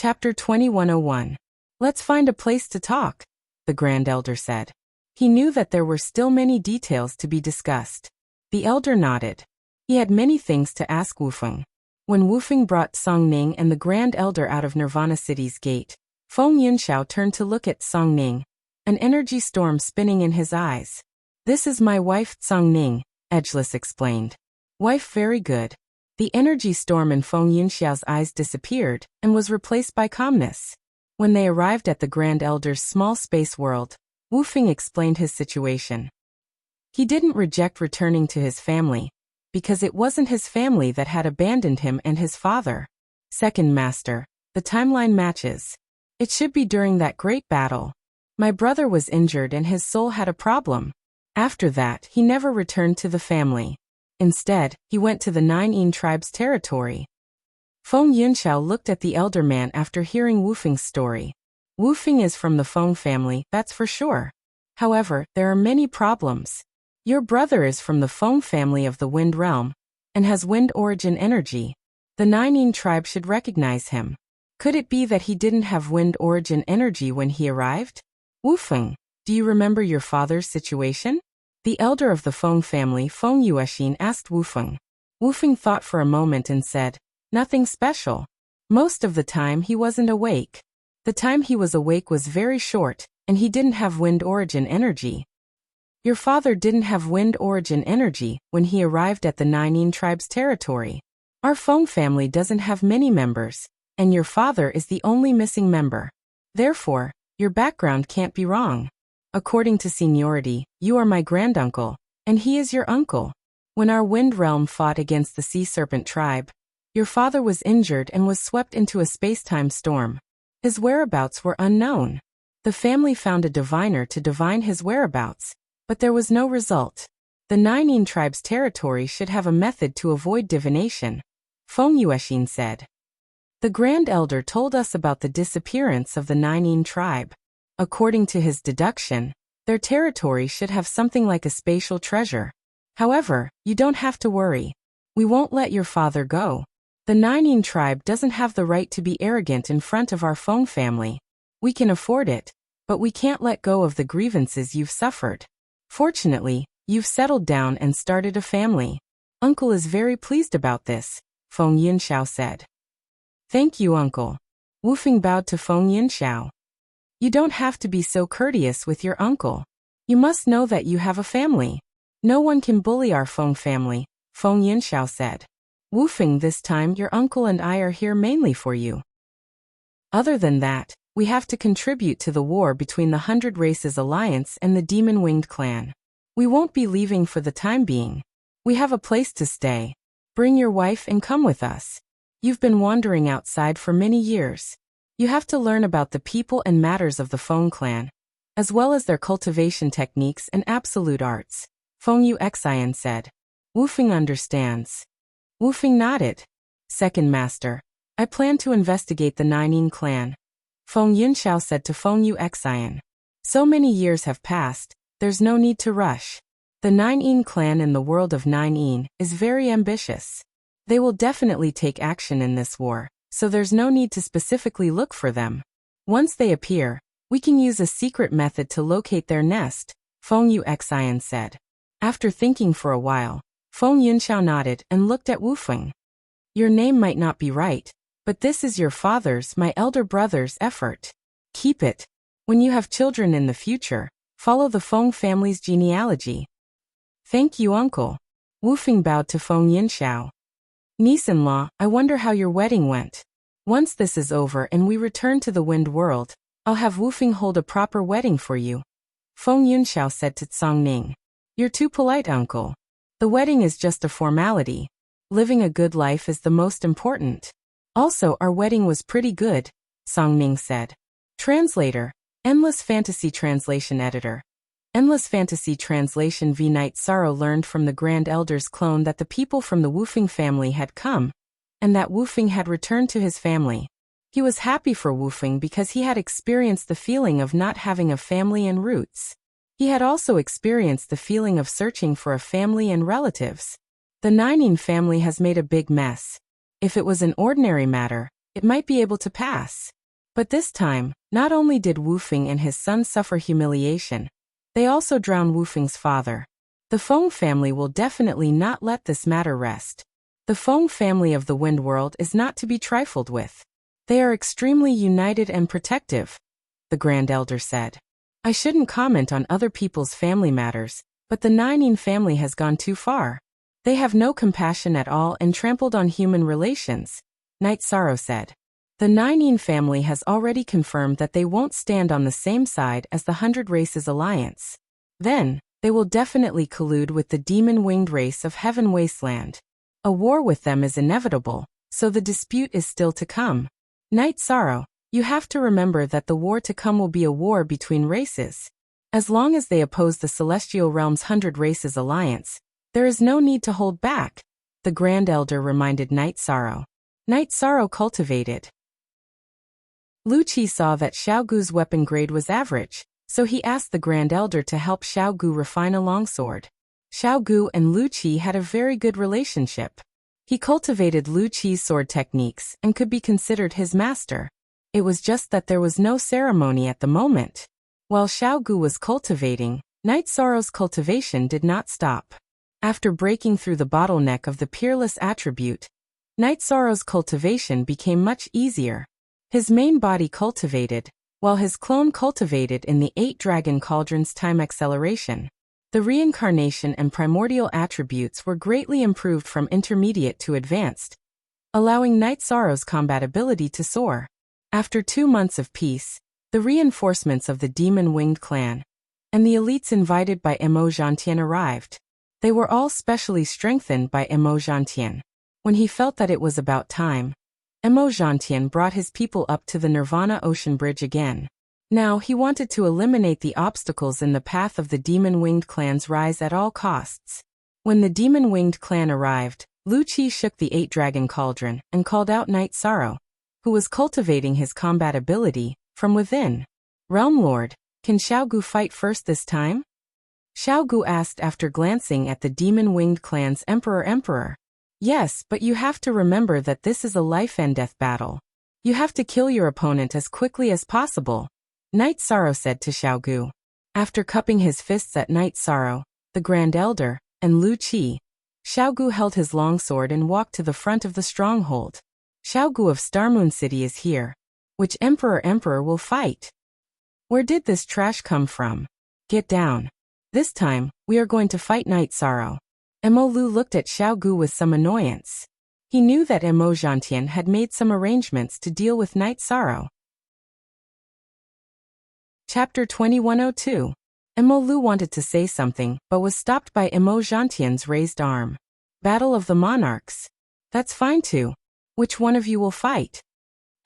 Chapter 2101. Let's find a place to talk, the Grand Elder said. He knew that there were still many details to be discussed. The Elder nodded. He had many things to ask Wufeng. When Wufeng brought Song Ning and the Grand Elder out of Nirvana City's gate, Feng Yunxiao turned to look at Song Ning, an energy storm spinning in his eyes. This is my wife, Song Ning, Edgeless explained. Wife, very good. The energy storm in Feng Yunxiao's eyes disappeared and was replaced by calmness. When they arrived at the Grand Elder's small space world, Wufeng explained his situation. He didn't reject returning to his family, because it wasn't his family that had abandoned him and his father. Second Master, the timeline matches. It should be during that great battle. My brother was injured and his soul had a problem. After that, he never returned to the family. Instead, he went to the Nine Yin tribe's territory. Feng Yunxiao looked at the elder man after hearing Wufeng's story. Wufeng is from the Feng family, that's for sure. However, there are many problems. Your brother is from the Feng family of the Wind Realm, and has wind origin energy. The Nine Yin tribe should recognize him. Could it be that he didn't have wind origin energy when he arrived? Wufeng, do you remember your father's situation? The elder of the Feng family, Feng Yuexin, asked Wufeng. Wufeng thought for a moment and said, nothing special. Most of the time he wasn't awake. The time he was awake was very short, and he didn't have wind origin energy. Your father didn't have wind origin energy when he arrived at the Nine Yin tribe's territory. Our Feng family doesn't have many members, and your father is the only missing member. Therefore, your background can't be wrong. According to seniority, you are my granduncle, and he is your uncle. When our Wind Realm fought against the Sea Serpent tribe, your father was injured and was swept into a space-time storm. His whereabouts were unknown. The family found a diviner to divine his whereabouts, but there was no result. The Nine Yin tribe's territory should have a method to avoid divination, Feng Yuexin said. The Grand Elder told us about the disappearance of the Nine Yin tribe. According to his deduction, their territory should have something like a spatial treasure. However, you don't have to worry. We won't let your father go. The Nine Yin tribe doesn't have the right to be arrogant in front of our Feng family. We can afford it, but we can't let go of the grievances you've suffered. Fortunately, you've settled down and started a family. Uncle is very pleased about this, Feng Yunxiao said. Thank you, Uncle. Wufeng bowed to Feng Yunxiao. You don't have to be so courteous with your uncle. You must know that you have a family. No one can bully our Feng family, Feng Yunxiao said. Wufeng, this time your uncle and I are here mainly for you. Other than that, we have to contribute to the war between the 100 Races Alliance and the Demon-Winged Clan. We won't be leaving for the time being. We have a place to stay. Bring your wife and come with us. You've been wandering outside for many years. You have to learn about the people and matters of the Feng clan, as well as their cultivation techniques and absolute arts, Feng Yuexin said. Wufeng understands. Wufeng nodded. Second Master, I plan to investigate the Nine Yin clan, Feng Yunxiao said to Feng Yuexin. So many years have passed, there's no need to rush. The Nine Yin clan in the world of Nine Yin is very ambitious. They will definitely take action in this war, so there's no need to specifically look for them. Once they appear, we can use a secret method to locate their nest, Feng Yuexin said. After thinking for a while, Feng Yunxiao nodded and looked at Wufeng. Your name might not be right, but this is your father's, my elder brother's, effort. Keep it. When you have children in the future, follow the Feng family's genealogy. Thank you, Uncle. Wufeng bowed to Feng Yunxiao. Niece-in-law, I wonder how your wedding went. Once this is over and we return to the Wind World, I'll have Wufeng hold a proper wedding for you, Feng Yunxiao said to Song Ning. You're too polite, Uncle. The wedding is just a formality. Living a good life is the most important. Also, our wedding was pretty good, Song Ning said. Translator, Endless Fantasy Translation Editor. Endless Fantasy Translation V. Night Sorrow learned from the Grand Elder's clone that the people from the Wufeng family had come, and that Wufeng had returned to his family. He was happy for Wufeng because he had experienced the feeling of not having a family and roots. He had also experienced the feeling of searching for a family and relatives. The Nine Yin family has made a big mess. If it was an ordinary matter, it might be able to pass. But this time, not only did Wu Feng and his son suffer humiliation, they also drowned Wu Feng's father. The Feng family will definitely not let this matter rest. The Feng family of the Wind World is not to be trifled with. They are extremely united and protective, the Grand Elder said. I shouldn't comment on other people's family matters, but the Nining family has gone too far. They have no compassion at all and trampled on human relations, Night Sorrow said. The Nining family has already confirmed that they won't stand on the same side as the 100 Races Alliance. Then, they will definitely collude with the demon-winged race of Heaven Wasteland. A war with them is inevitable, so the dispute is still to come. Night Sorrow, you have to remember that the war to come will be a war between races. As long as they oppose the Celestial Realm's 100 Races Alliance, there is no need to hold back, the Grand Elder reminded Night Sorrow. Night Sorrow cultivated. Lu Qi saw that Xiao Gu's weapon grade was average, so he asked the Grand Elder to help Xiao Gu refine a longsword. Xiao Gu and Lu Qi had a very good relationship. He cultivated Lu Qi's sword techniques and could be considered his master. It was just that there was no ceremony at the moment. While Xiao Gu was cultivating, Night Sorrow's cultivation did not stop. After breaking through the bottleneck of the peerless attribute, Night Sorrow's cultivation became much easier. His main body cultivated, while his clone cultivated in the 8 Dragon Cauldron's time acceleration. The reincarnation and primordial attributes were greatly improved from intermediate to advanced, allowing Night Sorrow's combatability to soar. After 2 months of peace, the reinforcements of the Demon-Winged clan and the elites invited by Emo Zhantian arrived. They were all specially strengthened by Emo Zhantian. When he felt that it was about time, Emo Zhantian brought his people up to the Nirvana Ocean Bridge again. Now he wanted to eliminate the obstacles in the path of the Demon-Winged clan's rise at all costs. When the Demon-Winged clan arrived, Lu Qi shook the 8 Dragon Cauldron and called out Night Sorrow, who was cultivating his combatability from within. Realm Lord, can Xiao Gu fight first this time? Xiao Gu asked after glancing at the Demon-Winged clan's Emperor. Yes, but you have to remember that this is a life and death battle. You have to kill your opponent as quickly as possible, Night Sorrow said to Xiao Gu. After cupping his fists at Night Sorrow, the Grand Elder, and Lu Qi, Xiao Gu held his longsword and walked to the front of the stronghold. Xiao Gu of Starmoon City is here. Which Emperor will fight? Where did this trash come from? Get down. This time, we are going to fight Night Sorrow. Emo Lu looked at Xiao Gu with some annoyance. He knew that Emo Zhantian had made some arrangements to deal with Night Sorrow. Chapter 2102. Emo Lu wanted to say something, but was stopped by Emo Zhantian's raised arm. Battle of the Monarchs. That's fine too. Which one of you will fight?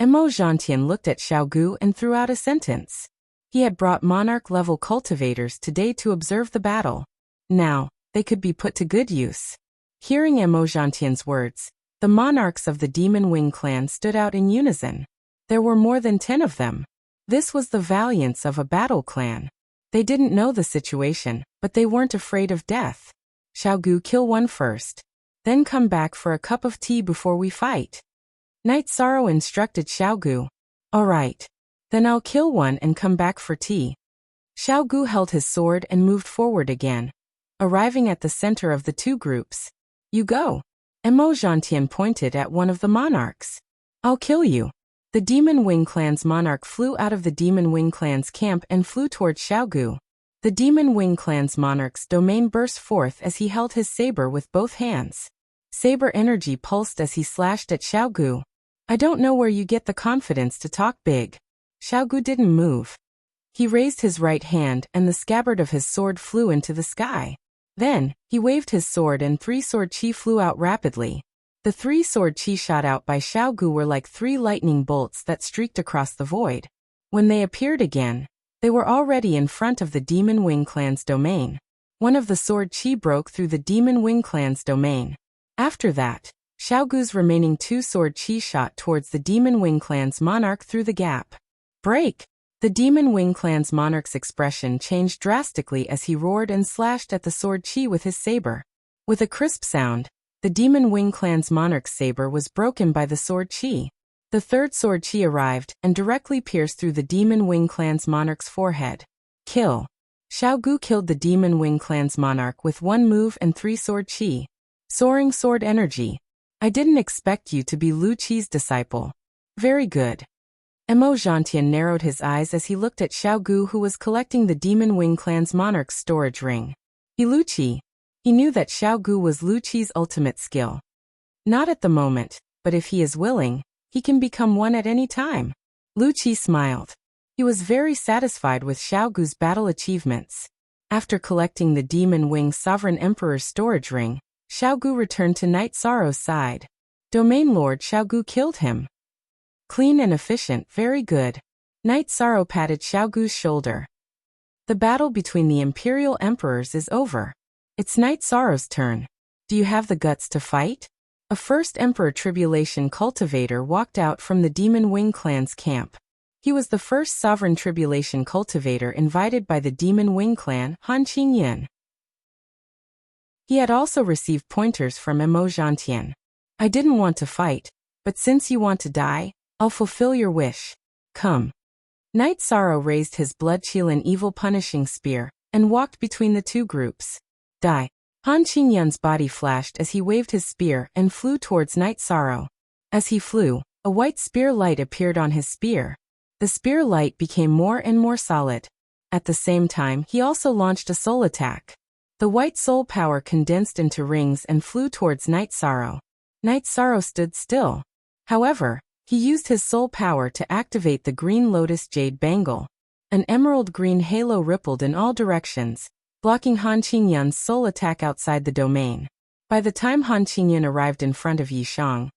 Emo Zhantian looked at Xiao Gu and threw out a sentence. He had brought monarch-level cultivators today to observe the battle. Now, they could be put to good use. Hearing Emo Zhantian's words, the monarchs of the Demon Wing clan stood out in unison. There were more than 10 of them. This was the valiance of a battle clan. They didn't know the situation, but they weren't afraid of death. Xiao Gu, kill one first. Then come back for a cup of tea before we fight. Night Sorrow instructed Xiao Gu. All right. Then I'll kill one and come back for tea. Xiao Gu held his sword and moved forward again, arriving at the center of the two groups. You go. Emo Zhantian pointed at one of the monarchs. I'll kill you. The Demon Wing clan's monarch flew out of the Demon Wing clan's camp and flew towards Xiao Gu. The Demon Wing clan's monarch's domain burst forth as he held his saber with both hands. Saber energy pulsed as he slashed at Xiao Gu. I don't know where you get the confidence to talk big. Xiao Gu didn't move. He raised his right hand and the scabbard of his sword flew into the sky. Then, he waved his sword and 3 sword chi flew out rapidly. The 3 sword chi shot out by Xiao Gu were like 3 lightning bolts that streaked across the void. When they appeared again, they were already in front of the Demon Wing clan's domain. One of the sword chi broke through the Demon Wing clan's domain. After that, Xiao Gu's remaining 2 sword chi shot towards the Demon Wing clan's monarch through the gap. Break! The Demon Wing clan's monarch's expression changed drastically as he roared and slashed at the sword chi with his saber. With a crisp sound, the Demon Wing clan's monarch's saber was broken by the sword chi. The third sword chi arrived and directly pierced through the Demon Wing Clan's monarch's forehead. Kill. Xiao Gu killed the Demon Wing Clan's monarch with one move and 3 sword chi. Soaring sword energy. I didn't expect you to be Lu Qi's disciple. Very good. Mo Zhantian narrowed his eyes as he looked at Xiao Gu, who was collecting the Demon Wing Clan's monarch's storage ring. Lu Qi. He knew that Xiao Gu was Lu Qi's ultimate skill. Not at the moment, but if he is willing, he can become one at any time. Lu Qi smiled. He was very satisfied with Xiao Gu's battle achievements. After collecting the Demon Wing Sovereign Emperor's storage ring, Xiao Gu returned to Knight Sorrow's side. Domain Lord Xiao Gu killed him. Clean and efficient, very good. Knight Sorrow patted Xiao Gu's shoulder. The battle between the Imperial Emperors is over. It's Knight Sorrow's turn. Do you have the guts to fight? A first Emperor Tribulation cultivator walked out from the Demon Wing Clan's camp. He was the first Sovereign Tribulation cultivator invited by the Demon Wing Clan, Han Qingyan. He had also received pointers from Mo Zhantian. I didn't want to fight, but since you want to die, I'll fulfill your wish. Come. Knight Sorrow raised his blood-chilling evil punishing spear and walked between the two groups. Die. Han Qingyan's body flashed as he waved his spear and flew towards Knight Sorrow. As he flew, a white spear light appeared on his spear. The spear light became more and more solid. At the same time, he also launched a soul attack. The white soul power condensed into rings and flew towards Knight Sorrow. Knight Sorrow stood still. However, he used his soul power to activate the Green Lotus Jade Bangle. An emerald green halo rippled in all directions, blocking Han Qingyan's soul attack outside the domain. By the time Han Qingyan arrived in front of Yishang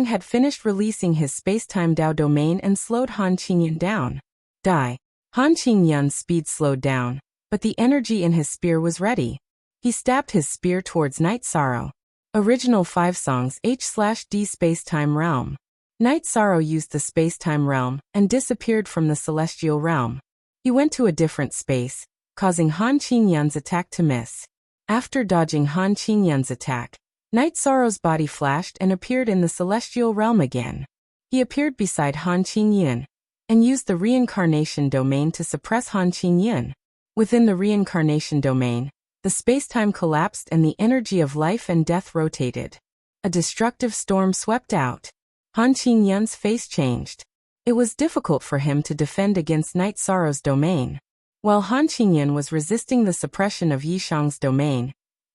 had finished releasing his space-time Dao domain and slowed Han Qingyan down. Die. Han Qingyan's speed slowed down, but the energy in his spear was ready. He stabbed his spear towards Knight Sorrow. Original 5 songs H/D Space-Time Realm. Knight Sorrow used the space-time realm and disappeared from the celestial realm. He went to a different space, causing Han Qingyan's attack to miss. After dodging Han Qingyan's attack, Knight Sorrow's body flashed and appeared in the celestial realm again. He appeared beside Han Qingyan and used the reincarnation domain to suppress Han Qingyan. Within the reincarnation domain, the space-time collapsed and the energy of life and death rotated. A destructive storm swept out. Han Qingyan's face changed. It was difficult for him to defend against Knight Sorrow's domain. While Han Qingyan was resisting the suppression of Yishang's domain,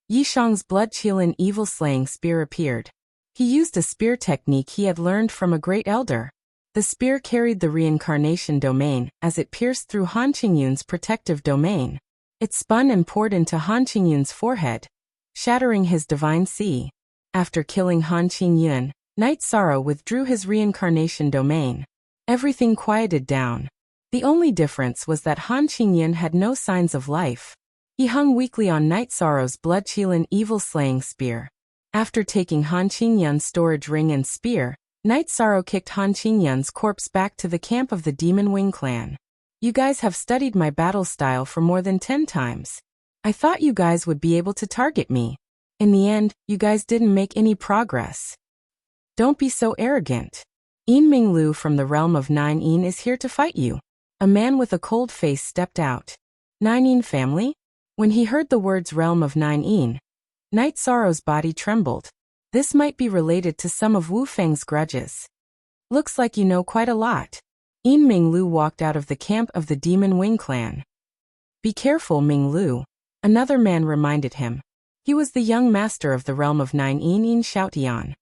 Yishang's blood-chilling evil-slaying spear appeared. He used a spear technique he had learned from a great elder. The spear carried the reincarnation domain as it pierced through Han Qingyan's protective domain. It spun and poured into Han Qingyan's forehead, shattering his divine sea. After killing Han Qingyan, Knight Sorrow withdrew his reincarnation domain. Everything quieted down. The only difference was that Han Qingyan had no signs of life. He hung weakly on Knight Sorrow's blood-chilling evil-slaying spear. After taking Han Qingyan's storage ring and spear, Knight Sorrow kicked Han Qingyan's corpse back to the camp of the Demon Wing Clan. You guys have studied my battle style for more than 10 times. I thought you guys would be able to target me. In the end, you guys didn't make any progress. Don't be so arrogant. Yin Minglu from the realm of Nine Yin is here to fight you. A man with a cold face stepped out. Nine Yin family? When he heard the words realm of Nine Yin, Knight Sorrow's body trembled. This might be related to some of Wu Feng's grudges. Looks like you know quite a lot. Yin Minglu walked out of the camp of the Demon Wing Clan. Be careful, Minglu. Another man reminded him. He was the young master of the realm of Nine Yin, Yin Xiaotian.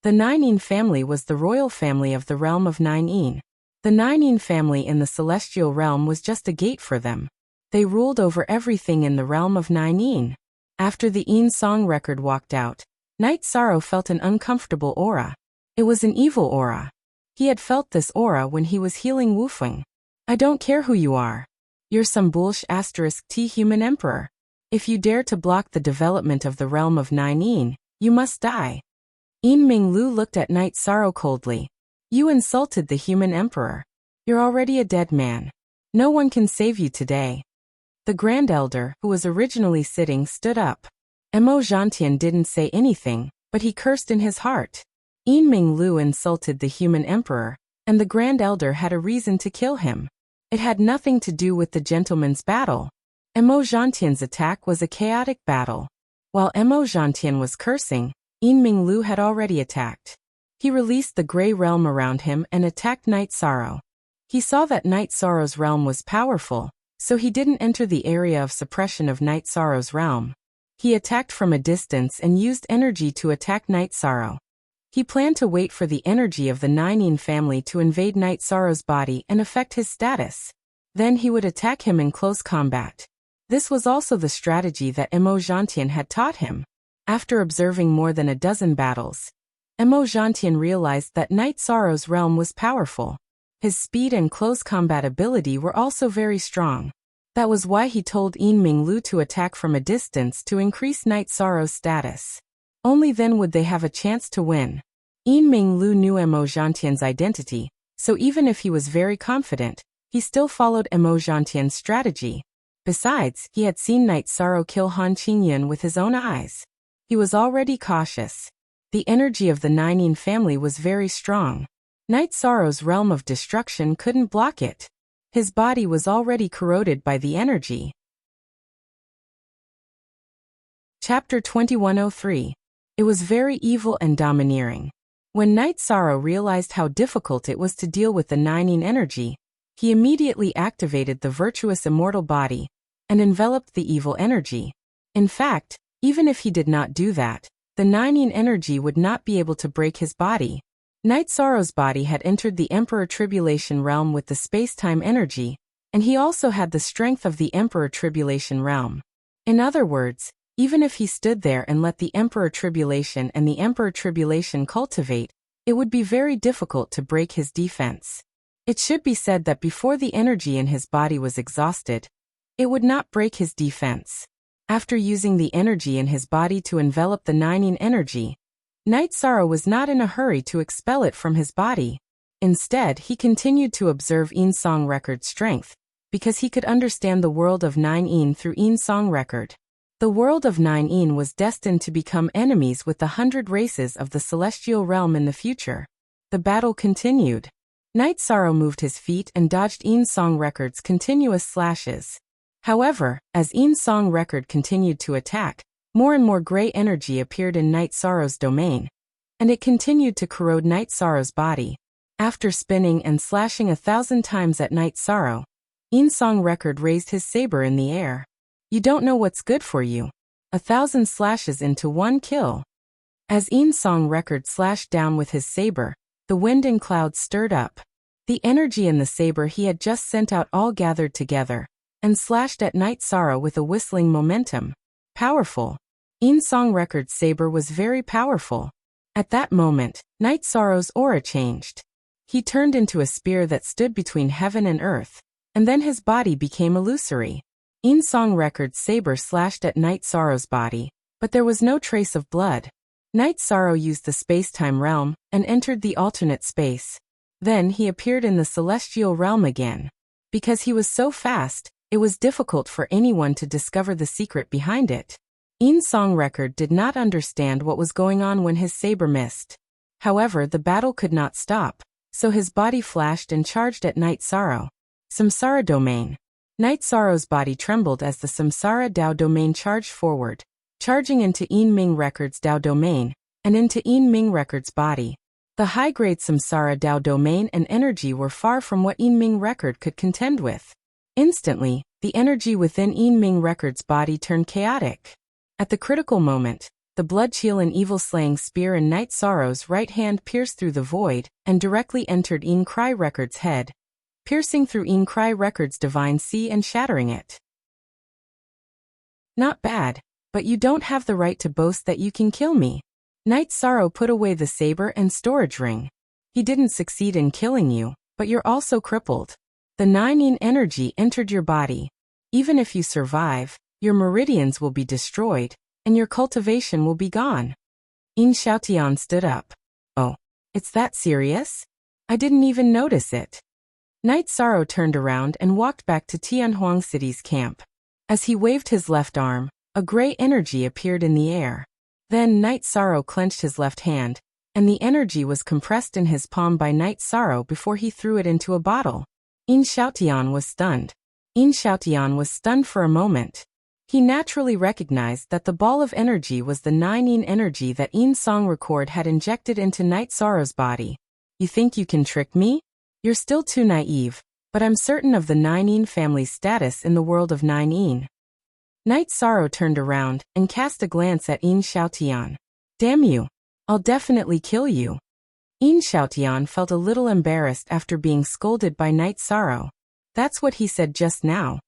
The Nine Yin family was the royal family of the realm of Nine Yin. The Nine Yin family in the celestial realm was just a gate for them. They ruled over everything in the realm of Nine Yin. After the Yin song record walked out, Knight Sorrow felt an uncomfortable aura. It was an evil aura. He had felt this aura when he was healing Wu Feng. I don't care who you are. You're some *T human emperor. If you dare to block the development of the realm of Nine Yin, you must die. Yin Minglu looked at Knight Sorrow coldly. You insulted the human emperor. You're already a dead man. No one can save you today. The Grand Elder, who was originally sitting, stood up. Mo Zhantian didn't say anything, but he cursed in his heart. Yin Ming Lu insulted the human emperor, and the Grand Elder had a reason to kill him. It had nothing to do with the gentleman's battle. Emo Zhantian's attack was a chaotic battle. While Emo Zhantian was cursing, Yin Ming Lu had already attacked. He released the gray realm around him and attacked Night Sorrow. He saw that Night Sorrow's realm was powerful, so he didn't enter the area of suppression of Night Sorrow's realm. He attacked from a distance and used energy to attack Night Sorrow. He planned to wait for the energy of the Nine Yin family to invade Night Sorrow's body and affect his status. Then he would attack him in close combat. This was also the strategy that Emo Zhantian had taught him. After observing more than a dozen battles, Emo Zhantian realized that Night Sorrow's realm was powerful. His speed and close combat ability were also very strong. That was why he told Yin Ming Lu to attack from a distance to increase Night Sorrow's status. Only then would they have a chance to win. Yin Ming Lu knew Emo Zhantian's identity, so even if he was very confident, he still followed Emo Zhantian's strategy. Besides, he had seen Night Sorrow kill Han Qingyun with his own eyes. He was already cautious. The energy of the Nine Yin family was very strong. Night Sorrow's realm of destruction couldn't block it. His body was already corroded by the energy. Chapter 2103. It was very evil and domineering. When Night Sorrow realized how difficult it was to deal with the Nine Yin energy, he immediately activated the virtuous immortal body and enveloped the evil energy. In fact, even if he did not do that, the Nine Yin energy would not be able to break his body. Night Sorrow's body had entered the Emperor Tribulation realm with the space-time energy, and he also had the strength of the Emperor Tribulation realm. In other words, even if he stood there and let the Emperor Tribulation and the Emperor Tribulation cultivate, it would be very difficult to break his defense. It should be said that before the energy in his body was exhausted, it would not break his defense. After using the energy in his body to envelop the Nine Yin energy, Night Sorrow was not in a hurry to expel it from his body. Instead, he continued to observe Yin Song Record's strength, because he could understand the world of Nine Yin through Yin Song Record. The world of Nine Yin was destined to become enemies with the 100 races of the celestial realm in the future. The battle continued. Night Sorrow moved his feet and dodged Yin Song Record's continuous slashes. However, as Yin Song Record continued to attack, more and more gray energy appeared in Night Sorrow's domain, and it continued to corrode Night Sorrow's body. After spinning and slashing 1,000 times at Night Sorrow, Yin Song Record raised his saber in the air. You don't know what's good for you. 1,000 slashes into one kill. As Yin Song Record slashed down with his saber, the wind and clouds stirred up. The energy in the saber he had just sent out all gathered together, and slashed at Night Sorrow with a whistling momentum. Powerful. Yin Song Record's saber was very powerful. At that moment, Night Sorrow's aura changed. He turned into a spear that stood between heaven and earth, and then his body became illusory. Yin Song Record's saber slashed at Night Sorrow's body, but there was no trace of blood. Night Sorrow used the space-time realm and entered the alternate space. Then he appeared in the celestial realm again. Because he was so fast, it was difficult for anyone to discover the secret behind it. Yin Song Record did not understand what was going on when his saber missed. However, the battle could not stop, so his body flashed and charged at Night Sorrow. Samsara Domain. Night Sorrow's body trembled as the Samsara Dao Domain charged forward, charging into Yin Ming Record's Dao Domain, and into Yin Ming Record's body. The high-grade Samsara Dao Domain and energy were far from what Yin Ming Record could contend with. Instantly, the energy within Yin Ming Record's body turned chaotic. At the critical moment, the blood-chill and evil-slaying spear in Night Sorrow's right hand pierced through the void and directly entered Yin Cry Record's head, piercing through Yin Cry Record's divine sea and shattering it. Not bad, but you don't have the right to boast that you can kill me. Night Sorrow put away the saber and storage ring. He didn't succeed in killing you, but you're also crippled. The Nine Yin energy entered your body. Even if you survive, your meridians will be destroyed, and your cultivation will be gone. Yin Xiaotian stood up. Oh, it's that serious? I didn't even notice it. Night Sorrow turned around and walked back to Tianhuang City's camp. As he waved his left arm, a gray energy appeared in the air. Then Night Sorrow clenched his left hand, and the energy was compressed in his palm by Night Sorrow before he threw it into a bottle. Yin Xiaotian was stunned. Yin Xiaotian was stunned for a moment. He naturally recognized that the ball of energy was the 9 Yin energy that Yin Song Record had injected into Night Sorrow's body. You think you can trick me? You're still too naive, but I'm certain of the 9 Yin family's status in the world of 9 Yin. Night Sorrow turned around and cast a glance at Yin Xiaotian. Damn you! I'll definitely kill you. Yin Xiaotian felt a little embarrassed after being scolded by Night Sorrow. That's what he said just now.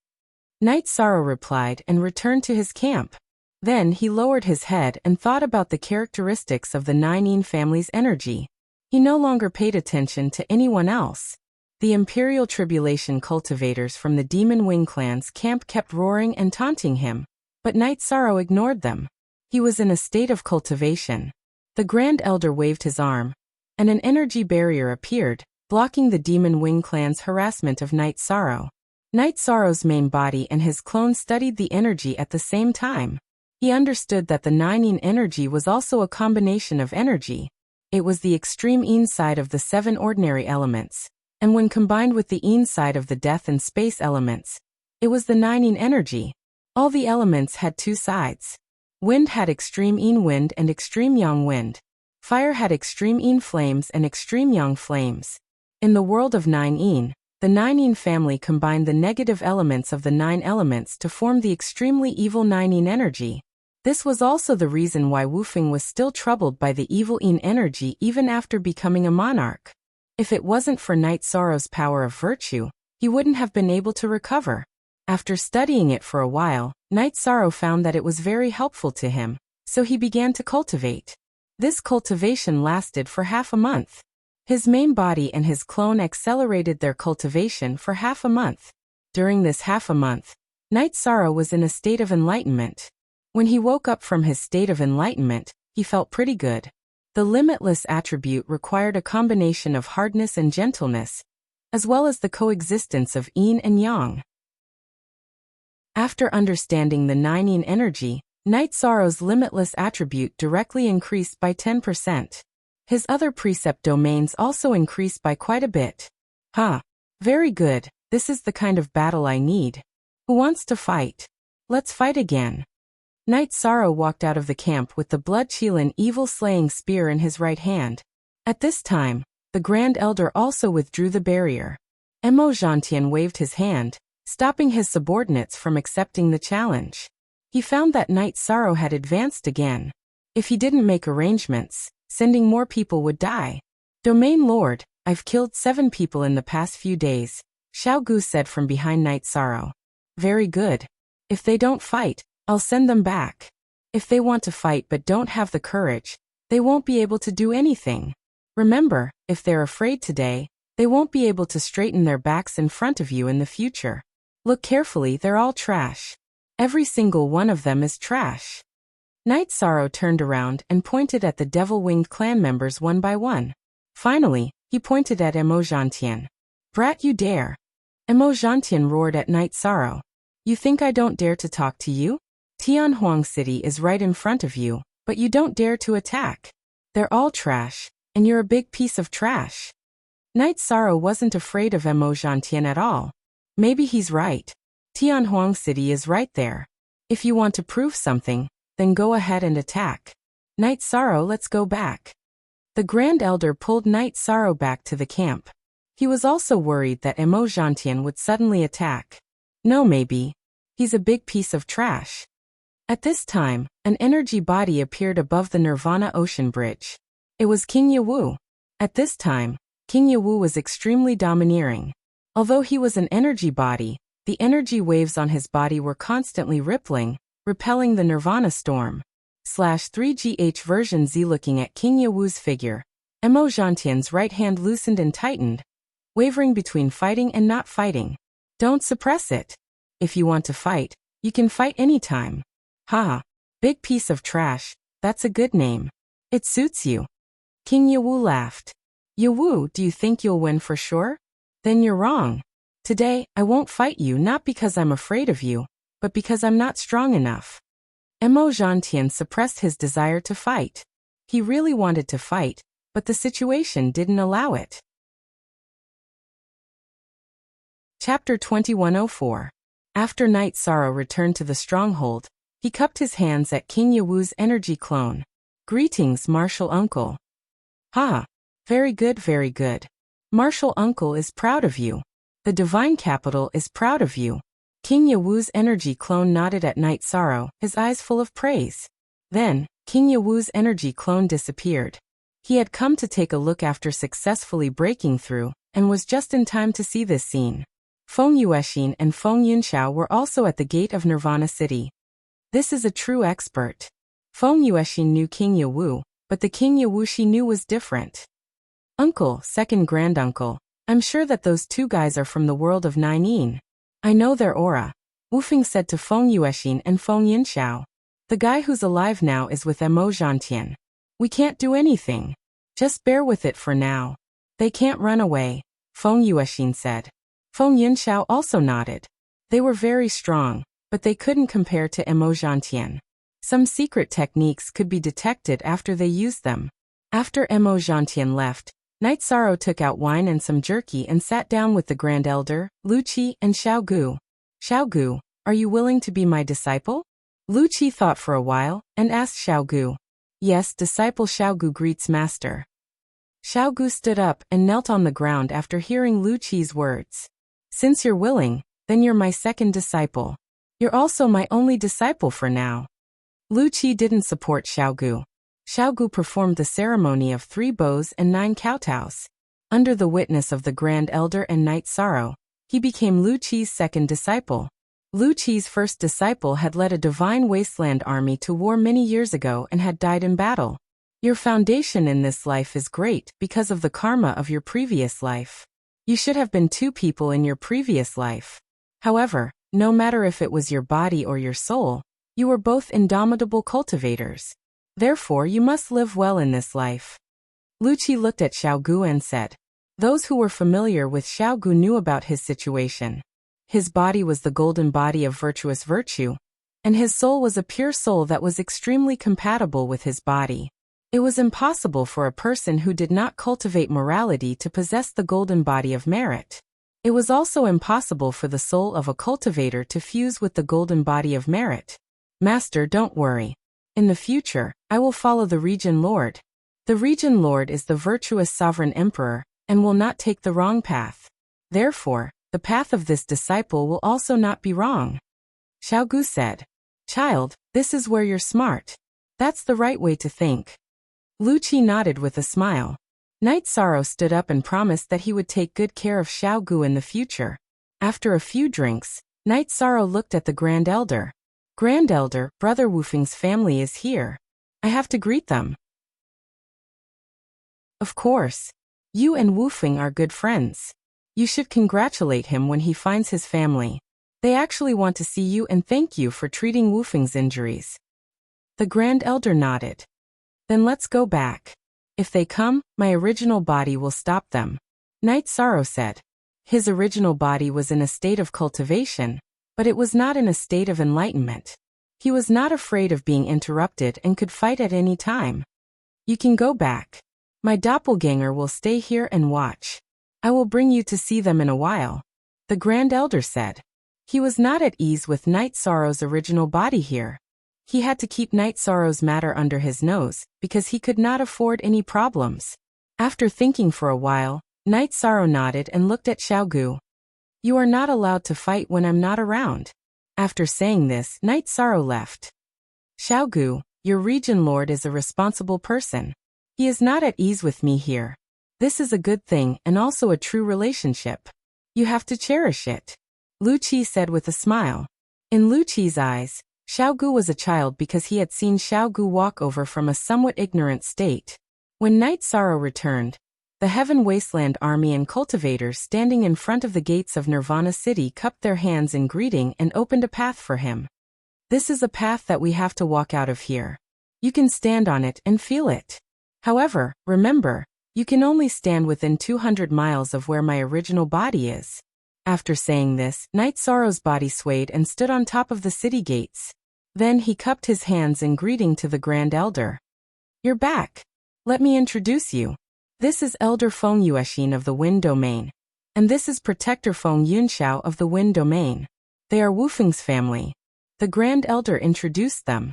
Night Sorrow replied and returned to his camp. Then he lowered his head and thought about the characteristics of the 9 Yin family's energy. He no longer paid attention to anyone else. The Imperial Tribulation cultivators from the Demon Wing clan's camp kept roaring and taunting him, but Night Sorrow ignored them. He was in a state of cultivation. The Grand Elder waved his arm, and an energy barrier appeared, blocking the Demon Wing clan's harassment of Night Sorrow. Night Sorrow's main body and his clone studied the energy at the same time. He understood that the 9 Yin energy was also a combination of energy. It was the extreme Yin side of the 7 ordinary elements, and when combined with the Yin side of the death and space elements, it was the 9 Yin energy. All the elements had 2 sides. Wind had extreme Yin wind and extreme Yang wind. Fire had extreme Yin flames and extreme Yang flames. In the world of 9 Yin, the 9 Yin family combined the negative elements of the 9 elements to form the extremely evil 9 Yin energy. This was also the reason why Wu Feng was still troubled by the evil Yin energy even after becoming a monarch. If it wasn't for Night Sorrow's power of virtue, he wouldn't have been able to recover. After studying it for a while, Night Sorrow found that it was very helpful to him, so he began to cultivate. This cultivation lasted for half a month. His main body and his clone accelerated their cultivation for half a month. During this half a month, Night Sorrow was in a state of enlightenment. When he woke up from his state of enlightenment, he felt pretty good. The limitless attribute required a combination of hardness and gentleness, as well as the coexistence of Yin and Yang. After understanding the 9 Yin energy, Night Sorrow's limitless attribute directly increased by 10%. His other precept domains also increased by quite a bit. Very good, this is the kind of battle I need. Who wants to fight? Let's fight again. Night Sorrow walked out of the camp with the blood-Qilin evil-slaying spear in his right hand. At this time, the Grand Elder also withdrew the barrier. Mo Zhantian waved his hand, stopping his subordinates from accepting the challenge. He found that Night Sorrow had advanced again. If he didn't make arrangements, sending more people would die. Domain Lord, I've killed 7 people in the past few days, Xiao Gu said from behind Night Sorrow. Very good. If they don't fight, I'll send them back. If they want to fight but don't have the courage, they won't be able to do anything. Remember, if they're afraid today, they won't be able to straighten their backs in front of you in the future. Look carefully, they're all trash. Every single one of them is trash. Night Sorrow turned around and pointed at the devil-winged clan members one by one. Finally, he pointed at Mo Zhantian. Brat, you dare! Mo Zhantian roared at Night Sorrow. You think I don't dare to talk to you? Tianhuang City is right in front of you, but you don't dare to attack. They're all trash, and you're a big piece of trash. Night Sorrow wasn't afraid of Mo Zhantian at all. Maybe he's right. Tianhuang City is right there. If you want to prove something, then go ahead and attack. Night Sorrow, let's go back. The Grand Elder pulled Night Sorrow back to the camp. He was also worried that Mo Zhantian would suddenly attack. No, maybe. He's a big piece of trash. At this time, an energy body appeared above the Nirvana Ocean Bridge. It was King Yewu. At this time, King Yewu was extremely domineering. Although he was an energy body, the energy waves on his body were constantly rippling, repelling the Nirvana storm. /3GH version Z. Looking at King Yewu's figure, Mo Zhantian's right hand loosened and tightened, wavering between fighting and not fighting. Don't suppress it. If you want to fight, you can fight anytime. Big piece of trash, that's a good name. It suits you. King Yewu laughed. Yewu, do you think you'll win for sure? Then you're wrong. Today, I won't fight you not because I'm afraid of you, but because I'm not strong enough. Mo Zhantian suppressed his desire to fight. He really wanted to fight, but the situation didn't allow it. Chapter 2104. After Night Sorrow returned to the stronghold, he cupped his hands at King Yawu's energy clone. Greetings, Martial Uncle. Ha! Very good, very good. Martial Uncle is proud of you. The Divine Capital is proud of you. King Yawu's energy clone nodded at Night Sorrow, his eyes full of praise. Then, King Yawu's energy clone disappeared. He had come to take a look after successfully breaking through, and was just in time to see this scene. Feng Yuexin and Feng Yunxiao were also at the gate of Nirvana City. This is a true expert. Feng Yuexin knew King Yawu, but the King Yawu she knew was different. Uncle, second granduncle, I'm sure that those two guys are from the world of Nine Yin. I know their aura, Wu Feng said to Feng Yuexin and Feng Yunxiao. The guy who's alive now is with Mo Zhantian. We can't do anything. Just bear with it for now. They can't run away, Feng Yuexin said. Feng Yunxiao also nodded. They were very strong, but they couldn't compare to Mo Zhantian. Some secret techniques could be detected after they used them. After Mo Zhantian left, Night Sorrow took out wine and some jerky and sat down with the Grand Elder, Lu Qi and Xiao Gu. Xiao Gu, are you willing to be my disciple? Lu Qi thought for a while, and asked Xiao Gu. Yes, disciple Xiao Gu greets master. Xiao Gu stood up and knelt on the ground after hearing Lu Qi's words. Since you're willing, then you're my second disciple. You're also my only disciple for now. Lu Qi didn't support Xiao Gu. Xiao Gu performed the ceremony of 3 bows and 9 kowtows. Under the witness of the Grand Elder and Night Sorrow, he became Lu Qi's second disciple. Lu Qi's first disciple had led a divine wasteland army to war many years ago and had died in battle. Your foundation in this life is great because of the karma of your previous life. You should have been 2 people in your previous life. However, no matter if it was your body or your soul, you were both indomitable cultivators. Therefore, you must live well in this life. Lu Qi looked at Xiao Gu and said. Those who were familiar with Xiao Gu knew about his situation. His body was the golden body of virtuous virtue, and his soul was a pure soul that was extremely compatible with his body. It was impossible for a person who did not cultivate morality to possess the golden body of merit. It was also impossible for the soul of a cultivator to fuse with the golden body of merit. Master, don't worry. In the future, I will follow the Region Lord. The Region Lord is the virtuous sovereign emperor, and will not take the wrong path. Therefore, the path of this disciple will also not be wrong. Xiao Gu said. Child, this is where you're smart. That's the right way to think. Lu Qi nodded with a smile. Night Sorrow stood up and promised that he would take good care of Xiao Gu in the future. After a few drinks, Night Sorrow looked at the Grand Elder. Grand Elder, Brother Wu Feng's family is here. I have to greet them. Of course. You and Wu Feng are good friends. You should congratulate him when he finds his family. They actually want to see you and thank you for treating Wu Feng's injuries. The Grand Elder nodded. Then let's go back. If they come, my original body will stop them. Night Sorrow said. His original body was in a state of cultivation, but it was not in a state of enlightenment. He was not afraid of being interrupted and could fight at any time. You can go back. My doppelganger will stay here and watch. I will bring you to see them in a while. The Grand Elder said. He was not at ease with Night Sorrow's original body here. He had to keep Night Sorrow's matter under his nose, because he could not afford any problems. After thinking for a while, Night Sorrow nodded and looked at Xiao Gu. You are not allowed to fight when I'm not around. After saying this, Night Sorrow left. Xiao Gu, your Region Lord is a responsible person. He is not at ease with me here. This is a good thing and also a true relationship. You have to cherish it. Lu Qi said with a smile. In Lu Qi's eyes, Xiao Gu was a child because he had seen Xiao Gu walk over from a somewhat ignorant state. When Night Sorrow returned, the Heaven Wasteland army and cultivators standing in front of the gates of Nirvana City cupped their hands in greeting and opened a path for him. This is a path that we have to walk out of here. You can stand on it and feel it. However, remember, you can only stand within 200 miles of where my original body is. After saying this, Night Sorrow's body swayed and stood on top of the city gates. Then he cupped his hands in greeting to the Grand Elder. You're back. Let me introduce you. This is Elder Feng Yuexin of the Wind Domain. And this is Protector Feng Yunxiao of the Wind Domain. They are Wufeng's family. The Grand Elder introduced them.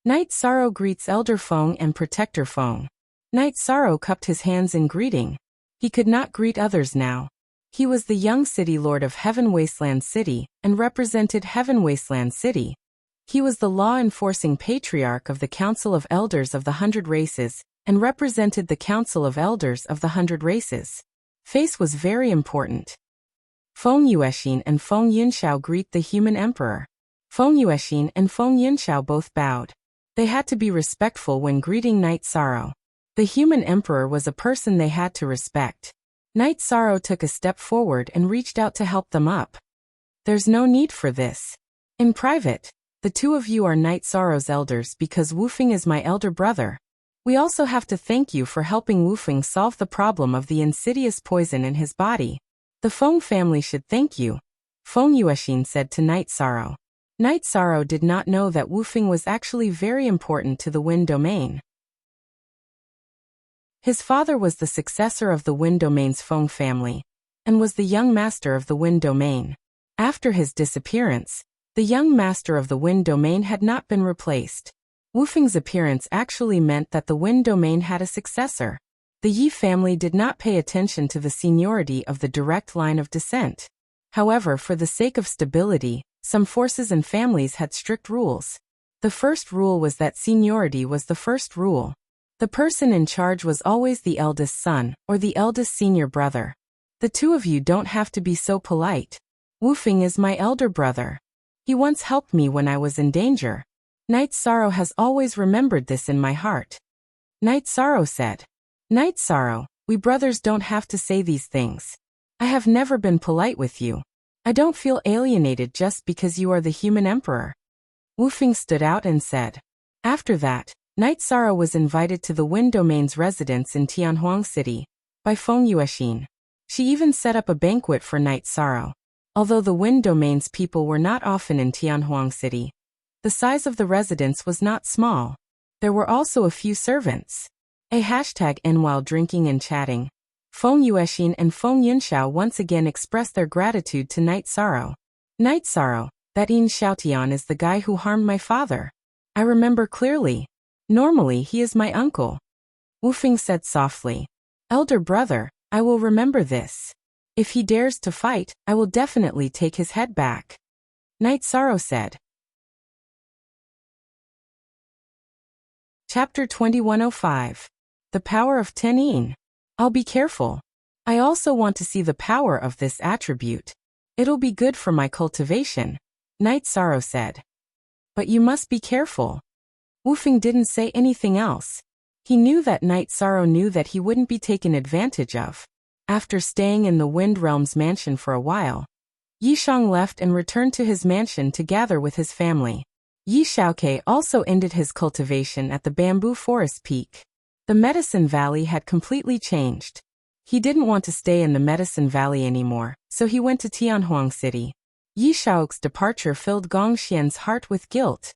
Knight Sorrow greets Elder Feng and Protector Feng. Knight Sorrow cupped his hands in greeting. He could not greet others now. He was the young city lord of Heaven Wasteland City and represented Heaven Wasteland City. He was the law-enforcing patriarch of the Council of Elders of the 100 Races and represented the Council of Elders of the 100 Races. Face was very important. Feng Yuexin and Feng Yunxiao greet the human emperor. Feng Yuexin and Feng Yunxiao both bowed. They had to be respectful when greeting Knight Sorrow. The human emperor was a person they had to respect. Knight Sorrow took a step forward and reached out to help them up. There's no need for this. In private, the two of you are Knight Sorrow's elders because Wufeng is my elder brother. We also have to thank you for helping Wufeng solve the problem of the insidious poison in his body. The Feng family should thank you, Feng Yuexin said to Knight Sorrow. Knight Sorrow did not know that Wufeng was actually very important to the Wind Domain. His father was the successor of the Wind Domain's Feng family, and was the young master of the Wind Domain. After his disappearance, the young master of the Wind Domain had not been replaced. Wufeng's appearance actually meant that the Wind Domain had a successor. The Yi family did not pay attention to the seniority of the direct line of descent. However, for the sake of stability, some forces and families had strict rules. The first rule was that seniority was the first rule. The person in charge was always the eldest son, or the eldest senior brother. The two of you don't have to be so polite. Wufeng is my elder brother. He once helped me when I was in danger. Knight Sorrow has always remembered this in my heart. Knight Sorrow said. Knight Sorrow, we brothers don't have to say these things. I have never been polite with you. I don't feel alienated just because you are the human emperor. Wufeng stood out and said. After that, Knight Sorrow was invited to the Wind Domain's residence in Tianhuang City by Feng Yuexin. She even set up a banquet for Knight Sorrow. Although the Wind Domain's people were not often in Tianhuang City, the size of the residence was not small. There were also a few servants. And while drinking and chatting, Feng Yuexin and Feng Yunxiao once again expressed their gratitude to Knight Sorrow. Knight Sorrow, that Yin Xiaotian is the guy who harmed my father. I remember clearly. Normally he is my uncle. Wufeng said softly. Elder brother, I will remember this. If he dares to fight, I will definitely take his head back. Knight Sorrow said. Chapter 2105. The Power of Tenin. I'll be careful. I also want to see the power of this attribute. It'll be good for my cultivation, Knight Sorrow said. But you must be careful. Wufeng didn't say anything else. He knew that Knight Sorrow knew that he wouldn't be taken advantage of. After staying in the Wind Realm's mansion for a while, Yi Shang left and returned to his mansion to gather with his family. Yi Xiaoke also ended his cultivation at the Bamboo Forest Peak. The Medicine Valley had completely changed. He didn't want to stay in the Medicine Valley anymore, so he went to Tianhuang City. Yi Xiaoke's departure filled Gong Xian's heart with guilt.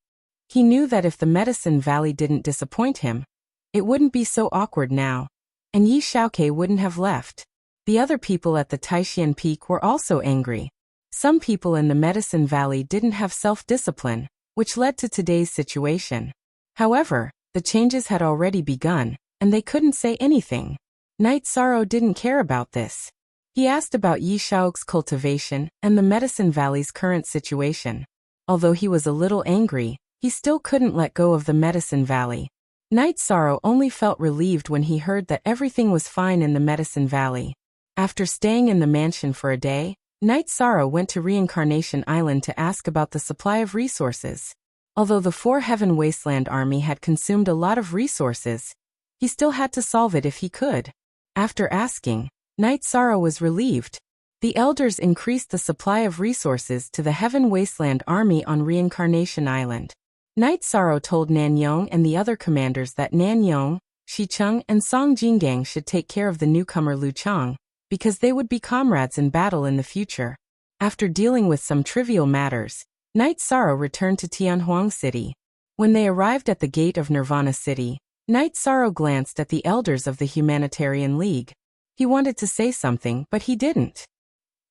He knew that if the Medicine Valley didn't disappoint him, it wouldn't be so awkward now, and Yi Xiaoke wouldn't have left. The other people at the Taixian Peak were also angry. Some people in the Medicine Valley didn't have self-discipline, which led to today's situation. However, the changes had already begun, and they couldn't say anything. Knight Sorrow didn't care about this. He asked about Yi Xiaoke's cultivation and the Medicine Valley's current situation. Although he was a little angry, he still couldn't let go of the Medicine Valley. Knight Sorrow only felt relieved when he heard that everything was fine in the Medicine Valley. After staying in the mansion for a day, Knight Sorrow went to Reincarnation Island to ask about the supply of resources. Although the 4 Heaven Wasteland army had consumed a lot of resources, he still had to solve it if he could. After asking, Knight Sorrow was relieved. The elders increased the supply of resources to the Heaven Wasteland army on Reincarnation Island. Knight Sorrow told Nanyong and the other commanders that Nanyong, Shicheng and Song Jingang should take care of the newcomer Lu Chang, because they would be comrades in battle in the future. After dealing with some trivial matters, Knight Sorrow returned to Tianhuang City. When they arrived at the gate of Nirvana City, Night Sorrow glanced at the elders of the Humanitarian League. He wanted to say something, but he didn't.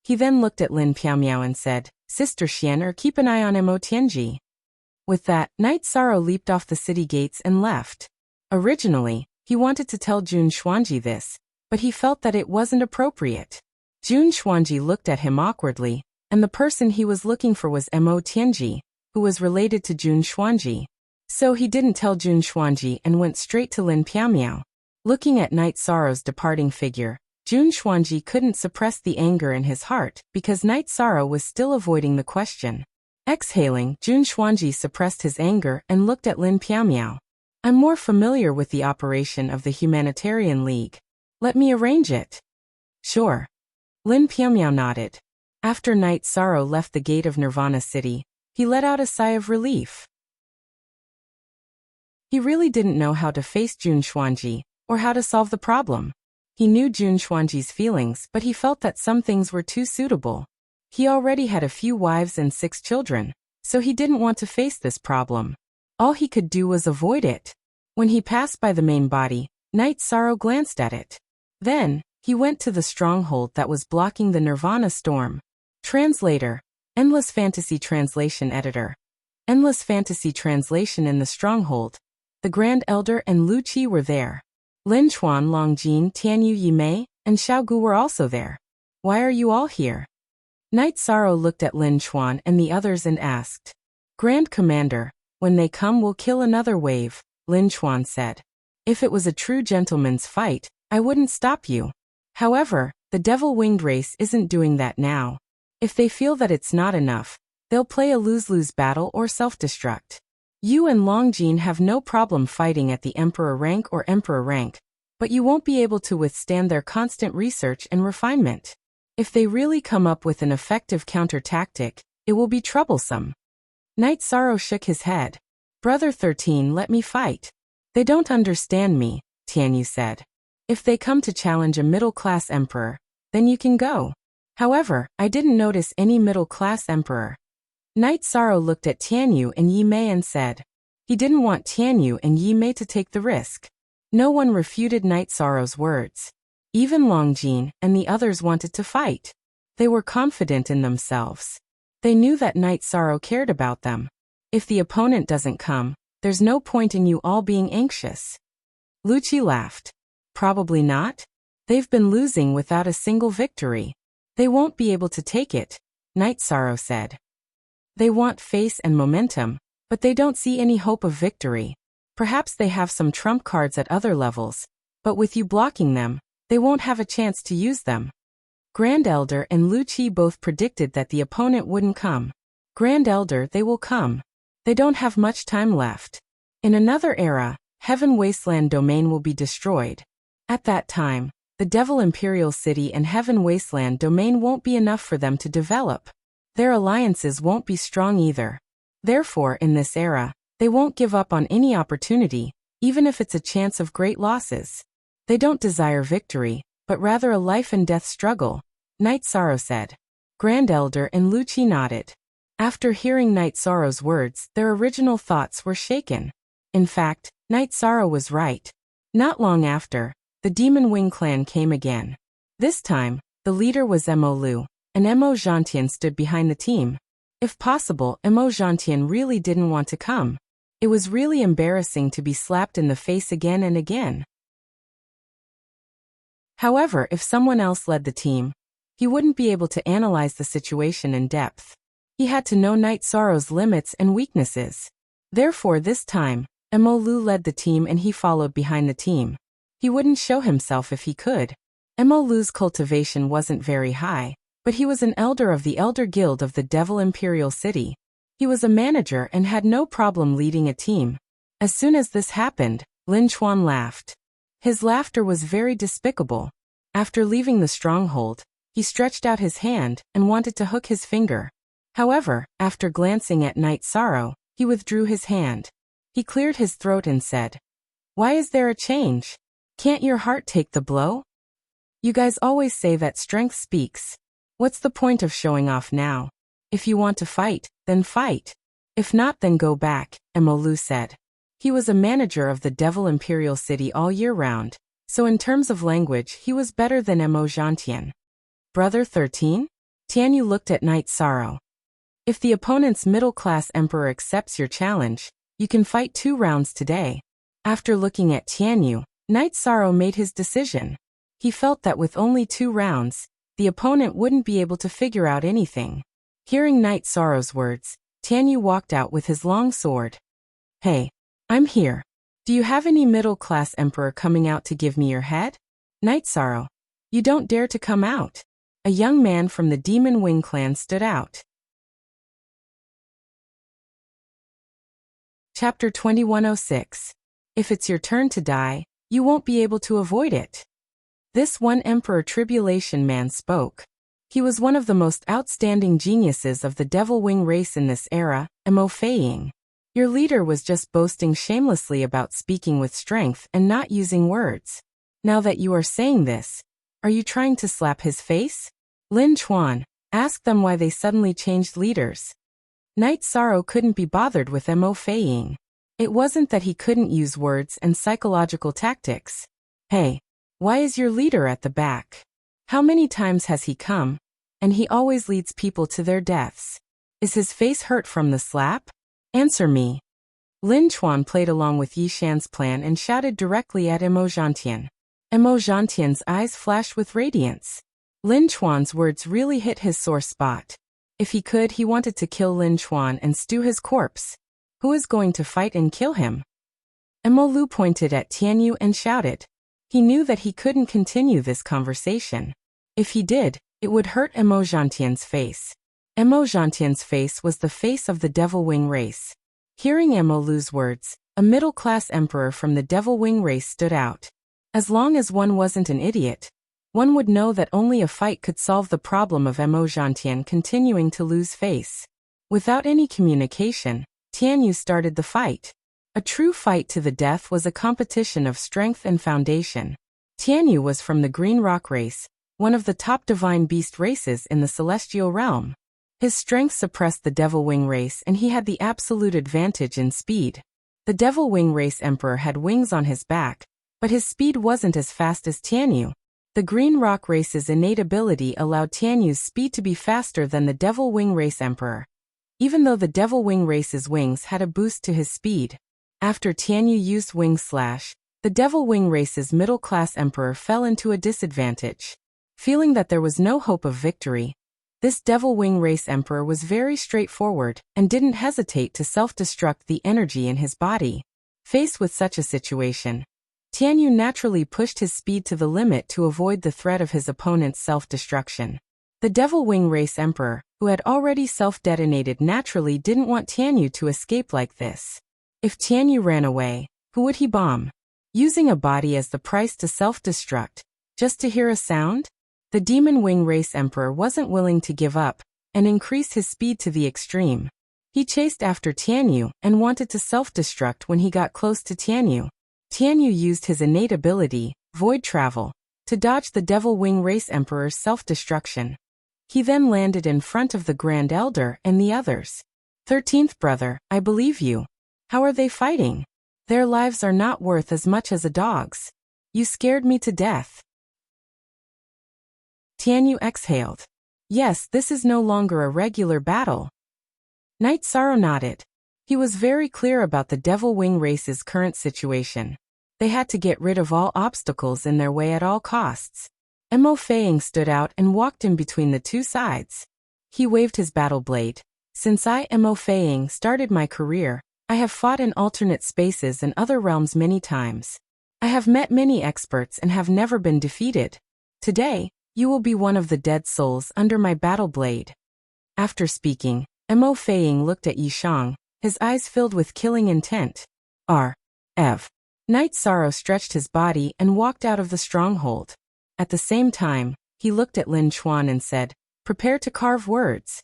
He then looked at Lin Piaomiao and said, Sister Xian, keep an eye on Mo Tianji. With that, Night Sorrow leaped off the city gates and left. Originally, he wanted to tell Jun Xuanji this, but he felt that it wasn't appropriate. Jun Xuanji looked at him awkwardly, and the person he was looking for was Mo Tianji, who was related to Jun Xuanji. So he didn't tell Jun Xuanji and went straight to Lin Piaomiao. Looking at Night Sorrow's departing figure, Jun Xuanji couldn't suppress the anger in his heart because Night Sorrow was still avoiding the question. Exhaling, Jun Xuanji suppressed his anger and looked at Lin Piaomiao. I'm more familiar with the operation of the Humanitarian League. Let me arrange it. Sure. Lin Piaomiao nodded. After Night Sorrow left the gate of Nirvana City, he let out a sigh of relief. He really didn't know how to face Jun Xuanji, or how to solve the problem. He knew Jun Xuanji's feelings, but he felt that some things were too suitable. He already had a few wives and 6 children, so he didn't want to face this problem. All he could do was avoid it. When he passed by the main body, Night Sorrow glanced at it. Then, he went to the stronghold that was blocking the Nirvana storm. Translator. Endless Fantasy Translation Editor. Endless Fantasy Translation in the stronghold. The Grand Elder and Lu Qi were there. Lin Chuan, Long Jin, Tianyu Yimei, and Xiao Gu were also there. Why are you all here? Night Sorrow looked at Lin Chuan and the others and asked. Grand Commander, when they come we'll kill another wave, Lin Chuan said. If it was a true gentleman's fight, I wouldn't stop you. However, the devil-winged race isn't doing that now. If they feel that it's not enough, they'll play a lose-lose battle or self-destruct. You and Long Jin have no problem fighting at the Emperor rank or Emperor rank, but you won't be able to withstand their constant research and refinement. If they really come up with an effective counter-tactic, it will be troublesome. Night Sorrow shook his head. Brother 13, let me fight. They don't understand me, Tianyu said. If they come to challenge a middle-class emperor, then you can go. However, I didn't notice any middle-class emperor. Night Sorrow looked at Tianyu and Yimei and said. He didn't want Tianyu and Yimei to take the risk. No one refuted Night Sorrow's words. Even Long Jin and the others wanted to fight. They were confident in themselves. They knew that Night Sorrow cared about them. If the opponent doesn't come, there's no point in you all being anxious. Lu Qi laughed. Probably not. They've been losing without a single victory. They won't be able to take it, Night Sorrow said. They want face and momentum, but they don't see any hope of victory. Perhaps they have some trump cards at other levels, but with you blocking them, they won't have a chance to use them. Grand Elder and Lu Qi both predicted that the opponent wouldn't come. Grand Elder, they will come. They don't have much time left. In another era, Heaven Wasteland Domain will be destroyed. At that time, the Devil Imperial City and Heaven Wasteland Domain won't be enough for them to develop. Their alliances won't be strong either. Therefore, in this era, they won't give up on any opportunity, even if it's a chance of great losses. They don't desire victory, but rather a life and death struggle, Night Sorrow said. Grand Elder and Lu Qi nodded. After hearing Night Sorrow's words, their original thoughts were shaken. In fact, Night Sorrow was right. Not long after, the Demon Wing clan came again. This time, the leader was Mo Lu, and Mo Zhantian stood behind the team. If possible, Mo Zhantian really didn't want to come. It was really embarrassing to be slapped in the face again and again. However, if someone else led the team, he wouldn't be able to analyze the situation in depth. He had to know Night Sorrow's limits and weaknesses. Therefore, this time, Mo Lu led the team and he followed behind the team. He wouldn't show himself if he could. Mo Lu's cultivation wasn't very high, but he was an elder of the Elder Guild of the Devil Imperial City. He was a manager and had no problem leading a team. As soon as this happened, Lin Chuan laughed. His laughter was very despicable. After leaving the stronghold, he stretched out his hand and wanted to hook his finger. However, after glancing at Night Sorrow, he withdrew his hand. He cleared his throat and said, "Why is there a change? Can't your heart take the blow? You guys always say that strength speaks. What's the point of showing off now? If you want to fight, then fight. If not, then go back," Mo Lu said. He was a manager of the Devil Imperial City all year round, so in terms of language he was better than Emojantien. Brother 13? Tianyu looked at Knight Sorrow. If the opponent's middle-class emperor accepts your challenge, you can fight 2 rounds today. After looking at Tianyu, Knight Sorrow made his decision. He felt that with only 2 rounds, the opponent wouldn't be able to figure out anything. Hearing Knight Sorrow's words, Tianyu walked out with his long sword. Hey, I'm here. Do you have any middle-class emperor coming out to give me your head? Knight Sorrow, you don't dare to come out. A young man from the Demon Wing clan stood out. Chapter 2106. If it's your turn to die, you won't be able to avoid it. This one Emperor Tribulation man spoke. He was one of the most outstanding geniuses of the Devil Wing race in this era, Mo Feiying. Your leader was just boasting shamelessly about speaking with strength and not using words. Now that you are saying this, are you trying to slap his face? Lin Chuan, ask them why they suddenly changed leaders. Knight Sorrow couldn't be bothered with Mo Feiying. It wasn't that he couldn't use words and psychological tactics. Hey, why is your leader at the back? How many times has he come? And he always leads people to their deaths. Is his face hurt from the slap? Answer me. Lin Chuan played along with Yi Shan's plan and shouted directly at Emojantien. Emojantien's eyes flashed with radiance. Lin Chuan's words really hit his sore spot. If he could, he wanted to kill Lin Chuan and stew his corpse. Who is going to fight and kill him? Emo Lu pointed at Tianyu and shouted. He knew that he couldn't continue this conversation. If he did, it would hurt Emojantien's face. Emojantien's face was the face of the Devil Wing race. Hearing Emo Lu's words, a middle-class emperor from the Devil Wing race stood out. As long as one wasn't an idiot, one would know that only a fight could solve the problem of Emojantien continuing to lose face. Without any communication, Tianyu started the fight. A true fight to the death was a competition of strength and foundation. Tianyu was from the Green Rock race, one of the top divine beast races in the celestial realm. His strength suppressed the Devil Wing race and he had the absolute advantage in speed. The Devil Wing race emperor had wings on his back, but his speed wasn't as fast as Tianyu. The Green Rock race's innate ability allowed Tianyu's speed to be faster than the Devil Wing race emperor, even though the Devil Wing race's wings had a boost to his speed. After Tianyu used Wing Slash, the Devil Wing race's middle-class emperor fell into a disadvantage. Feeling that there was no hope of victory, this Devil Wing race emperor was very straightforward and didn't hesitate to self-destruct the energy in his body. Faced with such a situation, Tianyu naturally pushed his speed to the limit to avoid the threat of his opponent's self-destruction. The Devil Wing race emperor, who had already self-detonated, naturally didn't want Tianyu to escape like this. If Tianyu ran away, who would he bomb? Using a body as the price to self-destruct, just to hear a sound? The Demon Wing race emperor wasn't willing to give up and increase his speed to the extreme. He chased after Tianyu and wanted to self-destruct when he got close to Tianyu. Tianyu used his innate ability, Void Travel, to dodge the Devil Wing race emperor's self-destruction. He then landed in front of the Grand Elder and the others. 13th brother, I believe you. How are they fighting? Their lives are not worth as much as a dog's. You scared me to death. Tianyu exhaled. Yes, this is no longer a regular battle. Knight Sorrow nodded. He was very clear about the Devil Wing race's current situation. They had to get rid of all obstacles in their way at all costs. Mo Feiying stood out and walked in between the two sides. He waved his battle blade. Since I, Mo Feiying, started my career, I have fought in alternate spaces and other realms many times. I have met many experts and have never been defeated. Today, you will be one of the dead souls under my battle blade. After speaking, Mo Feiying looked at Yi Shang, his eyes filled with killing intent. R.F. Knight Sorrow stretched his body and walked out of the stronghold. At the same time, he looked at Lin Chuan and said, "Prepare to carve words."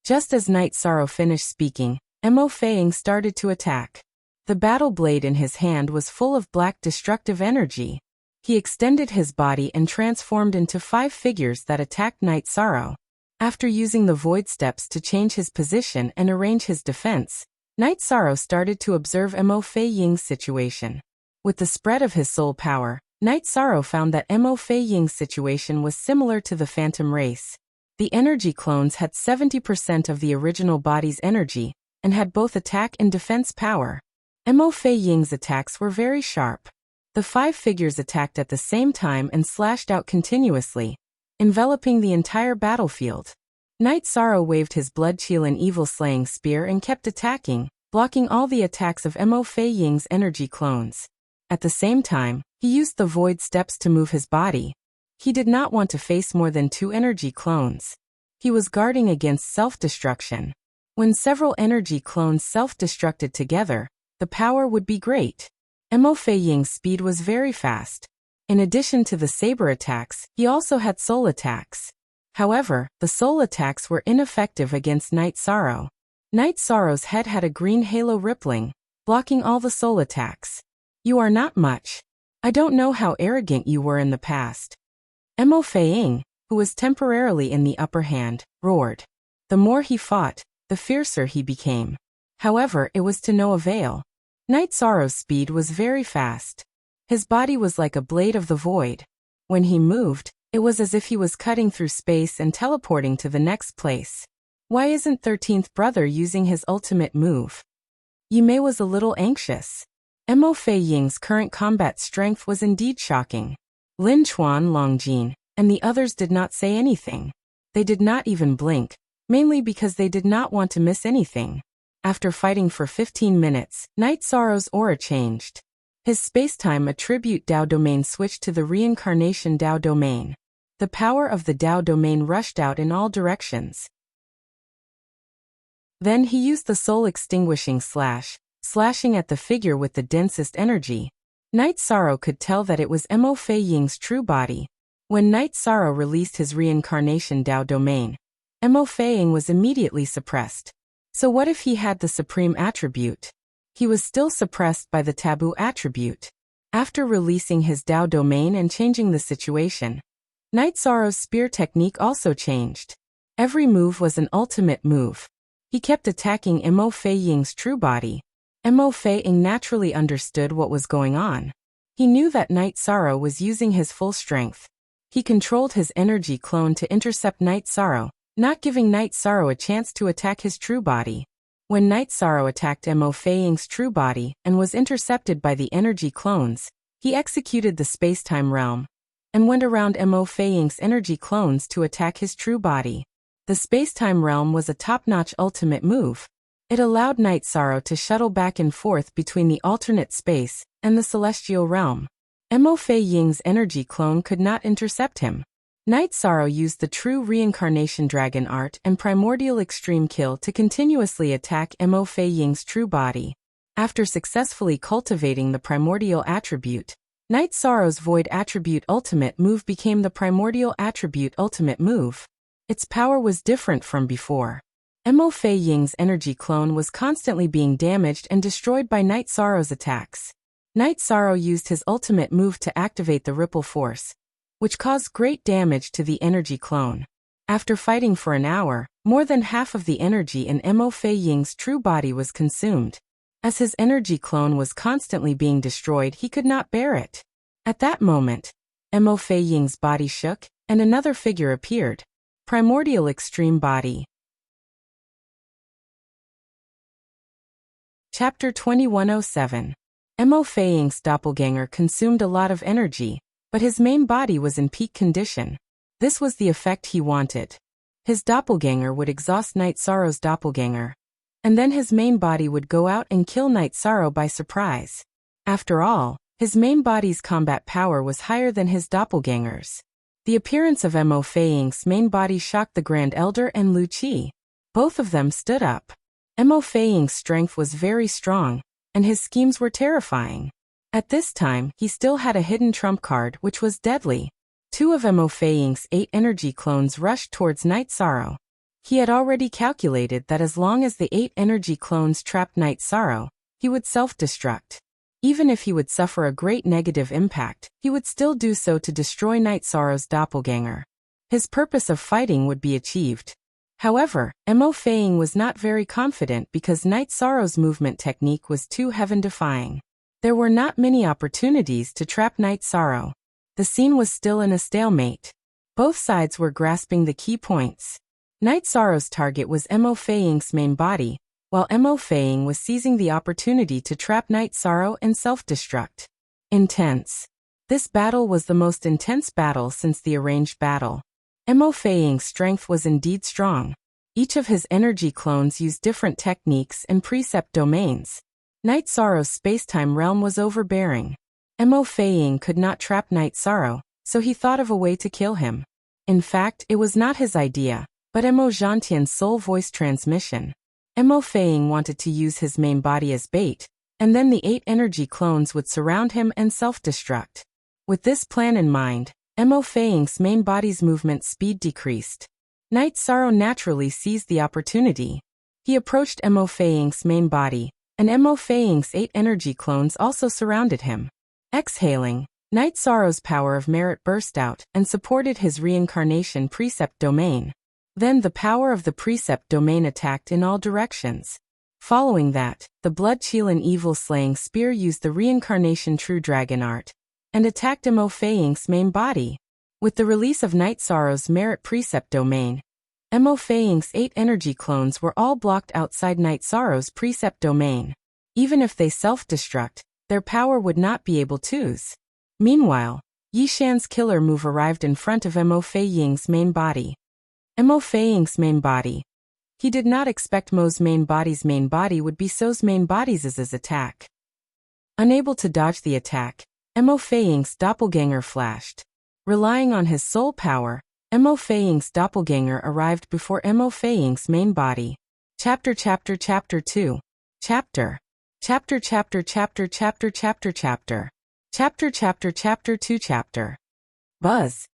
Just as Knight Sorrow finished speaking, Mo Feiying started to attack. The battle blade in his hand was full of black destructive energy. He extended his body and transformed into 5 figures that attacked Knight Sorrow. After using the void steps to change his position and arrange his defense, Night Sorrow started to observe Mo Fei Ying's situation. With the spread of his soul power, Night Sorrow found that Mo Fei Ying's situation was similar to the phantom race. The energy clones had 70% of the original body's energy, and had both attack and defense power. Mo Fei Ying's attacks were very sharp. The five figures attacked at the same time and slashed out continuously, enveloping the entire battlefield. Night Sorrow waved his blood-chilling evil-slaying spear and kept attacking, blocking all the attacks of Mo Fei Ying's energy clones. At the same time, he used the void steps to move his body. He did not want to face more than 2 energy clones. He was guarding against self-destruction. When several energy clones self-destructed together, the power would be great. Mo Fei Ying's speed was very fast. In addition to the saber attacks, he also had soul attacks. However, the soul attacks were ineffective against Night Sorrow. Night Sorrow's head had a green halo rippling, blocking all the soul attacks. "You are not much. I don't know how arrogant you were in the past." Mo Fei Ying, who was temporarily in the upper hand, roared. The more he fought, the fiercer he became. However, it was to no avail. Night Sorrow's speed was very fast. His body was like a blade of the void. When he moved, it was as if he was cutting through space and teleporting to the next place. Why isn't 13th Brother using his ultimate move? Yi Mei was a little anxious. Mo Fei Ying's current combat strength was indeed shocking. Lin Chuan, Long Jin, and the others did not say anything. They did not even blink, mainly because they did not want to miss anything. After fighting for 15 minutes, Night Sorrow's aura changed. His space-time attribute Dao domain switched to the reincarnation Dao domain. The power of the Dao domain rushed out in all directions. Then he used the soul extinguishing slash, slashing at the figure with the densest energy. Night Sorrow could tell that it was Mo Fei Ying's true body. When Night Sorrow released his reincarnation Dao domain, Mo Fei Ying was immediately suppressed. So what if he had the supreme attribute? He was still suppressed by the taboo attribute. After releasing his Dao domain and changing the situation, Night Sorrow's spear technique also changed. Every move was an ultimate move. He kept attacking Mo Fei Ying's true body. Mo Fei Ying naturally understood what was going on. He knew that Night Sorrow was using his full strength. He controlled his energy clone to intercept Night Sorrow, not giving Night Sorrow a chance to attack his true body. When Night Sorrow attacked Mo Fei Ying's true body and was intercepted by the energy clones, he executed the space-time realm and went around Mo Fei Ying's energy clones to attack his true body. The space-time realm was a top-notch ultimate move. It allowed Night Sorrow to shuttle back and forth between the alternate space and the celestial realm. Mo Fei Ying's energy clone could not intercept him. Night Sorrow used the true reincarnation dragon art and primordial extreme kill to continuously attack Mo Fei Ying's true body. After successfully cultivating the primordial attribute, Night Sorrow's void attribute ultimate move became the primordial attribute ultimate move. Its power was different from before. Mo Fei Ying's energy clone was constantly being damaged and destroyed by Night Sorrow's attacks. Night Sorrow used his ultimate move to activate the ripple force, which caused great damage to the energy clone. After fighting for an hour, more than half of the energy in Mo Fei Ying's true body was consumed. As his energy clone was constantly being destroyed, he could not bear it. At that moment, Mo Fei Ying's body shook, and another figure appeared. Primordial Extreme Body. Chapter 2107. Mo Fei Ying's doppelganger consumed a lot of energy, but his main body was in peak condition. This was the effect he wanted. His doppelganger would exhaust Night Sorrow's doppelganger, and then his main body would go out and kill Night Sorrow by surprise. After all, his main body's combat power was higher than his doppelganger's. The appearance of Mo Fei Ying's main body shocked the Grand Elder and Lu Qi. Both of them stood up. Mo Fei Ying's strength was very strong, and his schemes were terrifying. At this time, he still had a hidden trump card which was deadly. 2 of Mo Fei Ying's 8 energy clones rushed towards Night Sorrow. He had already calculated that as long as the 8 energy clones trapped Night Sorrow, he would self-destruct. Even if he would suffer a great negative impact, he would still do so to destroy Night Sorrow's doppelganger. His purpose of fighting would be achieved. However, Mo Feiying was not very confident because Night Sorrow's movement technique was too heaven-defying. There were not many opportunities to trap Night Sorrow. The scene was still in a stalemate. Both sides were grasping the key points. Night Sorrow's target was Mo Feiying's main body, while Mo Feiying was seizing the opportunity to trap Night Sorrow and self-destruct. Intense. This battle was the most intense battle since the arranged battle. Mo Feiying's strength was indeed strong. Each of his energy clones used different techniques and precept domains. Night Sorrow's spacetime realm was overbearing. Mo Feiying could not trap Night Sorrow, so he thought of a way to kill him. In fact, it was not his idea, but Mo Zhantian's soul voice transmission. Mo Feiying wanted to use his main body as bait, and then the 8 energy clones would surround him and self-destruct. With this plan in mind, Mo Feiying's main body's movement speed decreased. Night Sorrow naturally seized the opportunity. He approached Mo Feiying's main body, and Mo Feiying's 8 energy clones also surrounded him. Exhaling, Night Sorrow's power of merit burst out and supported his reincarnation precept domain. Then the power of the precept domain attacked in all directions. Following that, the blood-chilling evil-slaying spear used the reincarnation true dragon art and attacked Mo Feiying's main body. With the release of Night Sorrow's merit precept domain, Mo Feiying's 8 energy clones were all blocked outside Night Sorrow's precept domain. Even if they self-destruct, their power would not be able to use. Meanwhile, Yi Shan's killer move arrived in front of Mo Feiying's main body. Mo Feiying's main body. He did not expect Mo's main body would be So's main body's attack. Unable to dodge the attack, Mo Feiying's doppelganger flashed. Relying on his soul power, Mo Feiying's doppelganger arrived before Mo Feiying's main body. Chapter 2. Chapter 2. Buzz.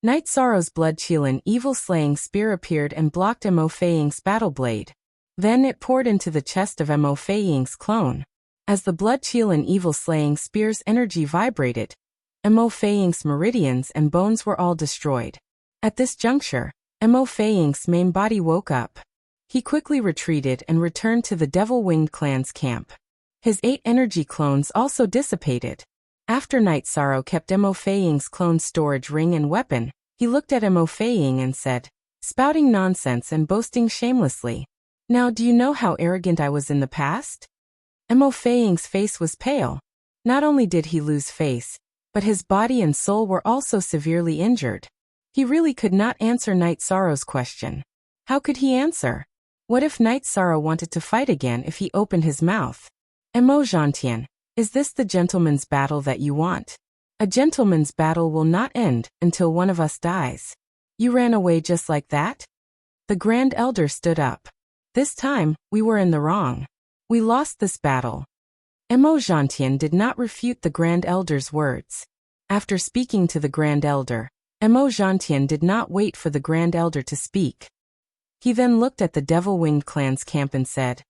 Night Sorrow's blood-chilling evil-slaying spear appeared and blocked Mo Feiying's battle blade. Then it poured into the chest of Mo Feiying's clone. As the blood-chilling evil-slaying spear's energy vibrated, Mo Feiying's meridians and bones were all destroyed. At this juncture, Mo Feiying's main body woke up. He quickly retreated and returned to the Devil-Winged Clan's camp. His 8 energy clones also dissipated. After Night Sorrow kept Mo Feiying's clone storage ring and weapon, he looked at Mo Feiying and said, spouting nonsense and boasting shamelessly. Now do you know how arrogant I was in the past? Mo Feiying's face was pale. Not only did he lose face, but his body and soul were also severely injured. He really could not answer Night Sorrow's question. How could he answer? What if Night Sorrow wanted to fight again if he opened his mouth? Mo Zhantian, is this the gentleman's battle that you want? A gentleman's battle will not end until one of us dies. You ran away just like that? The Grand Elder stood up. This time, we were in the wrong. We lost this battle. Mo Zhantian did not refute the Grand Elder's words. After speaking to the Grand Elder, Mo Zhantian did not wait for the Grand Elder to speak. He then looked at the Devil-Winged Clan's camp and said,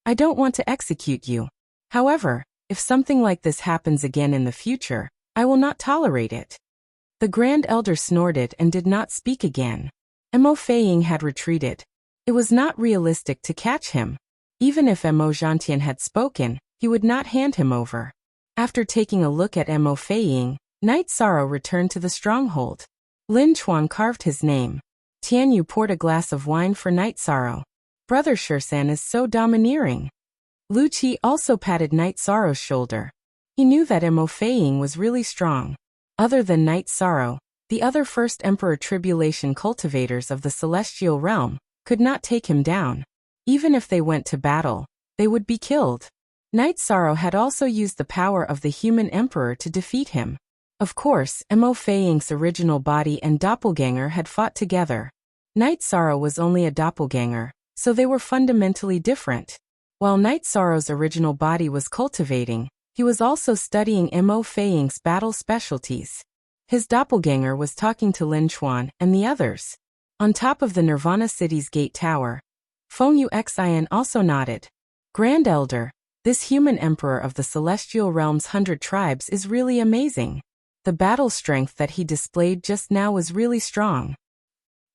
I don't want to execute you. However, if something like this happens again in the future, I will not tolerate it. The Grand Elder snorted and did not speak again. Mo Feiying had retreated. It was not realistic to catch him. Even if Mo Zhantian had spoken, he would not hand him over. After taking a look at Mo Feiying, Night Sorrow returned to the stronghold. Lin Chuan carved his name. Tian Yu poured a glass of wine for Night Sorrow. Brother Shursan is so domineering. Lu Qi also patted Night Sorrow's shoulder. He knew that Mo Feiying was really strong. Other than Night Sorrow, the other First Emperor Tribulation cultivators of the Celestial Realm could not take him down. Even if they went to battle, they would be killed. Night Sorrow had also used the power of the Human Emperor to defeat him. Of course, Mo Feiying's original body and doppelganger had fought together. Night Sorrow was only a doppelganger, so they were fundamentally different. While Night Sorrow's original body was cultivating, he was also studying Mo Feiying's battle specialties. His doppelganger was talking to Lin Chuan and the others. On top of the Nirvana City's gate tower, Feng Yuxian also nodded. Grand Elder, this human emperor of the Celestial Realm's 100 tribes is really amazing. The battle strength that he displayed just now was really strong.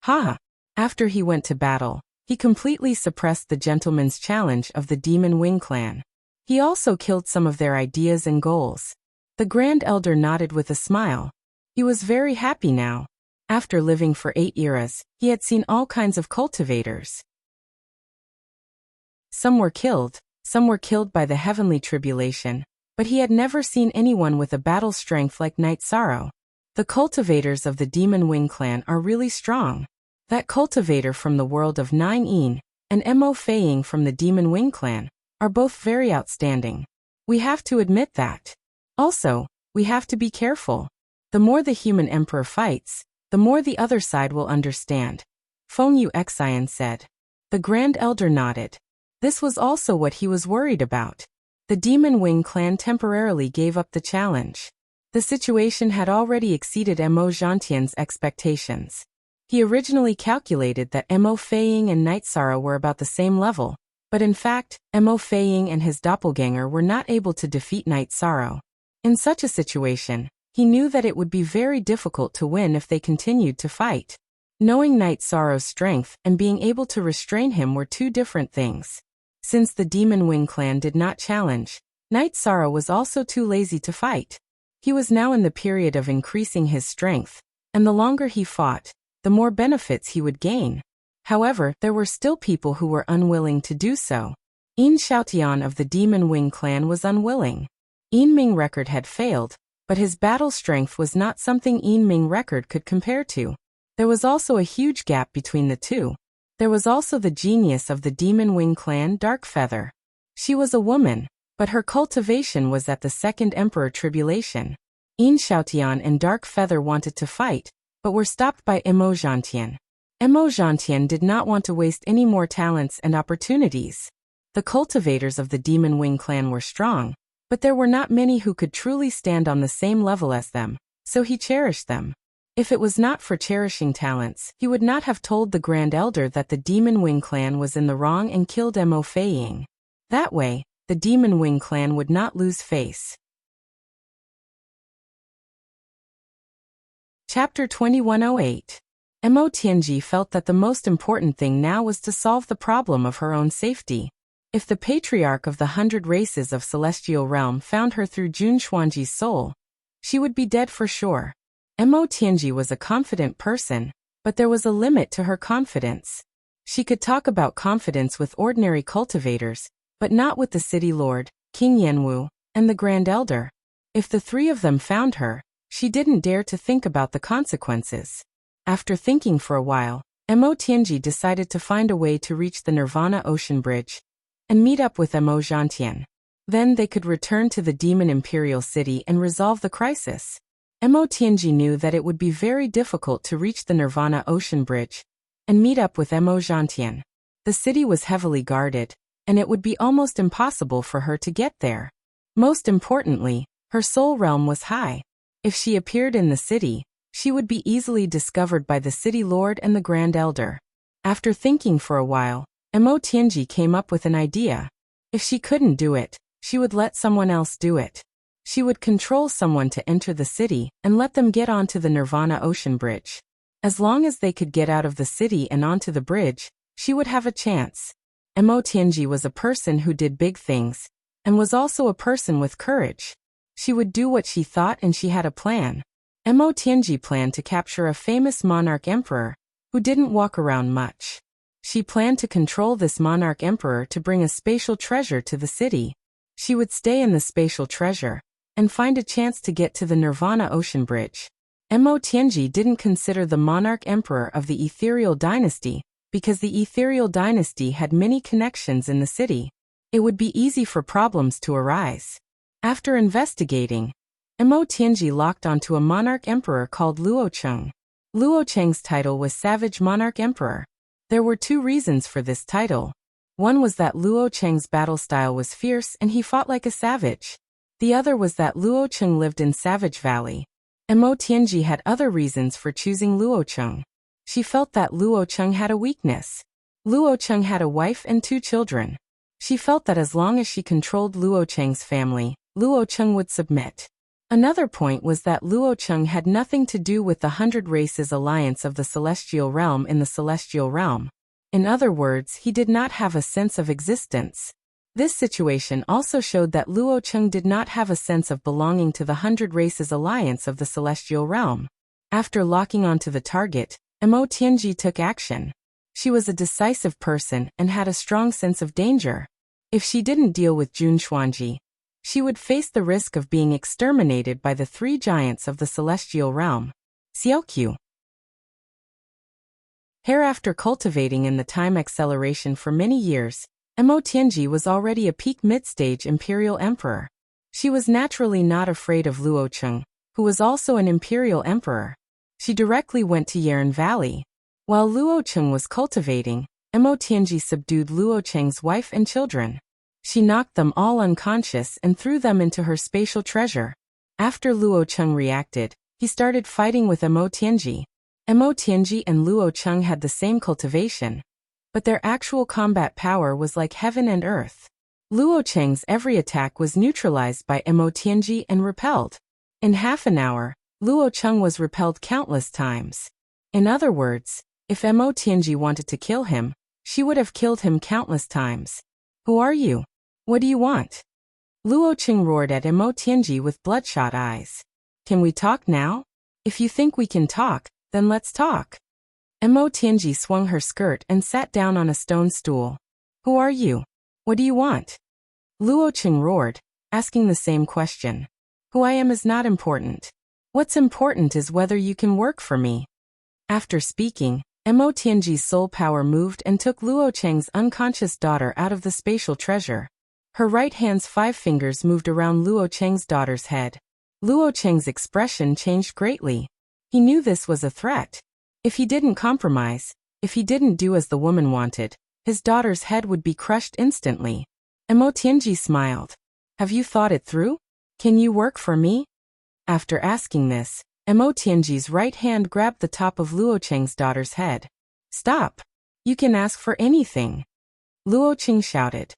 Ha! After he went to battle, he completely suppressed the gentleman's challenge of the Demon Wing clan. He also killed some of their ideas and goals. The Grand Elder nodded with a smile. He was very happy now. After living for 8 eras, he had seen all kinds of cultivators. Some were killed by the heavenly tribulation, but he had never seen anyone with a battle strength like Knight Sorrow. The cultivators of the Demon Wing clan are really strong. That cultivator from the world of 9 and Mo Feiying from the Demon Wing clan are both very outstanding. We have to admit that. Also, we have to be careful. The more the human emperor fights, the more the other side will understand, Feng Yu Xian said. The Grand Elder nodded. This was also what he was worried about. The Demon Wing clan temporarily gave up the challenge. The situation had already exceeded Mo Zhantian's expectations. He originally calculated that Mo Feiying and Knight Sorrow were about the same level, but in fact, Mo Feiying and his doppelganger were not able to defeat Knight Sorrow. In such a situation, he knew that it would be very difficult to win if they continued to fight. Knowing Knight Sorrow's strength and being able to restrain him were two different things. Since the Demon Wing clan did not challenge, Knight Sorrow was also too lazy to fight. He was now in the period of increasing his strength, and the longer he fought, the more benefits he would gain. However, there were still people who were unwilling to do so. Yin Xiaotian of the Demon Wing clan was unwilling. Yin Ming record had failed, but his battle strength was not something Yin Ming record could compare to. There was also a huge gap between the two. There was also the genius of the Demon Wing clan, Dark Feather. She was a woman, but her cultivation was at the Second Emperor Tribulation. Yin Xiaotian and Dark Feather wanted to fight, but were stopped by Mo Zhantian. Mo Zhantian did not want to waste any more talents and opportunities. The cultivators of the Demon Wing clan were strong, but there were not many who could truly stand on the same level as them, so he cherished them. If it was not for cherishing talents, he would not have told the Grand Elder that the Demon Wing clan was in the wrong and killed Mo Feiying. That way, the Demon Wing clan would not lose face. Chapter 2108. Mo Tianji felt that the most important thing now was to solve the problem of her own safety. If the Patriarch of the 100 Races of Celestial Realm found her through Jun Xuanji's soul, she would be dead for sure. Mo Tianji was a confident person, but there was a limit to her confidence. She could talk about confidence with ordinary cultivators, but not with the City Lord, King Yanwu, and the Grand Elder. If the three of them found her, she didn't dare to think about the consequences. After thinking for a while, Mo Tianji decided to find a way to reach the Nirvana Ocean Bridge and meet up with Mo Zhantian. Then they could return to the Demon Imperial City and resolve the crisis. Mo Tianji knew that it would be very difficult to reach the Nirvana Ocean Bridge and meet up with Mo Zhantian. The city was heavily guarded, and it would be almost impossible for her to get there. Most importantly, her soul realm was high. If she appeared in the city, she would be easily discovered by the City Lord and the Grand Elder. After thinking for a while, Mo Tianji came up with an idea. If she couldn't do it, she would let someone else do it. She would control someone to enter the city and let them get onto the Nirvana Ocean Bridge. As long as they could get out of the city and onto the bridge, she would have a chance. Mo Tianji was a person who did big things, and was also a person with courage. She would do what she thought, and she had a plan. Mo Tianji planned to capture a famous monarch emperor who didn't walk around much. She planned to control this monarch emperor to bring a spatial treasure to the city. She would stay in the spatial treasure and find a chance to get to the Nirvana Ocean Bridge. Mo Tianji didn't consider the monarch emperor of the Ethereal Dynasty because the Ethereal Dynasty had many connections in the city. It would be easy for problems to arise. After investigating, Mo Tianji locked onto a monarch emperor called Luocheng. Luocheng's title was Savage Monarch Emperor. There were two reasons for this title. One was that Luocheng's battle style was fierce and he fought like a savage. The other was that Luocheng lived in Savage Valley. Mo Tianji had other reasons for choosing Luocheng. She felt that Luocheng had a weakness. Luocheng had a wife and 2 children. She felt that as long as she controlled Luocheng's family, Luocheng would submit. Another point was that Luo Cheng had nothing to do with the 100 Races alliance of the Celestial Realm in the Celestial Realm. In other words, he did not have a sense of existence. This situation also showed that Luo Cheng did not have a sense of belonging to the 100 Races alliance of the Celestial Realm. After locking onto the target, Mo Tianji took action. She was a decisive person and had a strong sense of danger. If she didn't deal with Jun Xuanji, she would face the risk of being exterminated by the 3 giants of the Celestial Realm. Xiaoqiu. Hereafter cultivating in the time acceleration for many years, Mo Tianji was already a peak mid-stage imperial emperor. She was naturally not afraid of Luo Cheng, who was also an imperial emperor. She directly went to Yaren Valley. While Luo Cheng was cultivating, Mo Tianji subdued Luo Cheng's wife and children. She knocked them all unconscious and threw them into her spatial treasure. After Luo Cheng reacted, he started fighting with Mo Tianji. Mo Tianji and Luo Cheng had the same cultivation, but their actual combat power was like heaven and earth. Luo Cheng's every attack was neutralized by Mo Tianji and repelled. In half an hour, Luo Cheng was repelled countless times. In other words, if Mo Tianji wanted to kill him, she would have killed him countless times. Who are you? What do you want? Luo Cheng roared at Mo Tianji with bloodshot eyes. Can we talk now? If you think we can talk, then let's talk. Mo Tianji swung her skirt and sat down on a stone stool. Who are you? What do you want? Luo Cheng roared, asking the same question. Who I am is not important. What's important is whether you can work for me. After speaking, Mo Tianji's soul power moved and took Luo Cheng's unconscious daughter out of the spatial treasure. Her right hand's 5 fingers moved around Luo Cheng's daughter's head. Luo Cheng's expression changed greatly. He knew this was a threat. If he didn't compromise, if he didn't do as the woman wanted, his daughter's head would be crushed instantly. Mo Tianji smiled. Have you thought it through? Can you work for me? After asking this, Mo Tianji's right hand grabbed the top of Luo Cheng's daughter's head. Stop! You can ask for anything. Luo Cheng shouted.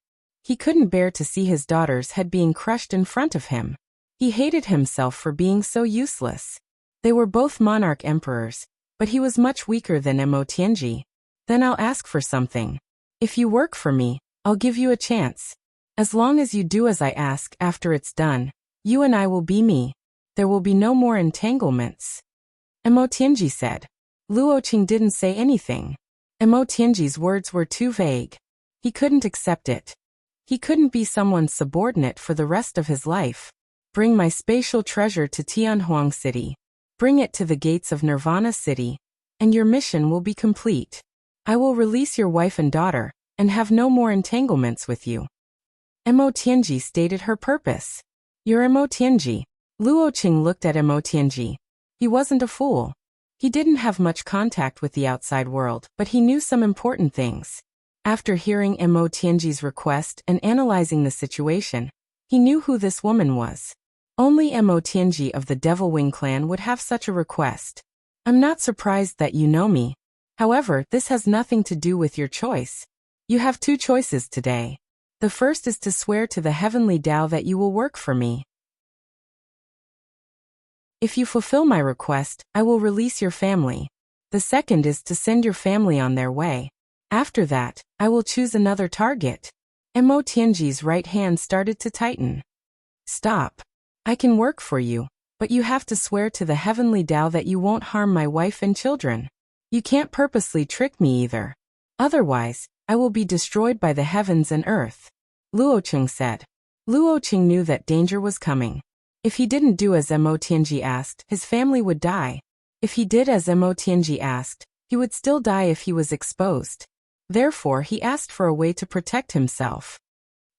He couldn't bear to see his daughter's head being crushed in front of him. He hated himself for being so useless. They were both monarch emperors, but he was much weaker than Mo Tianji. Then I'll ask for something. If you work for me, I'll give you a chance. As long as you do as I ask after it's done, you and I will be me. There will be no more entanglements. Mo Tianji said. Luo Cheng didn't say anything. Mo Tianji's words were too vague. He couldn't accept it. He couldn't be someone's subordinate for the rest of his life. Bring my spatial treasure to Tianhuang City. Bring it to the gates of Nirvana City, and your mission will be complete. I will release your wife and daughter, and have no more entanglements with you. Mo Tianji stated her purpose. You're Mo Tianji. Luo Cheng looked at Mo Tianji. He wasn't a fool. He didn't have much contact with the outside world, but he knew some important things. After hearing Mo Tianji's request and analyzing the situation, he knew who this woman was. Only Mo Tianji of the Devil Wing clan would have such a request. I'm not surprised that you know me. However, this has nothing to do with your choice. You have 2 choices today. The first is to swear to the heavenly Tao that you will work for me. If you fulfill my request, I will release your family. The second is to send your family on their way. After that, I will choose another target. Mo Tianji's right hand started to tighten. Stop. I can work for you, but you have to swear to the heavenly Tao that you won't harm my wife and children. You can't purposely trick me either. Otherwise, I will be destroyed by the heavens and earth. Luo Cheng said. Luo Cheng knew that danger was coming. If he didn't do as Mo Tianji asked, his family would die. If he did as Mo Tianji asked, he would still die if he was exposed. Therefore, he asked for a way to protect himself.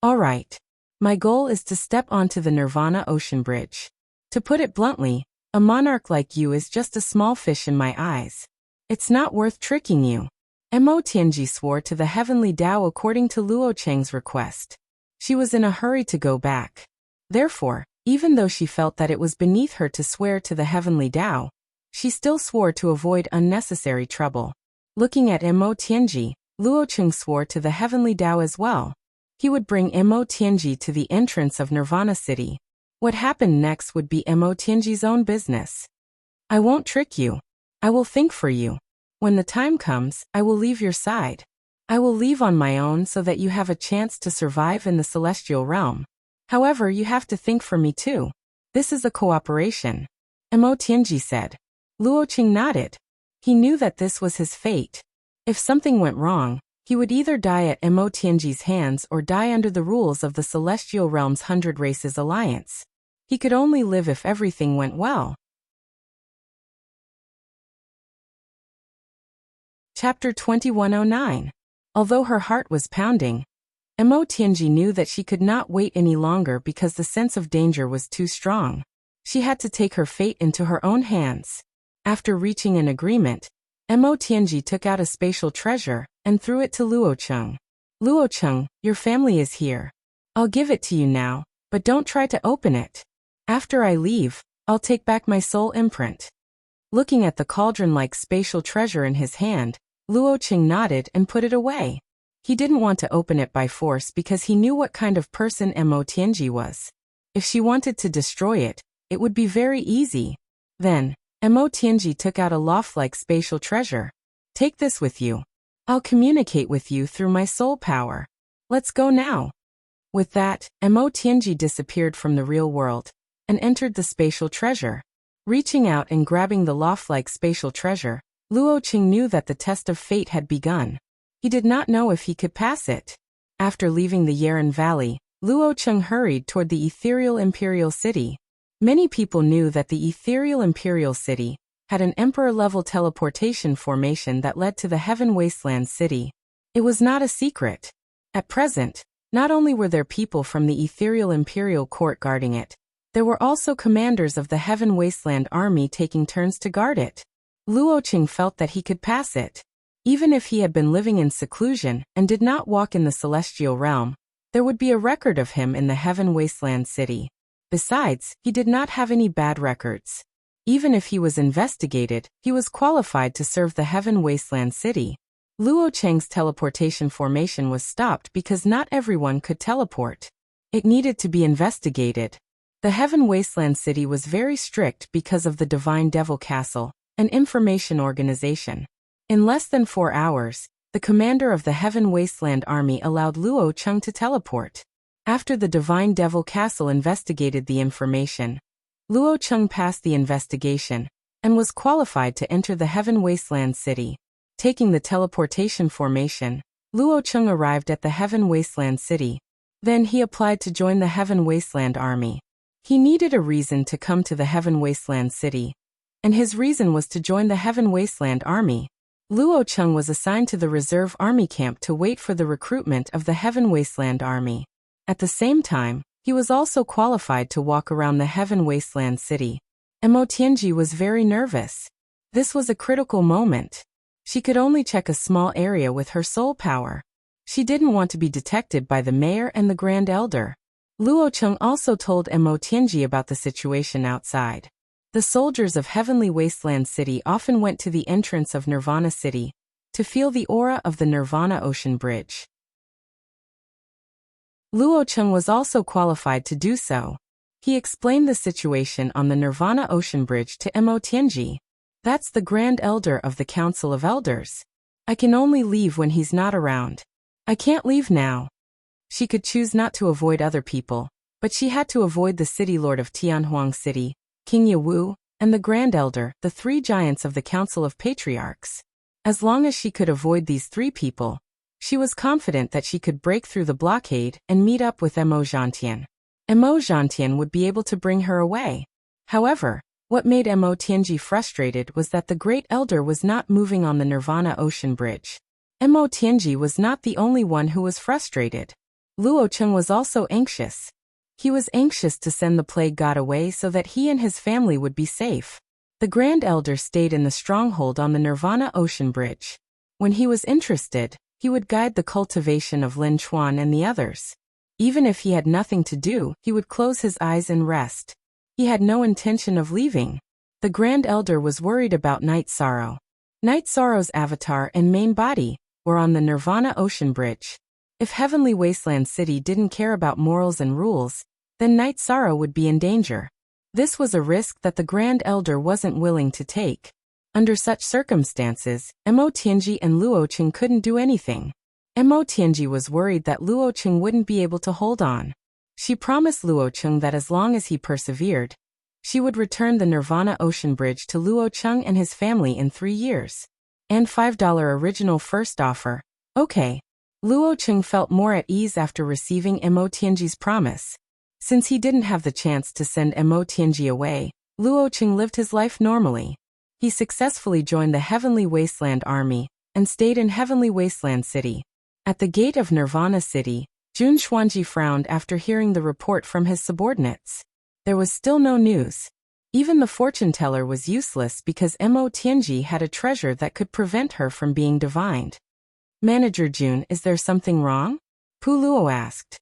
All right. My goal is to step onto the Nirvana Ocean Bridge. To put it bluntly, a monarch like you is just a small fish in my eyes. It's not worth tricking you. Mo Tianji swore to the heavenly Tao according to Luo Cheng's request. She was in a hurry to go back. Therefore, even though she felt that it was beneath her to swear to the heavenly Tao, she still swore to avoid unnecessary trouble. Looking at Mo Tianji, Luo Cheng swore to the heavenly Tao as well. He would bring Mo Tianji to the entrance of Nirvana City. What happened next would be Mo Tianji's own business. I won't trick you. I will think for you. When the time comes, I will leave your side. I will leave on my own so that you have a chance to survive in the celestial realm. However, you have to think for me too. This is a cooperation. Mo Tianji said. Luo Qing nodded. He knew that this was his fate. If something went wrong, he would either die at Mo Tianji's hands or die under the rules of the Celestial Realm's 100 Races Alliance. He could only live if everything went well. Chapter 2109. Although her heart was pounding, Mo Tianji knew that she could not wait any longer because the sense of danger was too strong. She had to take her fate into her own hands. After reaching an agreement, Mo Tianji took out a spatial treasure and threw it to Luo Qing. Luo Qing, your family is here. I'll give it to you now, but don't try to open it. After I leave, I'll take back my soul imprint. Looking at the cauldron-like spatial treasure in his hand, Luo Qing nodded and put it away. He didn't want to open it by force because he knew what kind of person Mo Tianji was. If she wanted to destroy it, it would be very easy. Then, Mo Tianji took out a loft-like spatial treasure. Take this with you. I'll communicate with you through my soul power. Let's go now. With that, Mo Tianji disappeared from the real world and entered the spatial treasure. Reaching out and grabbing the loft-like spatial treasure, Luo Qing knew that the test of fate had begun. He did not know if he could pass it. After leaving the Yeren Valley, Luo Qing hurried toward the ethereal imperial city. Many people knew that the ethereal imperial city had an emperor-level teleportation formation that led to the Heaven Wasteland city. It was not a secret. At present, not only were there people from the ethereal imperial court guarding it, there were also commanders of the Heaven Wasteland army taking turns to guard it. Luo Qing felt that he could pass it. Even if he had been living in seclusion and did not walk in the celestial realm, there would be a record of him in the Heaven Wasteland city. Besides, he did not have any bad records. Even if he was investigated, he was qualified to serve the Heaven Wasteland city. Luo Qing's teleportation formation was stopped because not everyone could teleport. It needed to be investigated. The Heaven Wasteland city was very strict because of the Divine Devil Castle, an information organization. In less than 4 hours, the commander of the Heaven Wasteland army allowed Luo Qing to teleport. After the Divine Devil Castle investigated the information, Luo Qing passed the investigation and was qualified to enter the Heaven Wasteland city. Taking the teleportation formation, Luo Qing arrived at the Heaven Wasteland city. Then he applied to join the Heaven Wasteland army. He needed a reason to come to the Heaven Wasteland city, and his reason was to join the Heaven Wasteland army. Luo Qing was assigned to the reserve army camp to wait for the recruitment of the Heaven Wasteland army. At the same time, he was also qualified to walk around the Heaven Wasteland city. Mo Tianji was very nervous. This was a critical moment. She could only check a small area with her soul power. She didn't want to be detected by the mayor and the Grand Elder. Luo Qing also told Mo Tianji about the situation outside. The soldiers of Heavenly Wasteland City often went to the entrance of Nirvana City to feel the aura of the Nirvana Ocean Bridge. Luo Qing was also qualified to do so. He explained the situation on the Nirvana Ocean Bridge to Mo Tianji. That's the Grand Elder of the Council of Elders. I can only leave when he's not around. I can't leave now. She could choose not to avoid other people, but she had to avoid the City Lord of Tianhuang City, King Yawu, and the Grand Elder, the 3 giants of the Council of Patriarchs. As long as she could avoid these 3 people, she was confident that she could break through the blockade and meet up with Mo Zhantian. Mo Zhantian would be able to bring her away. However, what made Mo Tianji frustrated was that the Great Elder was not moving on the Nirvana Ocean Bridge. Mo Tianji was not the only one who was frustrated. Luo Qing was also anxious. He was anxious to send the plague god away so that he and his family would be safe. The Grand Elder stayed in the stronghold on the Nirvana Ocean Bridge. When he was interested, he would guide the cultivation of Lin Chuan and the others. Even if he had nothing to do, he would close his eyes and rest. He had no intention of leaving. The Grand Elder was worried about Night Sorrow. Night Sorrow's avatar and main body were on the Nirvana Ocean Bridge. If Heavenly Wasteland City didn't care about morals and rules, then Night Sorrow would be in danger. This was a risk that the Grand Elder wasn't willing to take. Under such circumstances, Mo Tianji and Luo Qing couldn't do anything. Mo Tianji was worried that Luo Qing wouldn't be able to hold on. She promised Luo Qing that as long as he persevered, she would return the Nirvana Ocean Bridge to Luo Qing and his family in 3 years. And $5 original first offer. Okay. Luo Qing felt more at ease after receiving Mo Tianji's promise. Since he didn't have the chance to send Mo Tianji away, Luo Qing lived his life normally. He successfully joined the Heavenly Wasteland Army and stayed in Heavenly Wasteland City. At the gate of Nirvana City, Jun Xuanji frowned after hearing the report from his subordinates. There was still no news. Even the fortune teller was useless because Mo Tianji had a treasure that could prevent her from being divined. Manager Jun, is there something wrong? Pu Luo asked.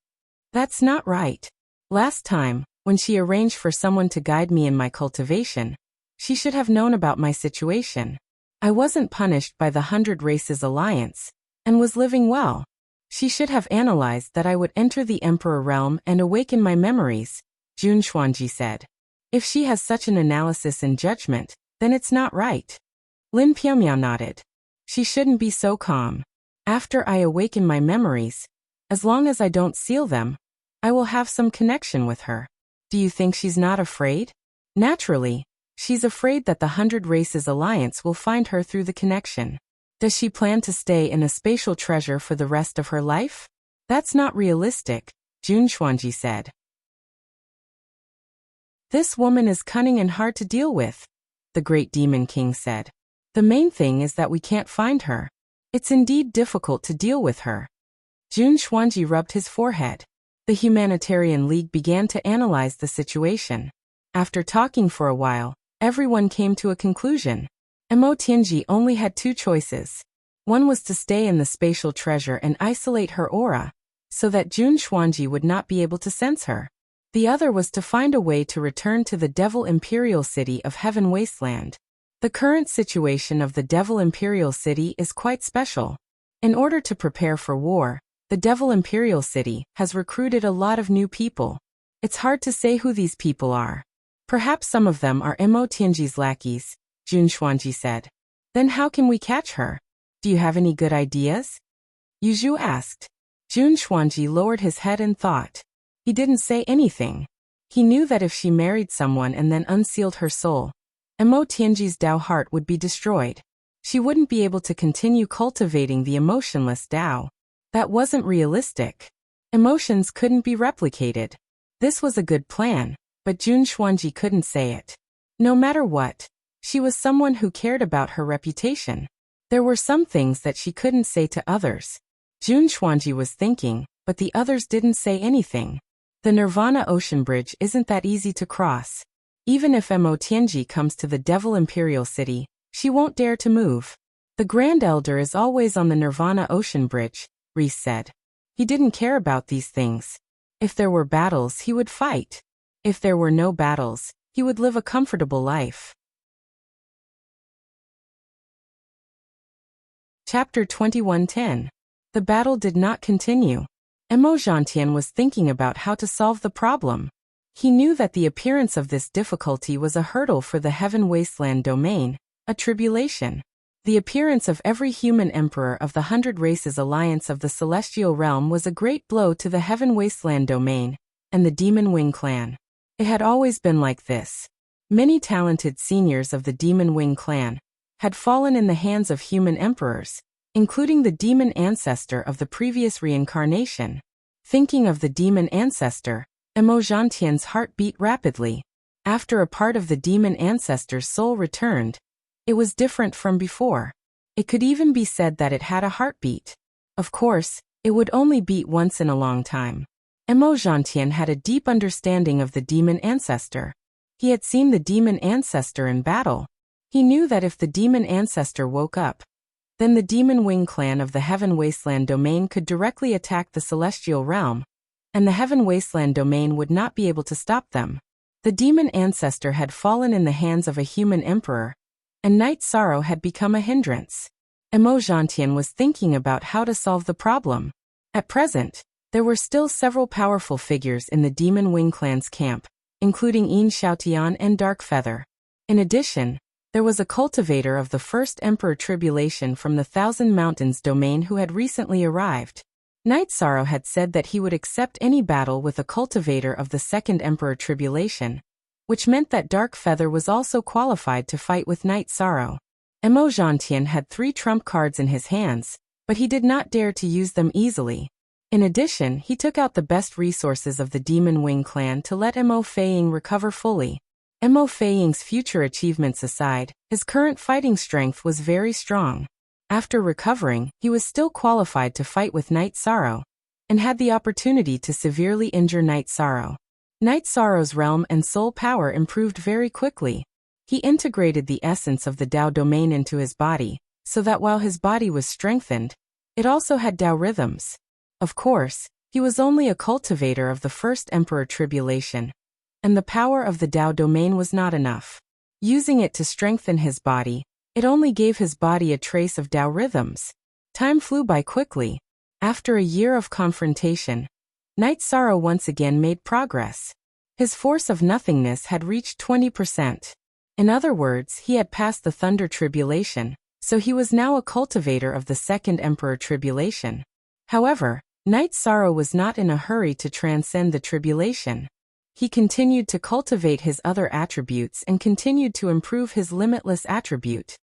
That's not right. Last time, when she arranged for someone to guide me in my cultivation, she should have known about my situation. I wasn't punished by the 100 Races Alliance, and was living well. She should have analyzed that I would enter the Emperor realm and awaken my memories, Jun Xuanji said. If she has such an analysis and judgment, then it's not right. Lin Piamiao nodded. She shouldn't be so calm. After I awaken my memories, as long as I don't seal them, I will have some connection with her. Do you think she's not afraid? Naturally, she's afraid that the 100 Races Alliance will find her through the connection. Does she plan to stay in a spatial treasure for the rest of her life? That's not realistic, Jun Xuanji said. This woman is cunning and hard to deal with, the Great Demon King said. The main thing is that we can't find her. It's indeed difficult to deal with her. Jun Xuanji rubbed his forehead. The Humanitarian League began to analyze the situation. After talking for a while, everyone came to a conclusion. Mo Tianji only had 2 choices. One was to stay in the spatial treasure and isolate her aura, so that Jun Xuanji would not be able to sense her. The other was to find a way to return to the Devil Imperial City of Heaven Wasteland. The current situation of the Devil Imperial City is quite special. In order to prepare for war, the Devil Imperial City has recruited a lot of new people. It's hard to say who these people are. Perhaps some of them are Mo Tianji's lackeys, Jun Xuanji said. Then how can we catch her? Do you have any good ideas? Yu Zhu asked. Jun Xuanji lowered his head and thought. He didn't say anything. He knew that if she married someone and then unsealed her soul, Mo Tianji's Dao heart would be destroyed. She wouldn't be able to continue cultivating the emotionless Dao. That wasn't realistic. Emotions couldn't be replicated. This was a good plan, but Jun Xuanji couldn't say it. No matter what, she was someone who cared about her reputation. There were some things that she couldn't say to others. Jun Xuanji was thinking, but the others didn't say anything. The Nirvana Ocean Bridge isn't that easy to cross. Even if Mo Tianji comes to the Devil Imperial City, she won't dare to move. The Grand Elder is always on the Nirvana Ocean Bridge, Reese said. He didn't care about these things. If there were battles, he would fight. If there were no battles, he would live a comfortable life. Chapter 21:10. The battle did not continue. Mo Zhantian was thinking about how to solve the problem. He knew that the appearance of this difficulty was a hurdle for the Heaven Wasteland domain, a tribulation. The appearance of every human emperor of the 100 Races Alliance of the Celestial Realm was a great blow to the Heaven Wasteland domain and the Demon Wing clan. It had always been like this. Many talented seniors of the Demon Wing clan had fallen in the hands of human emperors, including the demon ancestor of the previous reincarnation. Thinking of the demon ancestor, Mo Zhantian's heart beat rapidly. After a part of the demon ancestor's soul returned, it was different from before. It could even be said that it had a heartbeat. Of course, it would only beat once in a long time. Mo Zhantian had a deep understanding of the demon ancestor. He had seen the demon ancestor in battle. He knew that if the demon ancestor woke up, then the Demon Wing clan of the Heaven Wasteland domain could directly attack the Celestial Realm, and the Heaven Wasteland domain would not be able to stop them. The demon ancestor had fallen in the hands of a human emperor, and Night Sorrow had become a hindrance. Mo Zhantian was thinking about how to solve the problem. At present, There were still several powerful figures in the Demon Wing clan's camp, including Yin Xiaotian and Darkfeather. In addition, there was a cultivator of the first Emperor Tribulation from the Thousand Mountains domain who had recently arrived. Night Sorrow had said that he would accept any battle with a cultivator of the second Emperor Tribulation, which meant that Darkfeather was also qualified to fight with Night Sorrow. Mo Zhantian had 3 trump cards in his hands, but he did not dare to use them easily. In addition, he took out the best resources of the Demon Wing clan to let Mo Feiying recover fully. Mo Feiying's future achievements aside, his current fighting strength was very strong. After recovering, he was still qualified to fight with Night Sorrow, and had the opportunity to severely injure Night Sorrow. Night Sorrow's realm and soul power improved very quickly. He integrated the essence of the Dao domain into his body, so that while his body was strengthened, it also had Dao rhythms. Of course, he was only a cultivator of the first Emperor Tribulation, and the power of the Dao domain was not enough. Using it to strengthen his body, it only gave his body a trace of Dao rhythms. Time flew by quickly. After a year of confrontation, Night Sorrow once again made progress. His force of nothingness had reached 20%. In other words, he had passed the Thunder Tribulation, so he was now a cultivator of the second Emperor Tribulation. However, Night Sorrow was not in a hurry to transcend the tribulation. He continued to cultivate his other attributes and continued to improve his limitless attribute.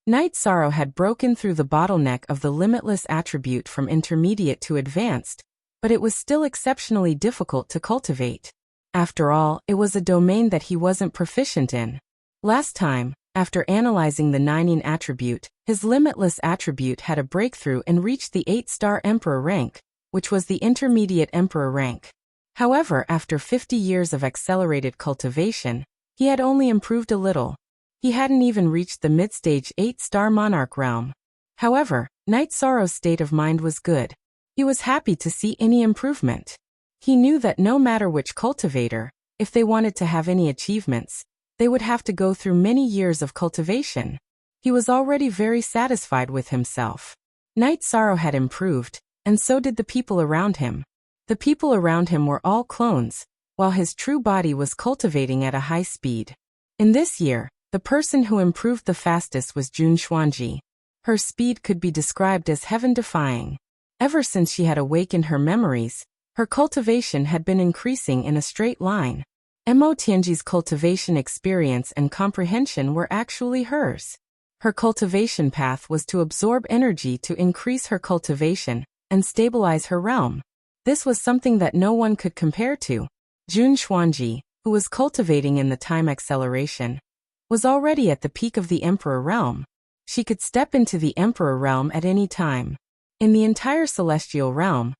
Night Sorrow had broken through the bottleneck of the limitless attribute from intermediate to advanced, but it was still exceptionally difficult to cultivate. After all, it was a domain that he wasn't proficient in. Last time, after analyzing the Nining attribute, his limitless attribute had a breakthrough and reached the 8-star Emperor rank, which was the intermediate Emperor rank. However, after 50 years of accelerated cultivation, he had only improved a little. He hadn't even reached the mid-stage 8-star Monarch realm. However, Night Sorrow's state of mind was good. He was happy to see any improvement. He knew that no matter which cultivator, if they wanted to have any achievements, they would have to go through many years of cultivation. He was already very satisfied with himself. Night Sorrow had improved, and so did the people around him. The people around him were all clones, while his true body was cultivating at a high speed. In this year, the person who improved the fastest was Jun Xuanji. Her speed could be described as heaven-defying. Ever since she had awakened her memories, her cultivation had been increasing in a straight line. Mo Tianji's cultivation experience and comprehension were actually hers. Her cultivation path was to absorb energy to increase her cultivation and stabilize her realm. This was something that no one could compare to. Jun Xuanji, who was cultivating in the time acceleration, was already at the peak of the Emperor realm. She could step into the Emperor realm at any time. In the entire celestial realm's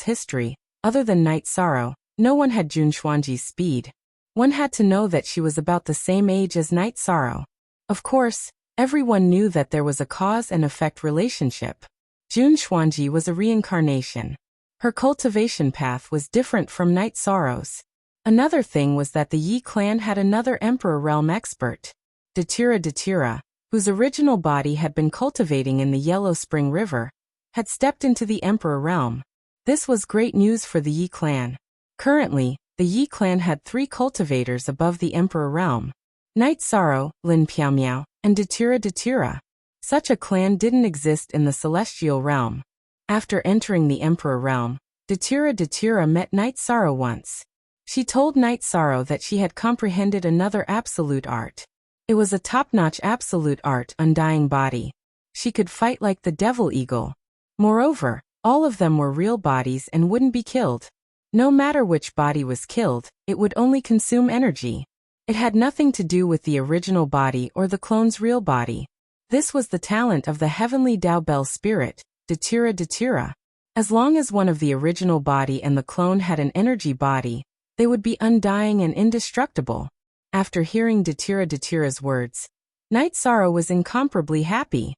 history, other than Night Sorrow, no one had Jun Xuanji's speed. One had to know that she was about the same age as Night Sorrow. Of course, everyone knew that there was a cause and effect relationship. Jun Xuanji was a reincarnation. Her cultivation path was different from Night Sorrow's. Another thing was that the Yi clan had another Emperor realm expert, Datira, whose original body had been cultivating in the Yellow Spring River, had stepped into the Emperor realm. This was great news for the Yi clan. Currently, the Yi clan had 3 cultivators above the Emperor realm: Night Sorrow, Lin Piaomiao, and Datira. Such a clan didn't exist in the celestial realm. After entering the Emperor realm, Datira met Night Sorrow once. She told Night Sorrow that she had comprehended another absolute art. It was a top-notch absolute art, Undying Body. She could fight like the Devil Eagle. Moreover, all of them were real bodies and wouldn't be killed. No matter which body was killed, it would only consume energy. It had nothing to do with the original body or the clone's real body. This was the talent of the heavenly Dao Bell spirit, Datira. As long as one of the original body and the clone had an energy body, they would be undying and indestructible. After hearing Datira's words, Night Sorrow was incomparably happy.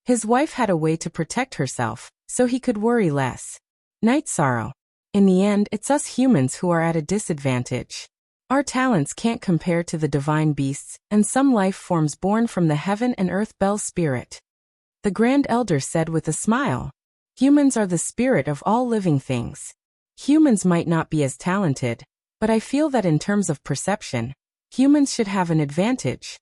His wife had a way to protect herself, so he could worry less. Night Sorrow. In the end, it's us humans who are at a disadvantage. Our talents can't compare to the divine beasts and some life forms born from the heaven and earth Bell spirit. The Grand Elder said with a smile. Humans are the spirit of all living things. Humans might not be as talented, but I feel that in terms of perception, humans should have an advantage.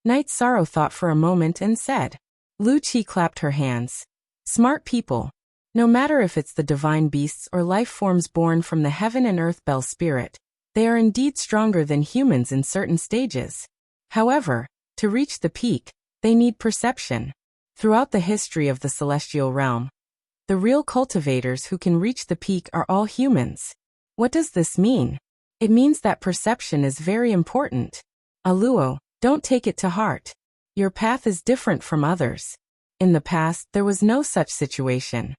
Night Sorrow thought for a moment and said. Lu Qi clapped her hands. Smart people. No matter if it's the divine beasts or life forms born from the heaven and earth bell spirit, they are indeed stronger than humans in certain stages. However, to reach the peak, they need perception. Throughout the history of the celestial realm, the real cultivators who can reach the peak are all humans. What does this mean? It means that perception is very important. Aluo, don't take it to heart. Your path is different from others. In the past, there was no such situation.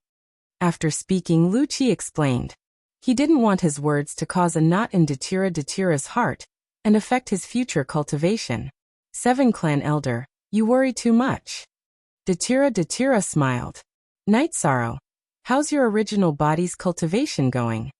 After speaking, Lu Qi explained. He didn't want his words to cause a knot in Datira's heart and affect his future cultivation. 7 Clan Elder, you worry too much. Datira smiled. Night Sorrow, how's your original body's cultivation going?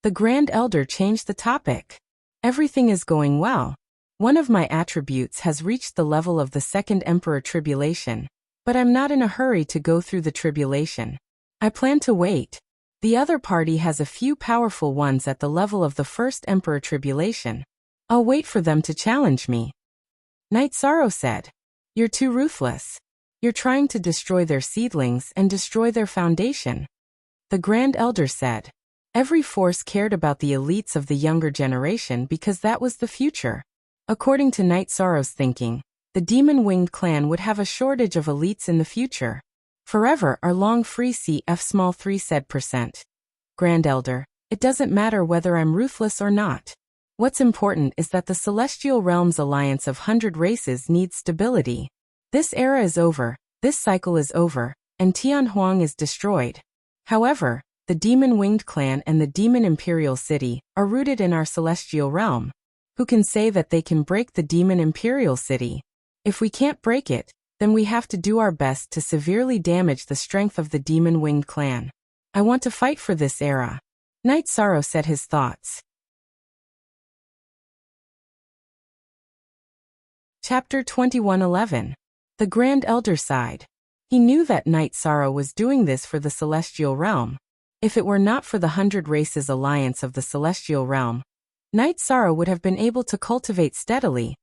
The Grand Elder changed the topic. Everything is going well. One of my attributes has reached the level of the second Emperor Tribulation, but I'm not in a hurry to go through the tribulation. I plan to wait. The other party has a few powerful ones at the level of the first Emperor Tribulation. I'll wait for them to challenge me. Night Sorrow said. You're too ruthless. You're trying to destroy their seedlings and destroy their foundation. The Grand Elder said. Every force cared about the elites of the younger generation because that was the future. According to Night Sorrow's thinking, the demon-winged clan would have a shortage of elites in the future. Forever are long free CF3 said %. Grand Elder, it doesn't matter whether I'm ruthless or not. What's important is that the Celestial Realms alliance of 100 races needs stability. This era is over, this cycle is over, and Tianhuang is destroyed. However, the Demon-Winged Clan and the Demon Imperial City are rooted in our Celestial Realm. Who can say that they can break the Demon Imperial City? If we can't break it, then we have to do our best to severely damage the strength of the Demon-Winged Clan. I want to fight for this era. Night Sorrow said his thoughts. Chapter 21:11. The Grand Elder sighed. He knew that Night Sorrow was doing this for the Celestial Realm. If it were not for the 100 Races Alliance of the Celestial Realm, Night Sorrow would have been able to cultivate steadily,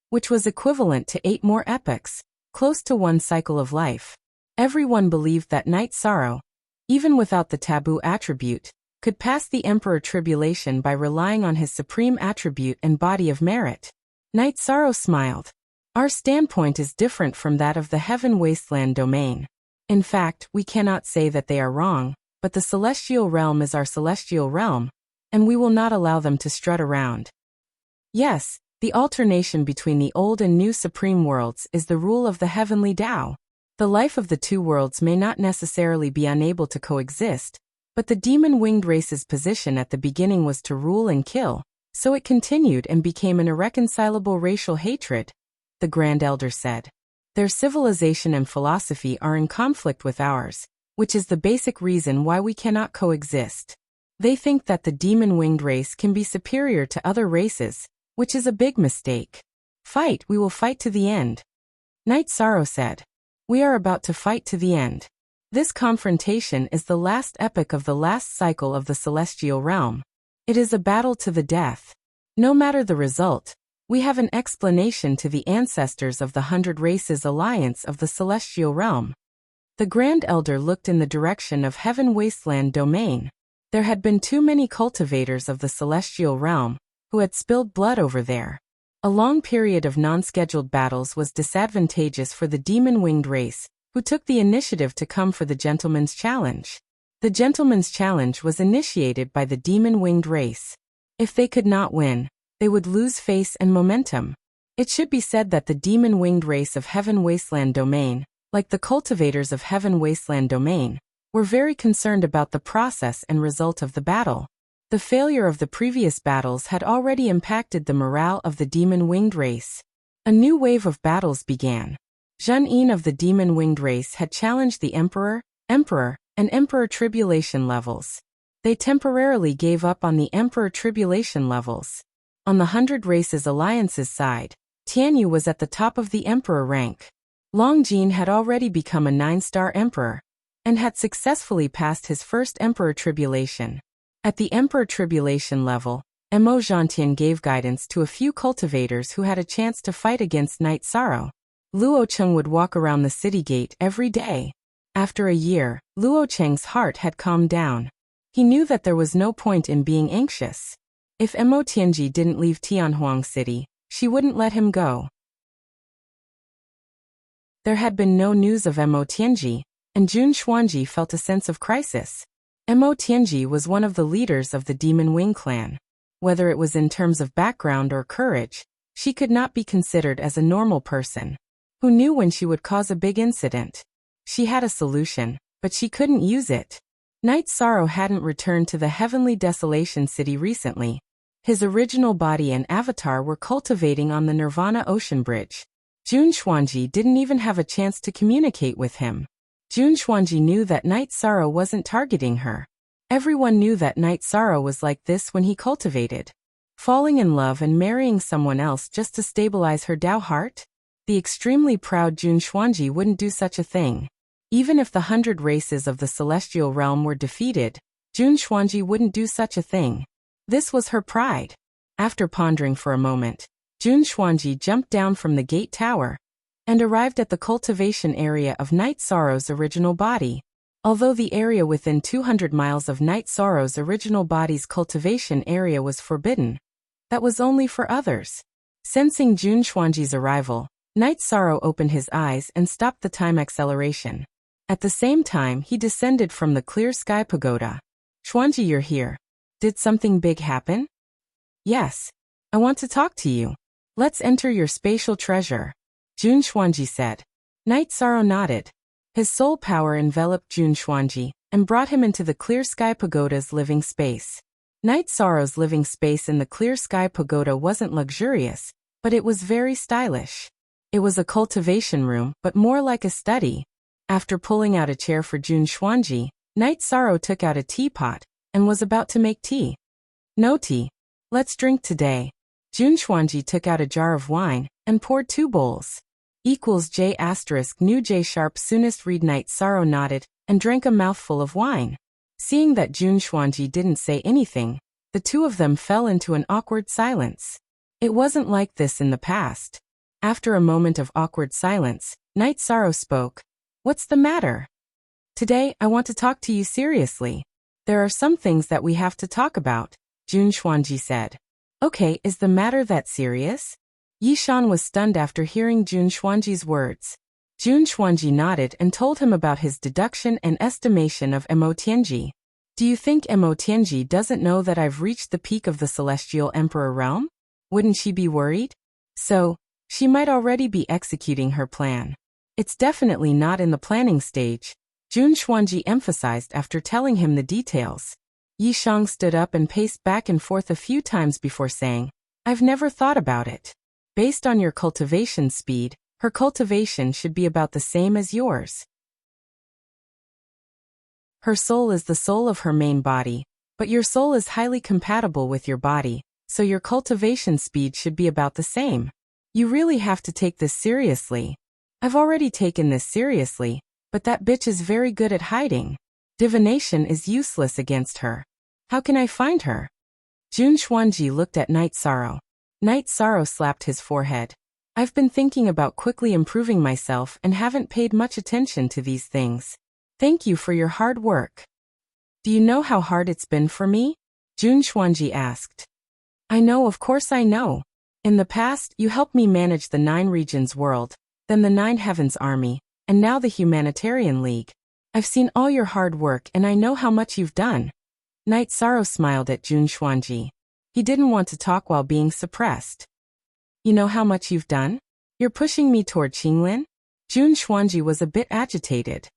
which was equivalent to 8 more epochs, close to 1 cycle of life. Everyone believed that Night Sorrow, even without the taboo attribute, could pass the Emperor Tribulation by relying on his supreme attribute and body of merit. Night Sorrow smiled. Our standpoint is different from that of the Heaven Wasteland domain. In fact, we cannot say that they are wrong, but the Celestial Realm is our Celestial Realm, and we will not allow them to strut around. Yes, the alternation between the old and new Supreme Worlds is the rule of the Heavenly Tao. The life of the two worlds may not necessarily be unable to coexist, but the demon-winged race's position at the beginning was to rule and kill, so it continued and became an irreconcilable racial hatred. The Grand Elder said. Their civilization and philosophy are in conflict with ours, which is the basic reason why we cannot coexist. They think that the demon-winged race can be superior to other races, which is a big mistake. Fight, we will fight to the end. Night Sorrow said. We are about to fight to the end. This confrontation is the last epoch of the last cycle of the Celestial Realm. It is a battle to the death. No matter the result, we have an explanation to the ancestors of the 100 Races Alliance of the Celestial Realm. The Grand Elder looked in the direction of Heaven Wasteland domain. There had been too many cultivators of the Celestial Realm who had spilled blood over there. A long period of non-scheduled battles was disadvantageous for the demon-winged race, who took the initiative to come for the Gentleman's Challenge. The Gentleman's Challenge was initiated by the demon-winged race. If they could not win, they would lose face and momentum. It should be said that the demon-winged race of Heaven Wasteland domain, like the cultivators of Heaven Wasteland domain, were very concerned about the process and result of the battle. The failure of the previous battles had already impacted the morale of the demon-winged race. A new wave of battles began. Zhen Yin of the demon-winged race had challenged the Emperor, and Emperor Tribulation levels. They temporarily gave up on the Emperor Tribulation levels. On the 100 Races Alliance's side, Tianyu was at the top of the Emperor rank. Long Jin had already become a 9-star emperor and had successfully passed his first emperor tribulation. At the emperor tribulation level, Mo Zhantian gave guidance to a few cultivators who had a chance to fight against Night Sorrow. Luo Cheng would walk around the city gate every day. After a year, Luo Cheng's heart had calmed down. He knew that there was no point in being anxious. If Mo Tianji didn't leave Tianhuang City, she wouldn't let him go. There had been no news of Mo Tianji, and Jun Xuanji felt a sense of crisis. Mo Tianji was one of the leaders of the Demon Wing clan. Whether it was in terms of background or courage, she could not be considered as a normal person who knew when she would cause a big incident. She had a solution, but she couldn't use it. Night Sorrow hadn't returned to the Heavenly Desolation City recently. His original body and avatar were cultivating on the Nirvana Ocean Bridge. Jun Xuanji didn't even have a chance to communicate with him. Jun Xuanji knew that Night Sorrow wasn't targeting her. Everyone knew that Night Sorrow was like this when he cultivated. Falling in love and marrying someone else just to stabilize her Dao heart? The extremely proud Jun Xuanji wouldn't do such a thing. Even if the 100 races of the celestial realm were defeated, Jun Xuanji wouldn't do such a thing. This was her pride. After pondering for a moment, Jun Xuanji jumped down from the gate tower and arrived at the cultivation area of Night Sorrow's original body. Although the area within 200 miles of Night Sorrow's original body's cultivation area was forbidden, that was only for others. Sensing Jun Xuanji's arrival, Night Sorrow opened his eyes and stopped the time acceleration. At the same time, he descended from the clear sky pagoda. Xuanji, you're here. Did something big happen? Yes. I want to talk to you. Let's enter your spatial treasure, Jun Xuanji said. Night Sorrow nodded. His soul power enveloped Jun Xuanji and brought him into the clear sky pagoda's living space. Night Sorrow's living space in the clear sky pagoda wasn't luxurious, but it was very stylish. It was a cultivation room, but more like a study. After pulling out a chair for Jun Xuanji, Night Sorrow took out a teapot and was about to make tea. No tea. Let's drink today. Jun Xuanji took out a jar of wine and poured 2 bowls. J** new J sharp soonest read. Night Sorrow nodded and drank a mouthful of wine. Seeing that Jun Xuanji didn't say anything, the two of them fell into an awkward silence. It wasn't like this in the past. After a moment of awkward silence, Night Sorrow spoke. What's the matter? Today, I want to talk to you seriously. There are some things that we have to talk about, Jun Xuanji said. Okay, is the matter that serious? Yishan was stunned after hearing Jun Xuanji's words. Jun Xuanji nodded and told him about his deduction and estimation of Mo Tianji. Do you think Mo Tianji doesn't know that I've reached the peak of the Celestial Emperor realm? Wouldn't she be worried? So, she might already be executing her plan. It's definitely not in the planning stage, Jun Xuanji emphasized after telling him the details. Yishang stood up and paced back and forth a few times before saying, I've never thought about it. Based on your cultivation speed, her cultivation should be about the same as yours. Her soul is the soul of her main body, but your soul is highly compatible with your body, so your cultivation speed should be about the same. You really have to take this seriously. I've already taken this seriously, but that bitch is very good at hiding. Divination is useless against her. How can I find her? Jun Xuanji looked at Night Sorrow. Night Sorrow slapped his forehead. I've been thinking about quickly improving myself and haven't paid much attention to these things. Thank you for your hard work. Do you know how hard it's been for me? Jun Xuanji asked. I know, of course I know. In the past, you helped me manage the 9 Regions world, then the 9 Heavens Army, and now the Humanitarian League. I've seen all your hard work and I know how much you've done. Night Sorrow smiled at Jun Xuanji. He didn't want to talk while being suppressed. You know how much you've done? You're pushing me toward Qinglin? Jun Xuanji was a bit agitated.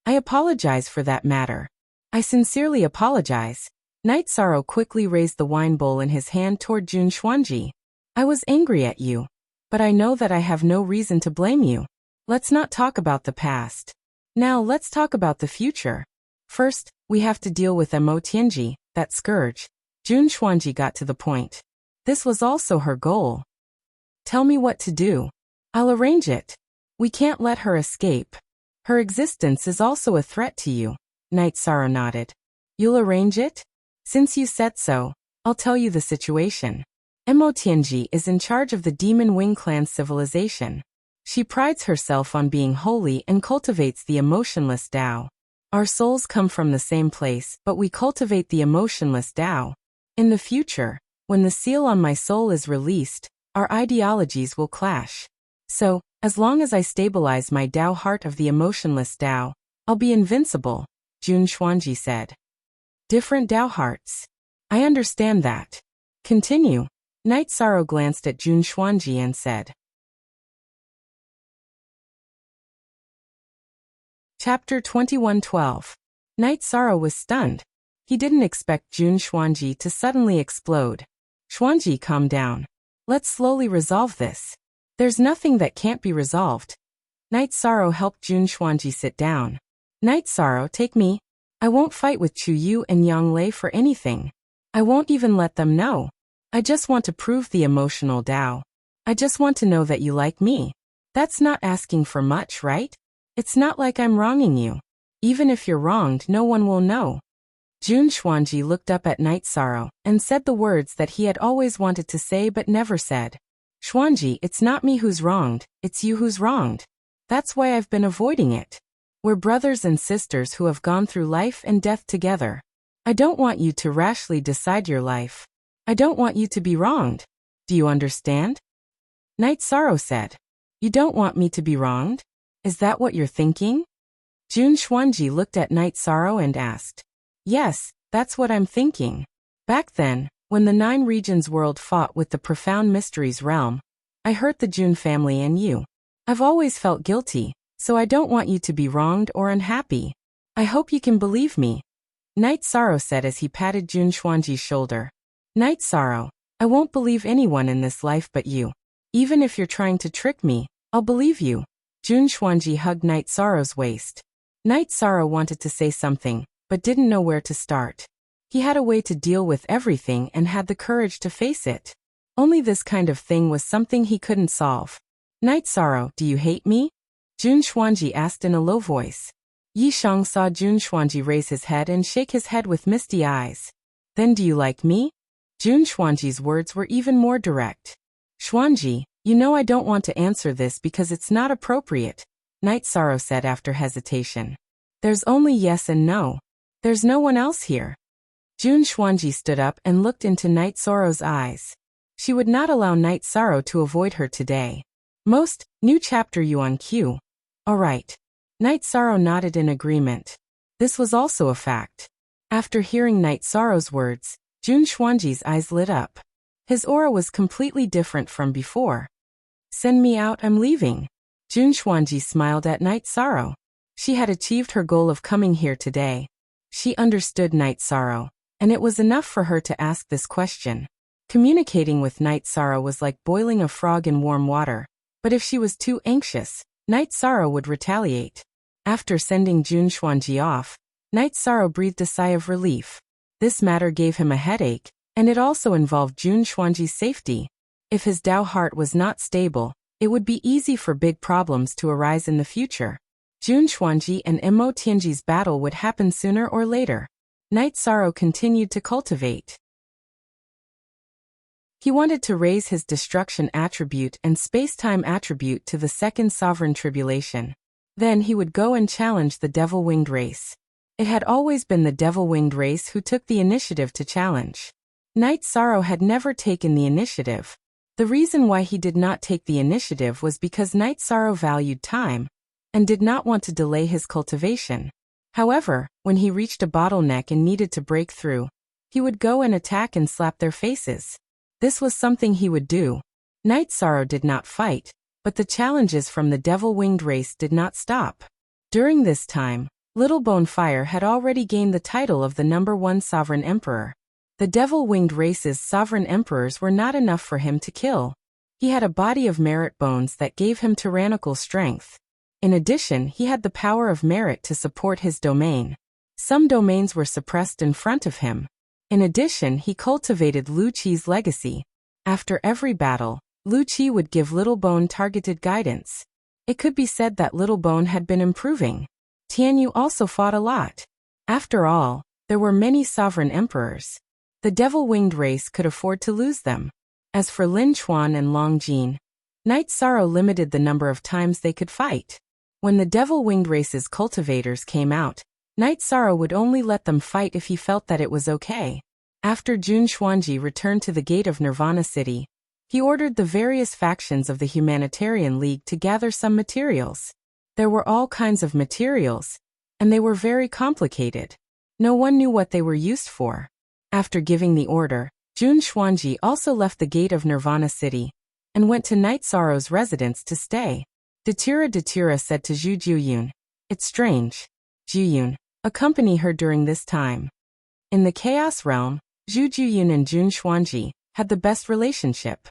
I apologize for that matter. I sincerely apologize. Night Sorrow quickly raised the wine bowl in his hand toward Jun Xuanji. I was angry at you, but I know that I have no reason to blame you. Let's not talk about the past. Now let's talk about the future. First, we have to deal with Mo Tianji, that scourge. Jun Xuanji got to the point. This was also her goal. Tell me what to do. I'll arrange it. We can't let her escape. Her existence is also a threat to you. Night Sorrow nodded. You'll arrange it? Since you said so, I'll tell you the situation. Emotianji is in charge of the Demon Wing clan's civilization. She prides herself on being holy and cultivates the emotionless Tao. Our souls come from the same place, but we cultivate the emotionless Tao. In the future, when the seal on my soul is released, our ideologies will clash. So, as long as I stabilize my Tao heart of the emotionless Tao, I'll be invincible, Jun Xuanji said. Different Tao hearts. I understand that. Continue. Night Sorrow glanced at Jun Xuanji and said. Chapter 21:12. Night Sorrow was stunned. He didn't expect Jun Xuanji to suddenly explode. Xuanji, calm down. Let's slowly resolve this. There's nothing that can't be resolved. Night Sorrow helped Jun Xuanji sit down. Night Sorrow, take me. I won't fight with Chu Yu and Yang Lei for anything. I won't even let them know. I just want to prove the emotional Tao. I just want to know that you like me. That's not asking for much, right? It's not like I'm wronging you. Even if you're wronged, no one will know. Jun Xuanji looked up at Night Sorrow and said the words that he had always wanted to say but never said. Xuanji, it's not me who's wronged, it's you who's wronged. That's why I've been avoiding it. We're brothers and sisters who have gone through life and death together. I don't want you to rashly decide your life. I don't want you to be wronged. Do you understand? Night Sorrow said. You don't want me to be wronged? Is that what you're thinking? Jun Xuanji looked at Night Sorrow and asked. Yes, that's what I'm thinking. Back then, when the Nine Regions world fought with the Profound Mysteries realm, I hurt the Jun family and you. I've always felt guilty, so I don't want you to be wronged or unhappy. I hope you can believe me. Night Sorrow said as he patted Jun Xuanji's shoulder. Night Sorrow, I won't believe anyone in this life but you. Even if you're trying to trick me, I'll believe you. Jun Xuanji hugged Night Sorrow's waist. Night Sorrow wanted to say something, but didn't know where to start. He had a way to deal with everything and had the courage to face it. Only this kind of thing was something he couldn't solve. Night Sorrow, do you hate me? Jun Xuanji asked in a low voice. Yi Shang saw Jun Xuanji raise his head and shake his head with misty eyes. Then do you like me? Jun Xuanji's words were even more direct. Xuanji, you know I don't want to answer this because it's not appropriate, Night Sorrow said after hesitation. There's only yes and no. There's no one else here. Jun Xuanji stood up and looked into Night Sorrow's eyes. She would not allow Night Sorrow to avoid her today. Most, new chapter Yuan Q. Alright. Night Sorrow nodded in agreement. This was also a fact. After hearing Night Sorrow's words, Jun Xuanji's eyes lit up. His aura was completely different from before. Send me out, I'm leaving. Jun Xuanji smiled at Night Sorrow. She had achieved her goal of coming here today. She understood Night Sorrow, and it was enough for her to ask this question. Communicating with Night Sorrow was like boiling a frog in warm water, but if she was too anxious, Night Sorrow would retaliate. After sending Jun Xuanji off, Night Sorrow breathed a sigh of relief. This matter gave him a headache, and it also involved Jun Xuanji's safety. If his Tao heart was not stable, it would be easy for big problems to arise in the future. Jun Xuanji and Emo Tianji's battle would happen sooner or later. Night Sorrow continued to cultivate. He wanted to raise his destruction attribute and space-time attribute to the second sovereign tribulation. Then he would go and challenge the devil-winged race. It had always been the devil-winged race who took the initiative to challenge. Night Sorrow had never taken the initiative. The reason why he did not take the initiative was because Night Sorrow valued time and did not want to delay his cultivation. However, when he reached a bottleneck and needed to break through, he would go and attack and slap their faces. This was something he would do. Night Sorrow did not fight, but the challenges from the devil-winged race did not stop. During this time, Little Bone Fire had already gained the title of the #1 sovereign emperor. The devil-winged race's sovereign emperors were not enough for him to kill. He had a body of merit bones that gave him tyrannical strength. In addition, he had the power of merit to support his domain. Some domains were suppressed in front of him. In addition, he cultivated Lu Qi's legacy. After every battle, Lu Qi would give Little Bone targeted guidance. It could be said that Little Bone had been improving. Tianyu also fought a lot. After all, there were many sovereign emperors. The devil-winged race could afford to lose them. As for Lin Chuan and Long Jin, Night Sorrow limited the number of times they could fight. When the devil-winged race's cultivators came out, Night Sorrow would only let them fight if he felt that it was okay. After Jun Xuanji returned to the gate of Nirvana City, he ordered the various factions of the Humanitarian League to gather some materials. There were all kinds of materials, and they were very complicated. No one knew what they were used for. After giving the order, Jun Xuanji also left the gate of Nirvana City and went to Night Sorrow's residence to stay. Datura said to Zhu Juyun, "It's strange. Juyun, accompany her during this time." In the Chaos Realm, Zhu Juyun and Jun Xuanji had the best relationship.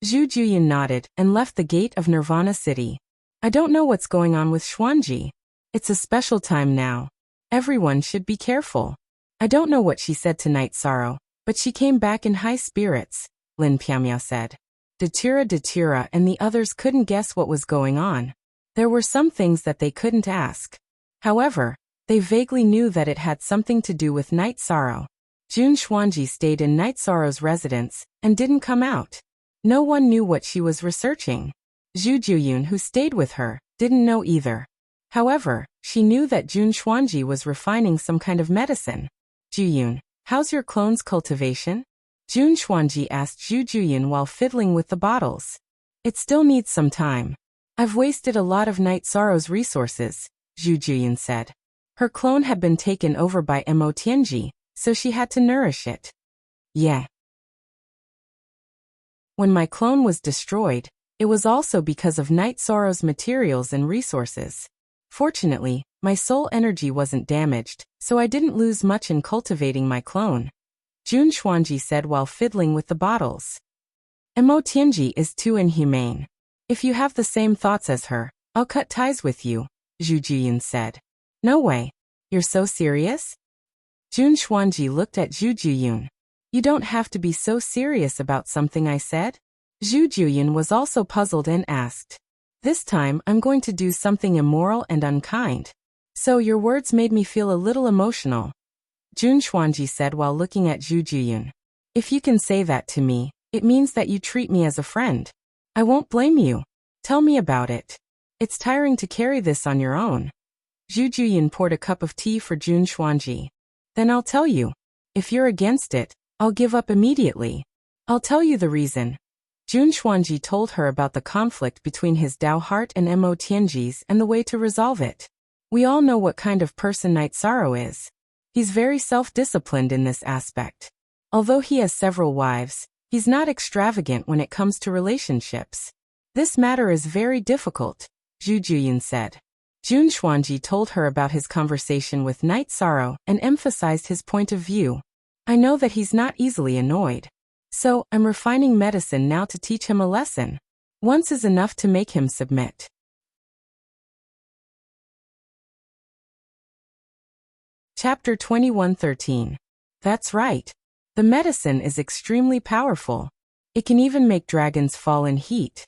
Zhu Juyun nodded and left the gate of Nirvana City. "I don't know what's going on with Xuanji. It's a special time now. Everyone should be careful." "I don't know what she said to Night Sorrow, but she came back in high spirits," Lin Piamiao said. Datura and the others couldn't guess what was going on. There were some things that they couldn't ask. However, they vaguely knew that it had something to do with Night Sorrow. Jun Xuanji stayed in Night Sorrow's residence and didn't come out. No one knew what she was researching. Zhu Juyun, who stayed with her, didn't know either. However, she knew that Jun Xuanji was refining some kind of medicine. "Juyun, how's your clone's cultivation?" Jun Xuanji asked Zhu Juyun while fiddling with the bottles. "It still needs some time. I've wasted a lot of Night Sorrow's resources," Zhu Juyun said. Her clone had been taken over by Mo Tianji, so she had to nourish it. "Yeah. When my clone was destroyed, it was also because of Night Sorrow's materials and resources. Fortunately, my soul energy wasn't damaged, so I didn't lose much in cultivating my clone," Jun Xuanji said while fiddling with the bottles. "Mo Tianji is too inhumane. If you have the same thoughts as her, I'll cut ties with you," Zhu Jiyun said. "No way. You're so serious?" Jun Xuanji looked at Zhu Jiyun. "You don't have to be so serious about something I said?" Zhu Jiyun was also puzzled and asked. "This time I'm going to do something immoral and unkind. So your words made me feel a little emotional," Jun Xuanji said while looking at Zhu Jiyun. "If you can say that to me, it means that you treat me as a friend. I won't blame you. Tell me about it. It's tiring to carry this on your own." Zhu Jiyun poured a cup of tea for Jun Xuanji. "Then I'll tell you. If you're against it, I'll give up immediately. I'll tell you the reason." Jun Xuanji told her about the conflict between his Dao heart and Mo Tianji's and the way to resolve it. We all know what kind of person Night Sorrow is. He's very self-disciplined in this aspect. Although he has several wives, he's not extravagant when it comes to relationships. "This matter is very difficult," Zhu Jiyun said. Jun Xuanji told her about his conversation with Night Sorrow and emphasized his point of view. "I know that he's not easily annoyed. So, I'm refining medicine now to teach him a lesson. Once is enough to make him submit." Chapter 21:13. That's right. The medicine is extremely powerful. It can even make dragons fall in heat.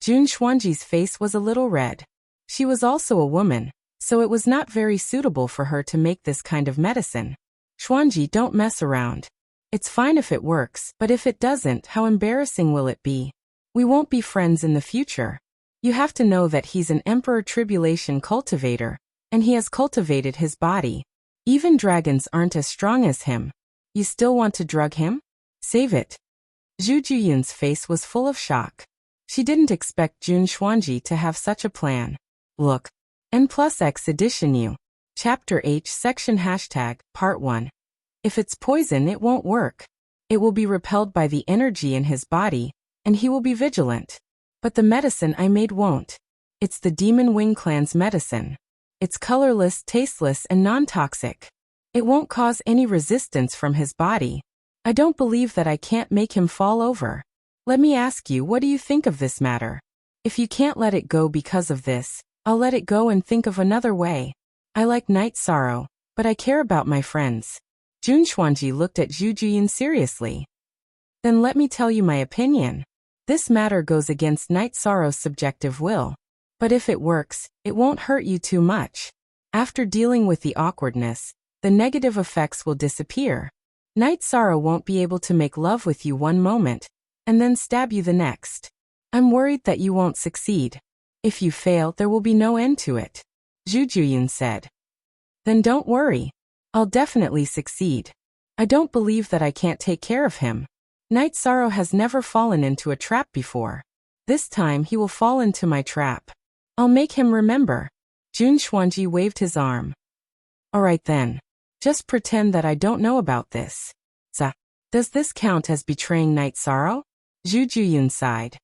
Jun Xuanji's face was a little red. She was also a woman, so it was not very suitable for her to make this kind of medicine. "Xuanji, don't mess around. It's fine if it works, but if it doesn't, how embarrassing will it be? We won't be friends in the future. You have to know that he's an Emperor Tribulation cultivator, and he has cultivated his body. Even dragons aren't as strong as him. You still want to drug him? Save it." Zhu Jiyun's face was full of shock. She didn't expect Jun Xuanji to have such a plan. Look. N+X edition U. Chapter H section hashtag, part 1. If it's poison, it won't work. It will be repelled by the energy in his body, and he will be vigilant. But the medicine I made won't. It's the Demon Wing Clan's medicine. It's colorless, tasteless, and non-toxic. It won't cause any resistance from his body. I don't believe that I can't make him fall over. Let me ask you, what do you think of this matter? If you can't let it go because of this, I'll let it go and think of another way. I like Night Sorrow, but I care about my friends. Jun Xuanji looked at Zhu Jiyun seriously. Then let me tell you my opinion. This matter goes against Night Sorrow's subjective will. But if it works, it won't hurt you too much. After dealing with the awkwardness, the negative effects will disappear. Night Sorrow won't be able to make love with you one moment, and then stab you the next. I'm worried that you won't succeed. If you fail, there will be no end to it. Zhu Juyun said. Then don't worry. I'll definitely succeed. I don't believe that I can't take care of him. Night Sorrow has never fallen into a trap before. This time he will fall into my trap. I'll make him remember. Jun Xuanji waved his arm. Alright then. Just pretend that I don't know about this. Does this count as betraying Night Sorrow? Zhu Juyun sighed.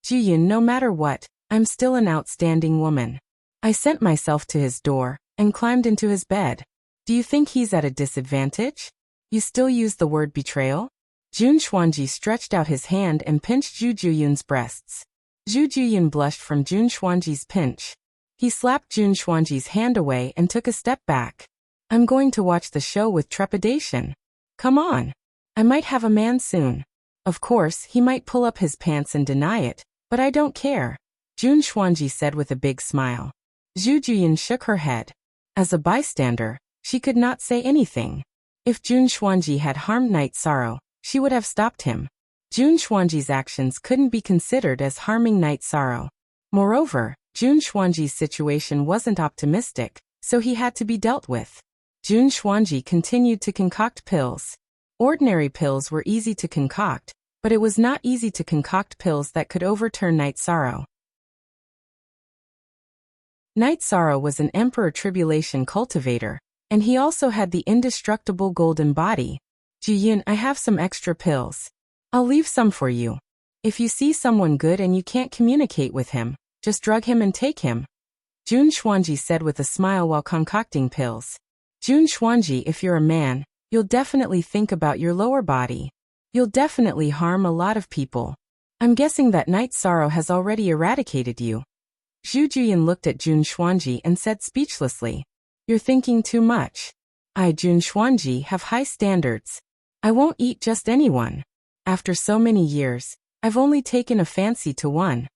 Juyun, no matter what, I'm still an outstanding woman. I sent myself to his door and climbed into his bed. Do you think he's at a disadvantage? You still use the word betrayal? Jun Xuanji stretched out his hand and pinched Zhu Juyun's breasts. Zhu Juyun blushed from Jun Xuanji's pinch. He slapped Jun Xuanji's hand away and took a step back. I'm going to watch the show with trepidation. Come on. I might have a man soon. Of course, he might pull up his pants and deny it, but I don't care. Jun Xuanji said with a big smile. Zhu Juyun shook her head. As a bystander, she could not say anything. If Jun Xuanji had harmed Night Sorrow, she would have stopped him. Jun Xuanji's actions couldn't be considered as harming Night Sorrow. Moreover, Jun Xuanji's situation wasn't optimistic, so he had to be dealt with. Jun Xuanji continued to concoct pills. Ordinary pills were easy to concoct, but it was not easy to concoct pills that could overturn Night Sorrow. Night Sorrow was an Emperor Tribulation cultivator, and he also had the indestructible golden body. Juyun, I have some extra pills. I'll leave some for you. If you see someone good and you can't communicate with him, just drug him and take him. Jun Xuanji said with a smile while concocting pills. Jun Xuanji, if you're a man, you'll definitely think about your lower body. You'll definitely harm a lot of people. I'm guessing that Night Sorrow has already eradicated you. Zhu Juyun looked at Jun Xuanji and said speechlessly. You're thinking too much. I, Jun Xuanji, have high standards. I won't eat just anyone. After so many years, I've only taken a fancy to one.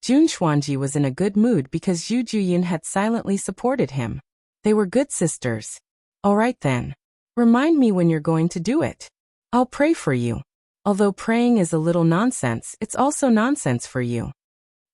Jun Xuanji was in a good mood because Zhu Juyun had silently supported him. They were good sisters. Alright then. Remind me when you're going to do it. I'll pray for you. Although praying is a little nonsense, it's also nonsense for you.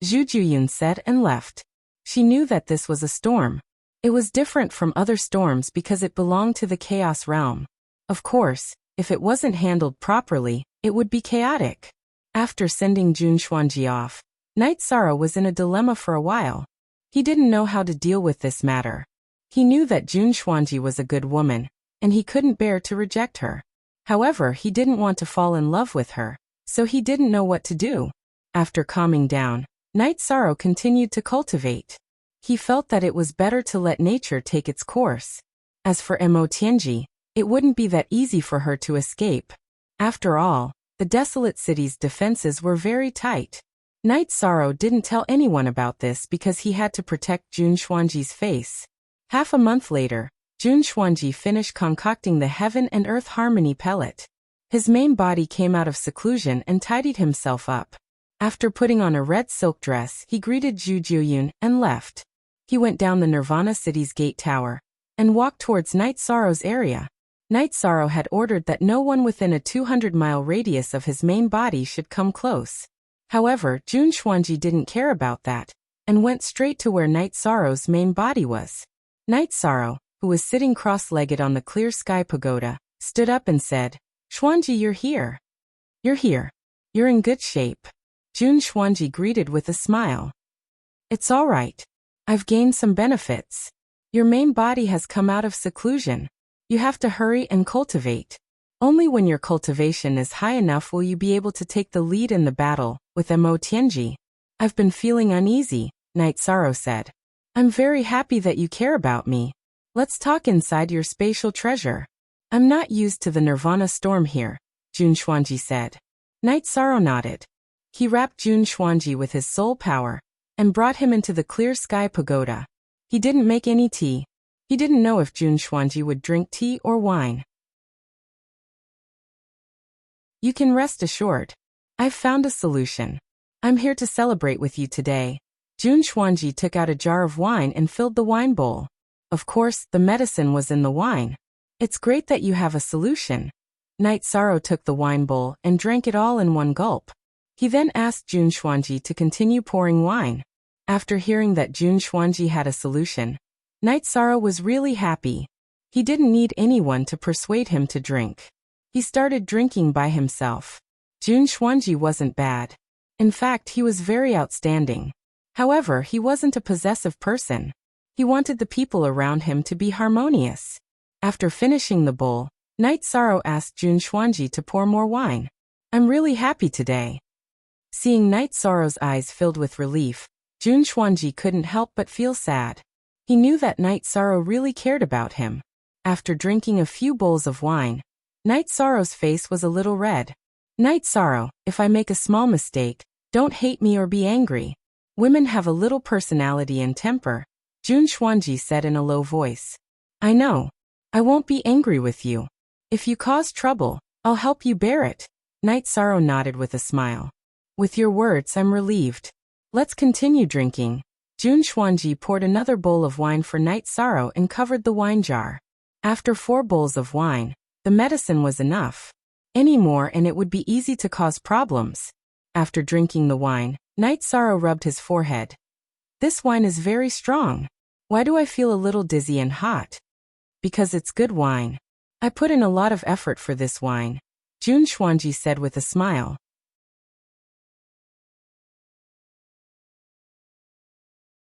Zhu Juyun said and left. She knew that this was a storm. It was different from other storms because it belonged to the chaos realm. Of course, if it wasn't handled properly, it would be chaotic. After sending Jun Xuanji off, Night Sorrow was in a dilemma for a while. He didn't know how to deal with this matter. He knew that Jun Xuanji was a good woman, and he couldn't bear to reject her. However, he didn't want to fall in love with her, so he didn't know what to do. After calming down, Night Sorrow continued to cultivate. He felt that it was better to let nature take its course. As for Mo Tianji, it wouldn't be that easy for her to escape. After all, the desolate city's defenses were very tight. Night Sorrow didn't tell anyone about this because he had to protect Jun Xuanji's face. Half a month later, Jun Xuanji finished concocting the Heaven and Earth Harmony pellet. His main body came out of seclusion and tidied himself up. After putting on a red silk dress, he greeted Zhu Juyun and left. He went down the Nirvana City's gate tower and walked towards Night Sorrow's area. Night Sorrow had ordered that no one within a 200-mile radius of his main body should come close. However, Jun Xuanji didn't care about that and went straight to where Night Sorrow's main body was. Night Sorrow, who was sitting cross-legged on the clear sky pagoda, stood up and said, Xuanji, you're here. You're here. You're in good shape. Jun Xuanji greeted with a smile. It's all right. I've gained some benefits. Your main body has come out of seclusion. You have to hurry and cultivate. Only when your cultivation is high enough will you be able to take the lead in the battle with Mo Tianji. I've been feeling uneasy, Night Sorrow said. I'm very happy that you care about me. Let's talk inside your spatial treasure. I'm not used to the Nirvana storm here, Jun Xuanji said. Night Sorrow nodded. He wrapped Jun Xuanji with his soul power and brought him into the clear sky pagoda. He didn't make any tea. He didn't know if Jun Xuanji would drink tea or wine. You can rest assured. I've found a solution. I'm here to celebrate with you today. Jun Xuanji took out a jar of wine and filled the wine bowl. Of course, the medicine was in the wine. It's great that you have a solution. Night Sorrow took the wine bowl and drank it all in one gulp. He then asked Jun Xuanji to continue pouring wine. After hearing that Jun Xuanji had a solution, Night Sorrow was really happy. He didn't need anyone to persuade him to drink. He started drinking by himself. Jun Xuanji wasn't bad. In fact, he was very outstanding. However, he wasn't a possessive person. He wanted the people around him to be harmonious. After finishing the bowl, Night Sorrow asked Jun Xuanji to pour more wine. I'm really happy today. Seeing Night Sorrow's eyes filled with relief, Jun Xuanji couldn't help but feel sad. He knew that Night Sorrow really cared about him. After drinking a few bowls of wine, Night Sorrow's face was a little red. Night Sorrow, if I make a small mistake, don't hate me or be angry. Women have a little personality and temper, Jun Xuanji said in a low voice. I know. I won't be angry with you. If you cause trouble, I'll help you bear it. Night Sorrow nodded with a smile. With your words, I'm relieved. Let's continue drinking. Jun Xuanji poured another bowl of wine for Night Sorrow and covered the wine jar. After 4 bowls of wine, the medicine was enough. Any more and it would be easy to cause problems. After drinking the wine, Night Sorrow rubbed his forehead. This wine is very strong. Why do I feel a little dizzy and hot? Because it's good wine. I put in a lot of effort for this wine, Jun Xuanji said with a smile.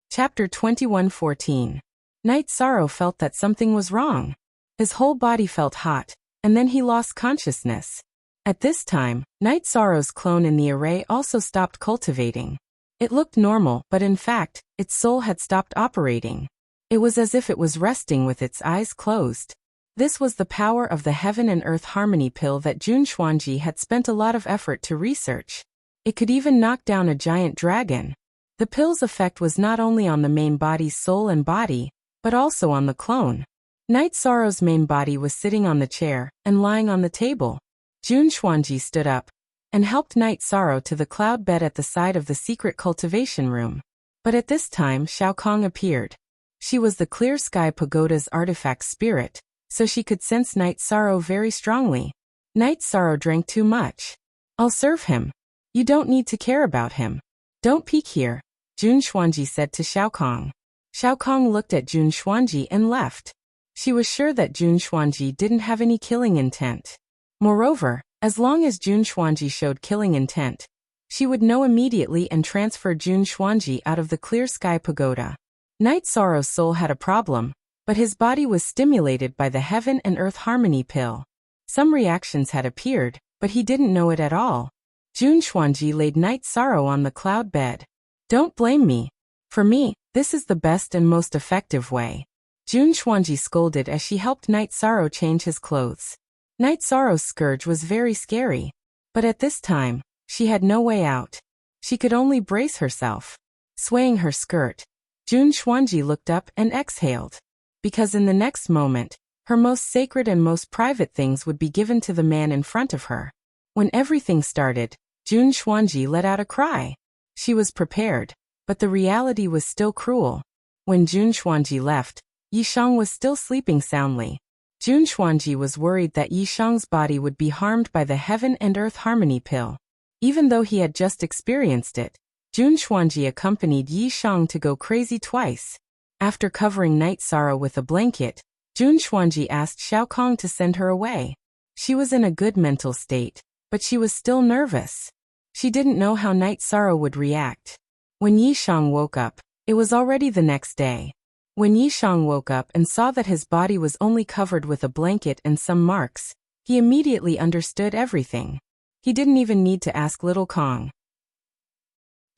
Chapter 21:14. Night Sorrow felt that something was wrong. His whole body felt hot, and then he lost consciousness. At this time, Night Sorrow's clone in the array also stopped cultivating. It looked normal, but in fact, its soul had stopped operating. It was as if it was resting with its eyes closed. This was the power of the Heaven and Earth Harmony pill that Jun Xuanji had spent a lot of effort to research. It could even knock down a giant dragon. The pill's effect was not only on the main body's soul and body, but also on the clone. Night Sorrow's main body was sitting on the chair and lying on the table. Jun Xuanji stood up and helped Night Sorrow to the cloud bed at the side of the secret cultivation room. But at this time Xiao Kong appeared. She was the Clear Sky Pagoda's artifact spirit, so she could sense Night Sorrow very strongly. Night Sorrow drank too much. I'll serve him. You don't need to care about him. Don't peek here, Jun Xuanji said to Xiao Kong. Xiao Kong looked at Jun Xuanji and left. She was sure that Jun Xuanji didn't have any killing intent. Moreover, as long as Jun Xuanji showed killing intent, she would know immediately and transfer Jun Xuanji out of the Clear Sky Pagoda. Night Sorrow's soul had a problem, but his body was stimulated by the Heaven and Earth Harmony pill. Some reactions had appeared, but he didn't know it at all. Jun Xuanji laid Night Sorrow on the cloud bed. Don't blame me. For me, this is the best and most effective way. Jun Xuanji scolded as she helped Night Sorrow change his clothes. Night Sorrow's scourge was very scary. But at this time, she had no way out. She could only brace herself. Swaying her skirt, Jun Xuanji looked up and exhaled. Because in the next moment, her most sacred and most private things would be given to the man in front of her. When everything started, Jun Xuanji let out a cry. She was prepared, but the reality was still cruel. When Jun Xuanji left, Yishang was still sleeping soundly. Jun Xuanji was worried that Yishang's body would be harmed by the Heaven and Earth Harmony pill. Even though he had just experienced it, Jun Xuanji accompanied Yishang to go crazy twice. After covering Night Sorrow with a blanket, Jun Xuanji asked Xiao Kong to send her away. She was in a good mental state, but she was still nervous. She didn't know how Night Sorrow would react. When Yishang woke up, it was already the next day. When Yishang woke up and saw that his body was only covered with a blanket and some marks, he immediately understood everything. He didn't even need to ask little Kong.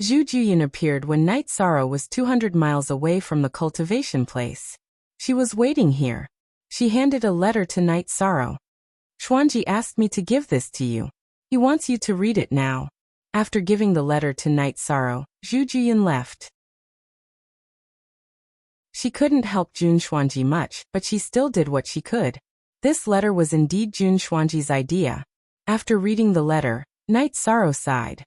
Zhu Juyin appeared when Night Sorrow was 200 miles away from the cultivation place. She was waiting here. She handed a letter to Night Sorrow. Xuanji asked me to give this to you. He wants you to read it now. After giving the letter to Night Sorrow, Zhu Juyin left. She couldn't help Jun Xuanji much, but she still did what she could. This letter was indeed Jun Xuanji's idea. After reading the letter, Night Sorrow sighed.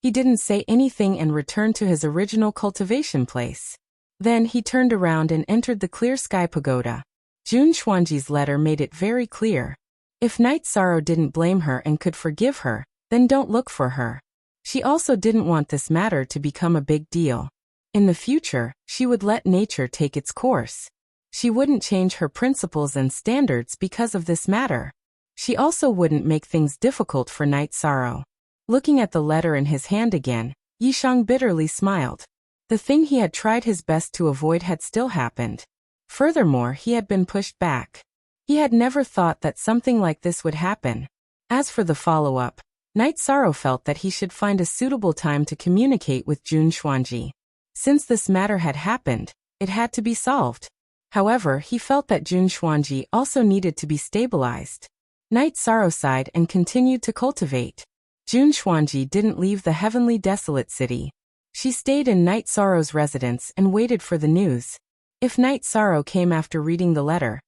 He didn't say anything and returned to his original cultivation place. Then he turned around and entered the clear sky pagoda. Jun Xuanji's letter made it very clear. If Night Sorrow didn't blame her and could forgive her, then don't look for her. She also didn't want this matter to become a big deal. In the future, she would let nature take its course. She wouldn't change her principles and standards because of this matter. She also wouldn't make things difficult for Night Sorrow. Looking at the letter in his hand again, Yishang bitterly smiled. The thing he had tried his best to avoid had still happened. Furthermore, he had been pushed back. He had never thought that something like this would happen. As for the follow-up, Night Sorrow felt that he should find a suitable time to communicate with Jun Xuanji. Since this matter had happened, it had to be solved. However, he felt that Jun Xuanji also needed to be stabilized. Night Sorrow sighed and continued to cultivate. Jun Xuanji didn't leave the heavenly desolate city. She stayed in Night Sorrow's residence and waited for the news. If Night Sorrow came after reading the letter,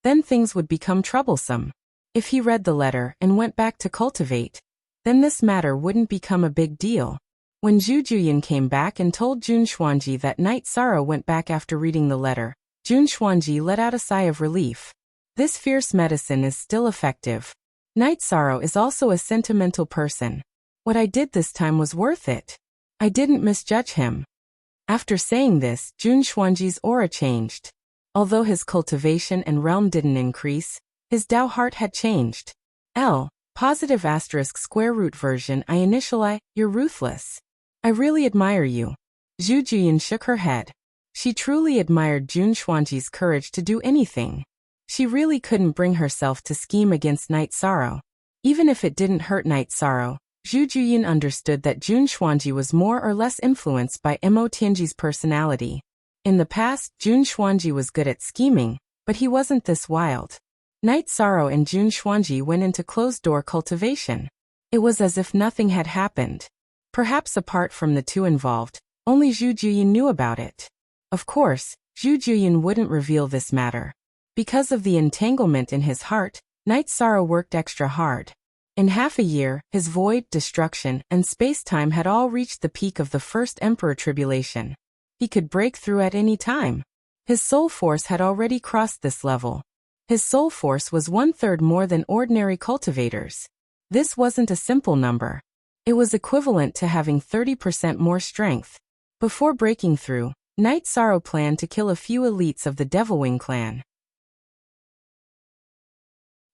then things would become troublesome. If he read the letter and went back to cultivate, then this matter wouldn't become a big deal. When Zhu Juyin came back and told Jun Xuanji that Night Sorrow went back after reading the letter, Jun Xuanji let out a sigh of relief. This fierce medicine is still effective. Night Sorrow is also a sentimental person. What I did this time was worth it. I didn't misjudge him. After saying this, Jun Xuanji's aura changed. Although his cultivation and realm didn't increase, his Dao heart had changed. Positive asterisk square root version I initial I, you're ruthless. I really admire you. Zhu Juyin shook her head. She truly admired Jun Xuanji's courage to do anything. She really couldn't bring herself to scheme against Night Sorrow. Even if it didn't hurt Night Sorrow, Zhu Juyin understood that Jun Xuanji was more or less influenced by Mo Tianji's personality. In the past, Jun Xuanji was good at scheming, but he wasn't this wild. Night Sorrow and Jun Xuanji went into closed-door cultivation. It was as if nothing had happened. Perhaps apart from the two involved, only Zhu Juyin knew about it. Of course, Zhu Juyin wouldn't reveal this matter. Because of the entanglement in his heart, Night Sorrow worked extra hard. In half a year, his void, destruction, and space-time had all reached the peak of the first Emperor Tribulation. He could break through at any time. His soul force had already crossed this level. His soul force was 1/3 more than ordinary cultivators. This wasn't a simple number. It was equivalent to having 30% more strength. Before breaking through, Night Sorrow planned to kill a few elites of the Devilwing clan.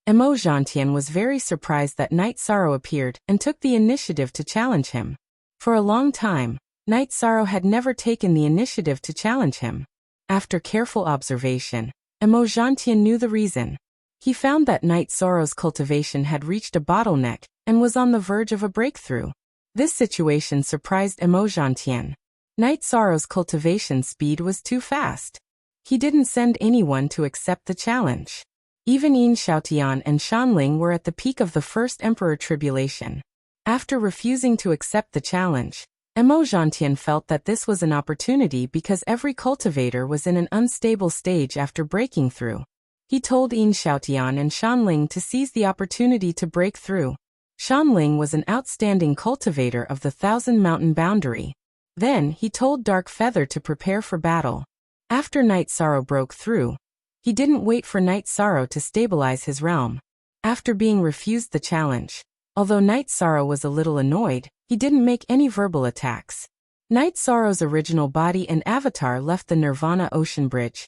Mo Zhantian was very surprised that Night Sorrow appeared and took the initiative to challenge him. For a long time, Night Sorrow had never taken the initiative to challenge him. After careful observation, Mo Zhantian knew the reason. He found that Night Sorrow's cultivation had reached a bottleneck and was on the verge of a breakthrough. This situation surprised Mo Zhantian. Night Sorrow's cultivation speed was too fast. He didn't send anyone to accept the challenge. Even Yin Xiaotian and Shanling were at the peak of the first Emperor Tribulation. After refusing to accept the challenge, Mo Zhantian felt that this was an opportunity because every cultivator was in an unstable stage after breaking through. He told Yin Xiaotian and Shanling to seize the opportunity to break through. Shanling was an outstanding cultivator of the Thousand Mountain boundary. Then he told Dark Feather to prepare for battle. After Night Sorrow broke through, he didn't wait for Night Sorrow to stabilize his realm. After being refused the challenge, although Night Sorrow was a little annoyed, he didn't make any verbal attacks. Night Sorrow's original body and avatar left the Nirvana Ocean Bridge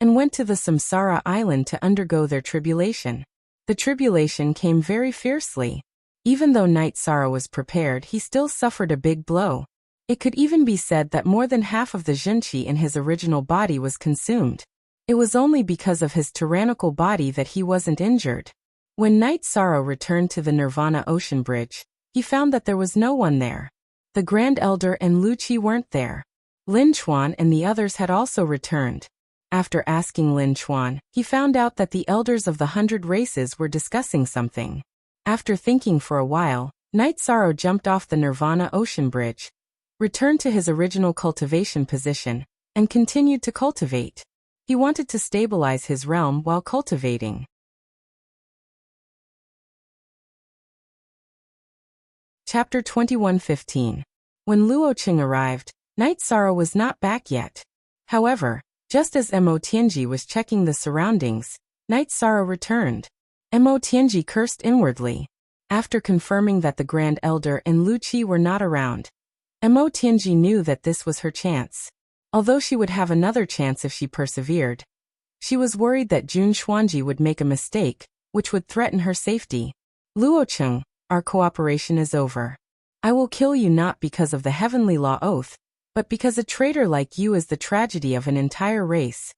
and went to the Samsara Island to undergo their tribulation. The tribulation came very fiercely. Even though Night Sorrow was prepared, he still suffered a big blow. It could even be said that more than half of the Zhenqi in his original body was consumed. It was only because of his tyrannical body that he wasn't injured. When Night Sorrow returned to the Nirvana Ocean Bridge, he found that there was no one there. The Grand Elder and Lu Qi weren't there. Lin Chuan and the others had also returned. After asking Lin Chuan, he found out that the elders of the 100 races were discussing something. After thinking for a while, Night Sorrow jumped off the Nirvana Ocean Bridge, returned to his original cultivation position, and continued to cultivate. He wanted to stabilize his realm while cultivating. Chapter 21:15. When Luo Qing arrived, Night Sorrow was not back yet. However, just as Mo Tianji was checking the surroundings, Night Sorrow returned. Mo Tianji cursed inwardly. After confirming that the Grand Elder and Lu Qi were not around, Mo Tianji knew that this was her chance. Although she would have another chance if she persevered, she was worried that Jun Xuanji would make a mistake, which would threaten her safety. Luo Qing, our cooperation is over. I will kill you not because of the heavenly law oath, but because a traitor like you is the tragedy of an entire race.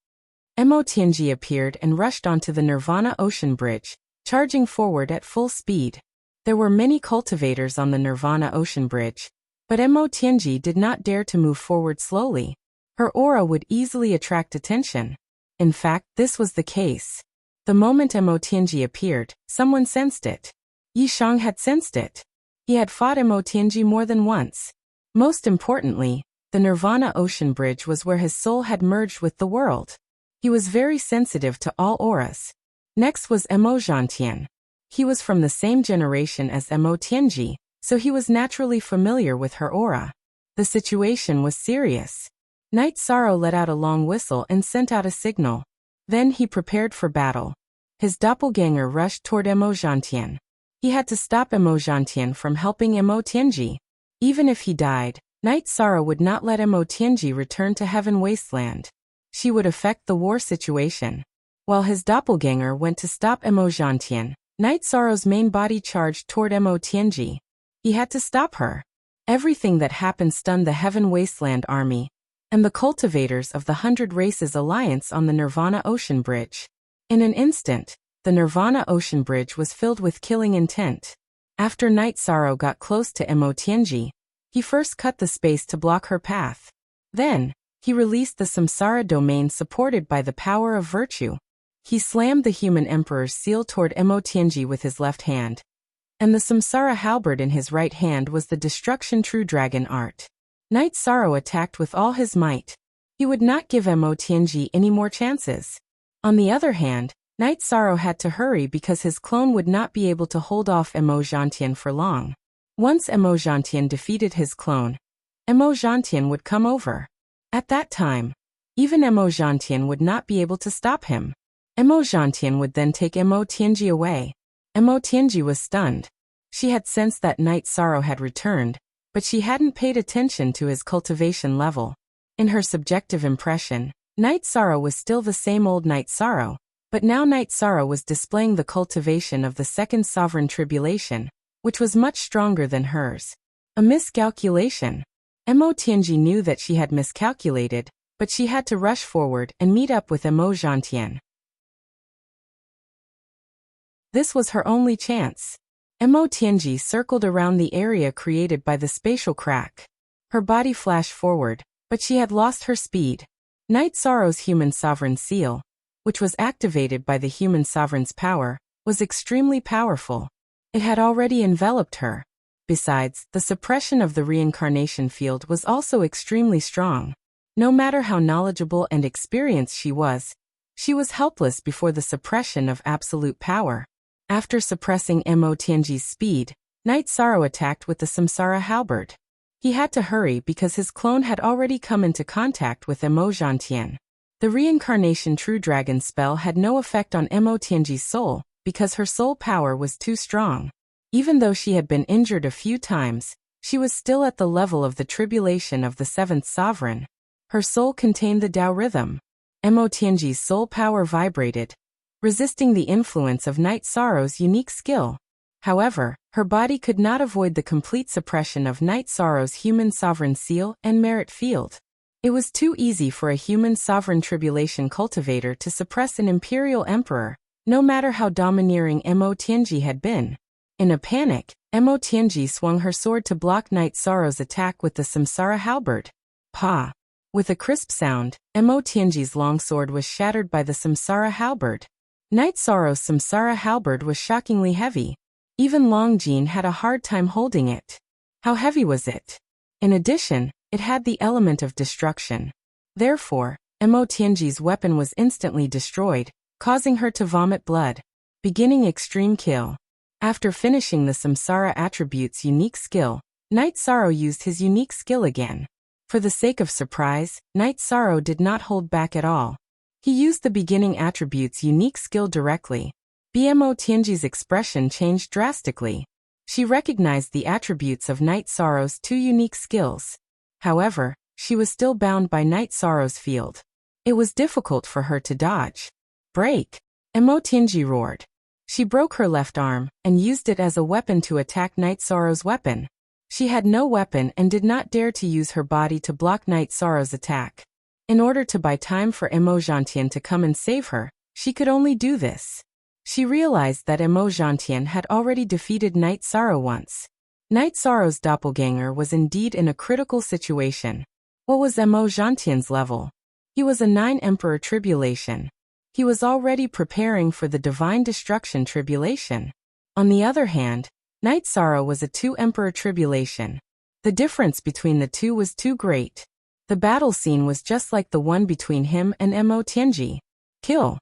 Mo Tianji appeared and rushed onto the Nirvana Ocean Bridge, charging forward at full speed. There were many cultivators on the Nirvana Ocean Bridge, but Mo Tianji did not dare to move forward slowly. Her aura would easily attract attention. In fact, this was the case. The moment Mo Tianji appeared, someone sensed it. Yi Shang had sensed it. He had fought Mo Tianji more than once. Most importantly, the Nirvana Ocean Bridge was where his soul had merged with the world. He was very sensitive to all auras. Next was Mo Zhantian. He was from the same generation as Mo Tianji, so he was naturally familiar with her aura. The situation was serious. Night Sorrow let out a long whistle and sent out a signal. Then he prepared for battle. His doppelganger rushed toward Mo Zhantian. He had to stop Mo Zhantian from helping Mo Tianji. Even if he died, Night Sorrow would not let Mo Tianji return to Heaven Wasteland. She would affect the war situation. While his doppelganger went to stop Mo Zhantian, Night Sorrow's main body charged toward Mo Tianji. He had to stop her. Everything that happened stunned the Heaven Wasteland army and the cultivators of the 100 Races Alliance on the Nirvana Ocean Bridge. In an instant, the Nirvana Ocean Bridge was filled with killing intent. After Night Sorrow got close to Mo Tianji, he first cut the space to block her path. Then, he released the Samsara domain supported by the power of virtue. He slammed the human emperor's seal toward Mo Tianji with his left hand, and the Samsara halberd in his right hand was the destruction true dragon art. Night Sorrow attacked with all his might. He would not give Mo Tianji any more chances. On the other hand, Night Sorrow had to hurry because his clone would not be able to hold off Mo Zhantian for long. Once Mo Zhantian defeated his clone, Mo Zhantian would come over. At that time, even Mo Zhantian would not be able to stop him. Mo Zhantian would then take Mo Tianji away. Mo Tianji was stunned. She had sensed that Night Sorrow had returned, but she hadn't paid attention to his cultivation level. In her subjective impression, Night Sorrow was still the same old Night Sorrow, but now Night Sorrow was displaying the cultivation of the second sovereign tribulation, which was much stronger than hers. A miscalculation. Mo Tianji knew that she had miscalculated, but she had to rush forward and meet up with Mo Zhantian. This was her only chance. Mo Tianji circled around the area created by the spatial crack. Her body flashed forward, but she had lost her speed. Night Sorrow's human sovereign seal, which was activated by the human sovereign's power, was extremely powerful. It had already enveloped her. Besides, the suppression of the reincarnation field was also extremely strong. No matter how knowledgeable and experienced she was helpless before the suppression of absolute power. After suppressing Mo Tianji's speed, Night Sorrow attacked with the Samsara halberd. He had to hurry because his clone had already come into contact with Mo Zhantian. The reincarnation true dragon spell had no effect on Mo Tianji's soul, because her soul power was too strong. Even though she had been injured a few times, she was still at the level of the tribulation of the seventh sovereign. Her soul contained the Tao rhythm. Mo Tianji's soul power vibrated, resisting the influence of Night Sorrow's unique skill. However, her body could not avoid the complete suppression of Night Sorrow's human sovereign seal and merit field. It was too easy for a human sovereign tribulation cultivator to suppress an imperial emperor, no matter how domineering Mo Tianji had been. In a panic, Mo Tianji swung her sword to block Night Sorrow's attack with the Samsara halberd. Pa! With a crisp sound, Mo Tianji's long sword was shattered by the Samsara halberd. Night Sorrow's Samsara halberd was shockingly heavy. Even Long Jean had a hard time holding it. How heavy was it? In addition, it had the element of destruction. Therefore, Mo Tianji's weapon was instantly destroyed, causing her to vomit blood. Beginning extreme kill. After finishing the Samsara attribute's unique skill, Night Sorrow used his unique skill again. For the sake of surprise, Night Sorrow did not hold back at all. He used the beginning attribute's unique skill directly. BMO Tianji's expression changed drastically. She recognized the attributes of Night Sorrow's two unique skills. However, she was still bound by Night Sorrow's field. It was difficult for her to dodge. Break! Emo Tianji roared. She broke her left arm and used it as a weapon to attack Night Sorrow's weapon. She had no weapon and did not dare to use her body to block Night Sorrow's attack. In order to buy time for Emo Gentian to come and save her, she could only do this. She realized that Emo Gentian had already defeated Night Sorrow once. Night Sorrow's doppelganger was indeed in a critical situation. What was Emo Gentian's level? He was a 9 Emperor Tribulation. He was already preparing for the Divine Destruction Tribulation. On the other hand, Night Sorrow was a 2 Emperor Tribulation. The difference between the two was too great. The battle scene was just like the one between him and Emo Tianji. Kill!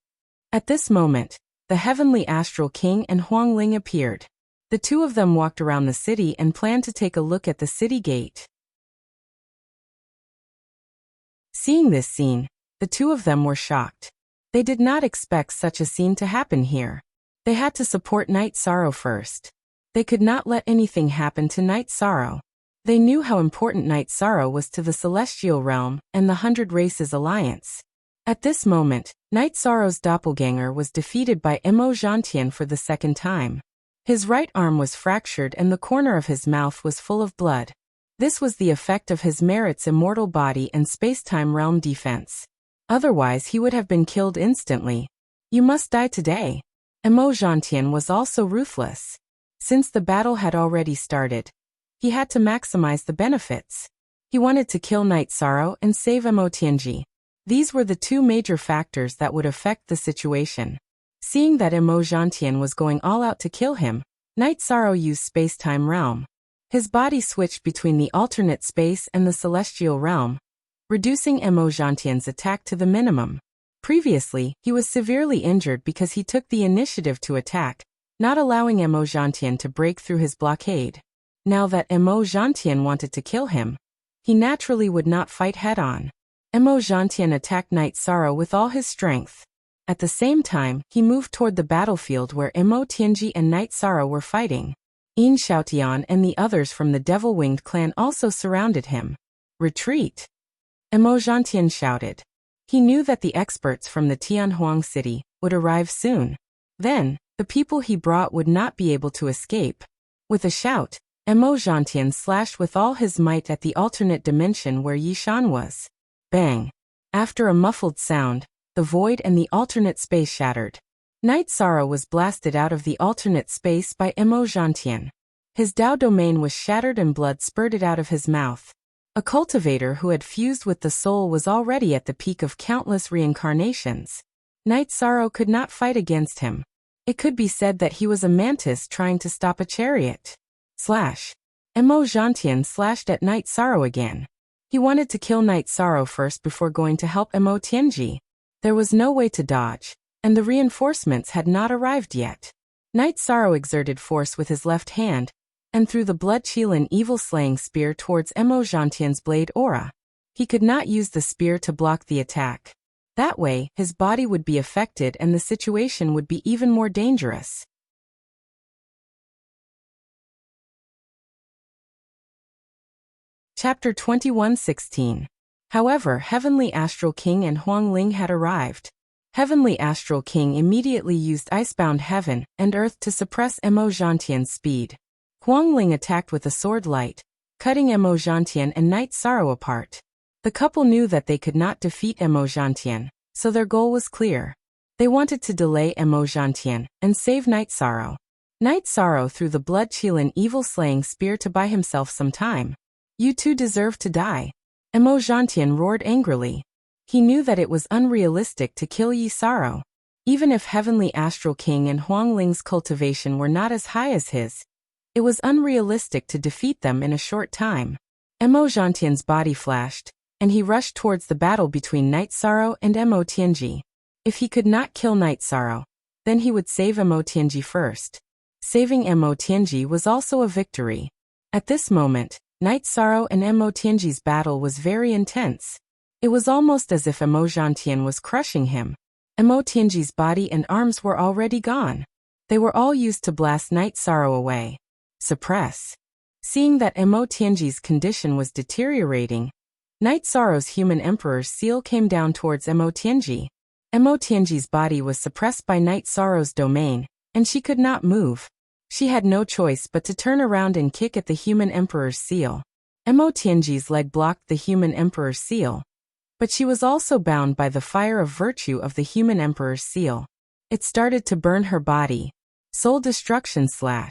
At this moment, the Heavenly Astral King and Huang Ling appeared. The two of them walked around the city and planned to take a look at the city gate. Seeing this scene, the two of them were shocked. They did not expect such a scene to happen here. They had to support Night Sorrow first. They could not let anything happen to Night Sorrow. They knew how important Night Sorrow was to the Celestial Realm and the 100 Races Alliance. At this moment, Night Sorrow's doppelganger was defeated by Emo Gentian for the second time. His right arm was fractured and the corner of his mouth was full of blood. This was the effect of his merit's immortal body and space-time realm defense. Otherwise he would have been killed instantly. You must die today. Emo Gentian was also ruthless. Since the battle had already started, he had to maximize the benefits. He wanted to kill Night Sorrow and save Emo Tianji. These were the two major factors that would affect the situation. Seeing that Emo Gentian was going all out to kill him, Night Sorrow used space-time realm. His body switched between the alternate space and the celestial realm, reducing Emo Gentian's attack to the minimum. Previously, he was severely injured because he took the initiative to attack, not allowing Emo Gentian to break through his blockade. Now that Emo Gentian wanted to kill him, he naturally would not fight head-on. Emo Gentian attacked Night Sorrow with all his strength. At the same time, he moved toward the battlefield where Emo Tianji and Night Sorrow were fighting. Yin Xiaotian and the others from the Devil-Winged clan also surrounded him. Retreat! Emo Gentian shouted. He knew that the experts from the Tianhuang city would arrive soon. Then, the people he brought would not be able to escape. With a shout, Emo Gentian slashed with all his might at the alternate dimension where Yishan was. Bang! After a muffled sound, the void and the alternate space shattered. Night Sorrow was blasted out of the alternate space by Emo Gentian. His Dao domain was shattered and blood spurted out of his mouth. A cultivator who had fused with the soul was already at the peak of countless reincarnations. Night Sorrow could not fight against him. It could be said that he was a mantis trying to stop a chariot. Slash! Emo Gentian slashed at Night Sorrow again. He wanted to kill Night Sorrow first before going to help Emo Tianji. There was no way to dodge, and the reinforcements had not arrived yet. Night Sorrow exerted force with his left hand, and threw the blood-chilling evil-slaying spear towards Emo Gentian's blade aura. He could not use the spear to block the attack. That way, his body would be affected and the situation would be even more dangerous. Chapter 21:16. However, Heavenly Astral King and Huang Ling had arrived. Heavenly Astral King immediately used Icebound Heaven and Earth to suppress Emo Gentian's speed. Huang Ling attacked with a sword light, cutting Emo Gentian and Night Sorrow apart. The couple knew that they could not defeat Emo Gentian, so their goal was clear. They wanted to delay Emo Gentian and save Night Sorrow. Night Sorrow threw the blood-chilling evil-slaying spear to buy himself some time. You two deserve to die. Emo Gentian roared angrily. He knew that it was unrealistic to kill Yi Sorrow. Even if Heavenly Astral King and Huang Ling's cultivation were not as high as his, it was unrealistic to defeat them in a short time. Emo Gentian's body flashed, and he rushed towards the battle between Night Sorrow and Emo Tianji. If he could not kill Night Sorrow, then he would save Emo Tianji first. Saving Emo Tianji was also a victory. At this moment, Night Sorrow and Emo Tianji's battle was very intense. It was almost as if Emo Gentian was crushing him. Emo Tianji's body and arms were already gone. They were all used to blast Night Sorrow away. Suppress. Seeing that Emo Tianji's condition was deteriorating, Night Sorrow's human emperor's seal came down towards Emo Tianji. Emo Tianji's body was suppressed by Night Sorrow's domain, and she could not move. She had no choice but to turn around and kick at the human emperor's seal. Emo Tianji's leg blocked the human emperor's seal, but she was also bound by the fire of virtue of the human emperor's seal. It started to burn her body. Soul Destruction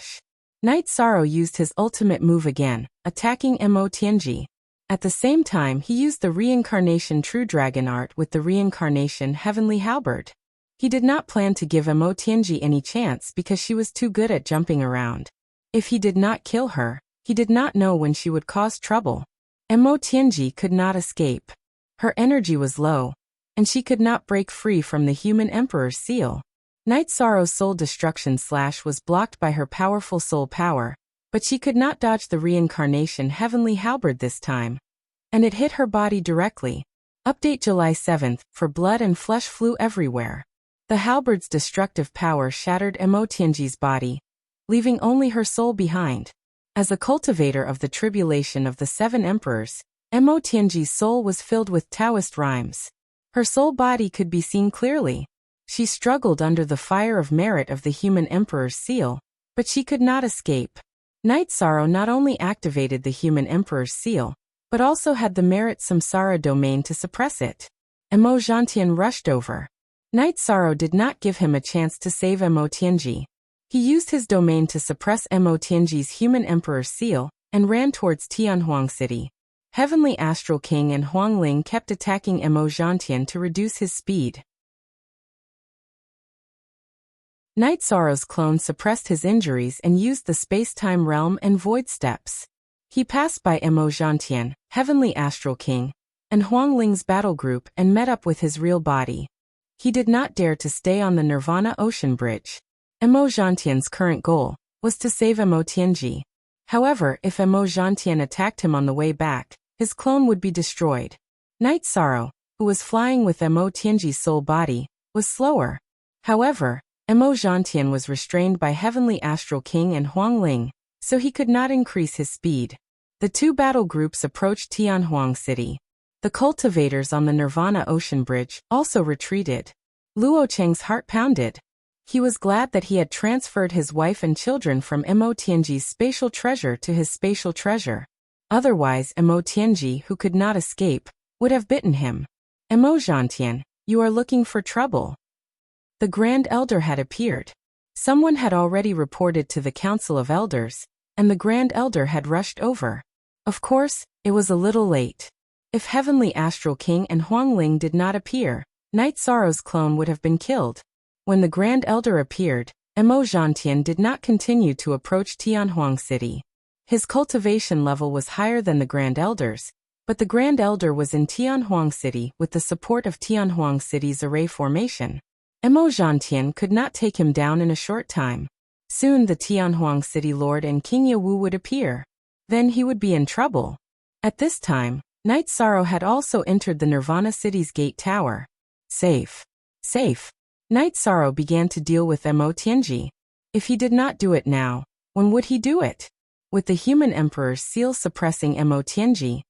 / Night Sorrow used his ultimate move again, attacking Emo Tianji. At the same time, he used the reincarnation True Dragon art with the reincarnation Heavenly Halberd. He did not plan to give Emo Tianji any chance because she was too good at jumping around. If he did not kill her, he did not know when she would cause trouble. Emo Tianji could not escape. Her energy was low, and she could not break free from the human emperor's seal. Night Sorrow's soul destruction / was blocked by her powerful soul power, but she could not dodge the reincarnation Heavenly Halberd this time, and it hit her body directly. Update July 7th, for blood and flesh flew everywhere. The halberd's destructive power shattered Emo Tianji's body, leaving only her soul behind. As a cultivator of the tribulation of the 7 emperors, Emo Tianji's soul was filled with Taoist rhymes. Her soul body could be seen clearly. She struggled under the fire of merit of the human emperor's seal, but she could not escape. Night Sorrow not only activated the human emperor's seal, but also had the merit samsara domain to suppress it. Emo Gentian rushed over. Night Sorrow did not give him a chance to save Emo Tianji. He used his domain to suppress Emo Tianji's human emperor's seal, and ran towards Tianhuang City. Heavenly Astral King and Huangling kept attacking Emo Gentian to reduce his speed. Night Sorrow's clone suppressed his injuries and used the space-time realm and void steps. He passed by Emo Gentian, Heavenly Astral King, and Huangling's battle group and met up with his real body. He did not dare to stay on the Nirvana Ocean Bridge. Emo Gentian's current goal was to save Emo Tianji. However, if Emo Gentian attacked him on the way back, his clone would be destroyed. Night Sorrow, who was flying with Emo Tianji's soul body, was slower. However, Emo Gentian was restrained by Heavenly Astral King and Huangling, so he could not increase his speed. The 2 battle groups approached Tianhuang City. The cultivators on the Nirvana Ocean Bridge also retreated. Luo Cheng's heart pounded. He was glad that he had transferred his wife and children from Emo Tianji's spatial treasure to his spatial treasure. Otherwise, Emo Tianji, who could not escape, would have bitten him. Emo Gentian, you are looking for trouble. The Grand Elder had appeared. Someone had already reported to the Council of Elders, and the Grand Elder had rushed over. Of course, it was a little late. If Heavenly Astral King and Huangling did not appear, Night Sorrow's clone would have been killed. When the Grand Elder appeared, Emo Gentian did not continue to approach Tianhuang City. His cultivation level was higher than the Grand Elder's, but the Grand Elder was in Tianhuang City with the support of Tianhuang City's array formation. Emo Gentian could not take him down in a short time. Soon the Tianhuang City Lord and King Yawu would appear. Then he would be in trouble. At this time, Night Sorrow had also entered the Nirvana City's gate tower. Safe. Safe. Night Sorrow began to deal with Emo Tianji. If he did not do it now, when would he do it? With the human emperor's seal suppressing Emo Tianji,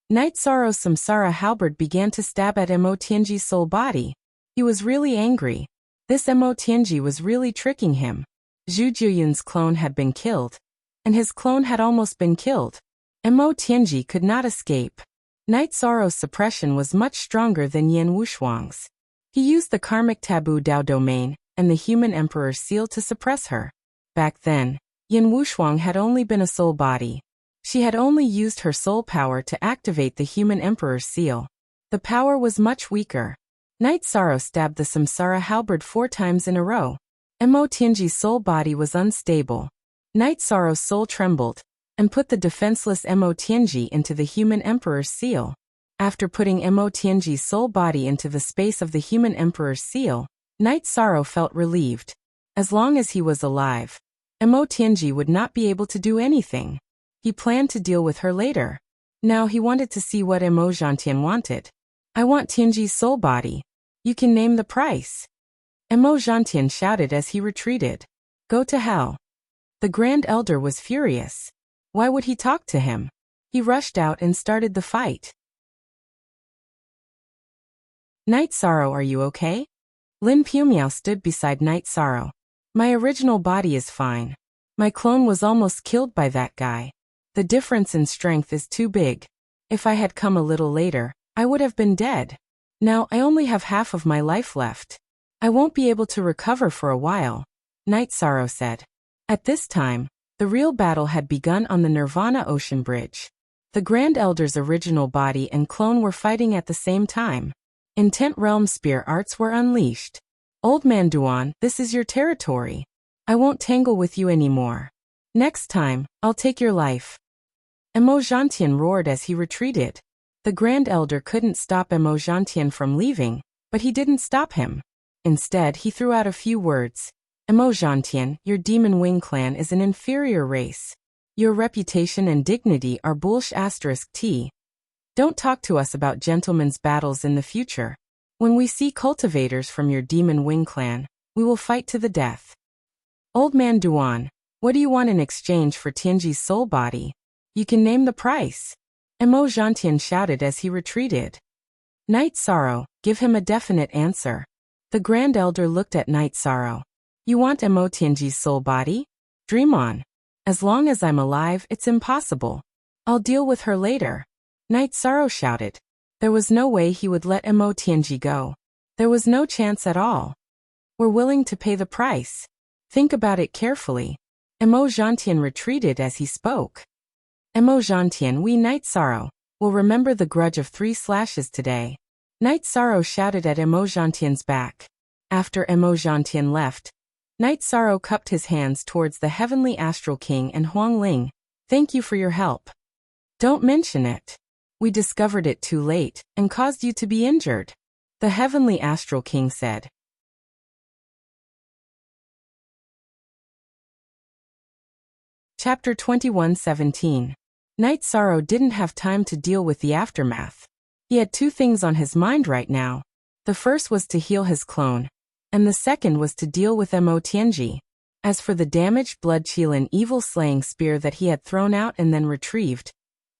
Night Sorrow's samsara halberd began to stab at Emo Tianji's soul body. He was really angry. This Emo Tianji was really tricking him. Zhu Juyun's clone had been killed, and his clone had almost been killed. Emo Tianji could not escape. Night Sorrow's suppression was much stronger than Yan Wushuang's. He used the karmic taboo Dao domain and the human emperor's seal to suppress her. Back then, Yan Wushuang had only been a soul body. She had only used her soul power to activate the human emperor's seal. The power was much weaker. Night Sorrow stabbed the samsara halberd 4 times in a row. Emo Tianji's soul body was unstable. Night Sorrow's soul trembled, and put the defenseless Emo Tianji into the human emperor's seal. After putting Emo Tianji's soul body into the space of the human emperor's seal, Night Sorrow felt relieved. As long as he was alive, Emo Tianji would not be able to do anything. He planned to deal with her later. Now he wanted to see what Emo-Gentian wanted. I want Tianji's soul body. You can name the price. Emo-Gentian shouted as he retreated. Go to hell. The Grand Elder was furious. Why would he talk to him? He rushed out and started the fight. Night Sorrow, are you okay? Lin Pumiao stood beside Night Sorrow. My original body is fine. My clone was almost killed by that guy. The difference in strength is too big. If I had come a little later, I would have been dead. Now I only have half of my life left. I won't be able to recover for a while, Night Sorrow said. At this time, the real battle had begun on the Nirvana Ocean Bridge. The Grand Elder's original body and clone were fighting at the same time. Intent Realm spear arts were unleashed. Old Man Duan, this is your territory. I won't tangle with you anymore. Next time, I'll take your life. Emo-Gentian roared as he retreated. The Grand Elder couldn't stop Emo-Gentian from leaving, but he didn't stop him. Instead, he threw out a few words. Emo-Gentian, your Demon Wing clan is an inferior race. Your reputation and dignity are **T. Don't talk to us about gentlemen's battles in the future. When we see cultivators from your Demon Wing clan, we will fight to the death. Old Man Duan, what do you want in exchange for Tianji's soul body? You can name the price. Emo-Gentian shouted as he retreated. Night Sorrow, give him a definite answer. The Grand Elder looked at Night Sorrow. You want Emo-Tianji's soul body? Dream on. As long as I'm alive, it's impossible. I'll deal with her later. Night Sorrow shouted. There was no way he would let Emo-Tianji go. There was no chance at all. We're willing to pay the price. Think about it carefully. Emo-Gentian retreated as he spoke. Emo-Gentian, we Night Sorrow will remember the grudge of 3 slashes today. Night Sorrow shouted at Emo-Gentian's back. After Emo-Gentian left, Night Sorrow cupped his hands towards the Heavenly Astral King and Huang Ling. Thank you for your help. Don't mention it. We discovered it too late and caused you to be injured, the Heavenly Astral King said. Chapter 21:17. Night Sorrow didn't have time to deal with the aftermath. He had 2 things on his mind right now. The first was to heal his clone, and the second was to deal with Emo-Tianji. As for the damaged blood-Qilin evil-slaying spear that he had thrown out and then retrieved,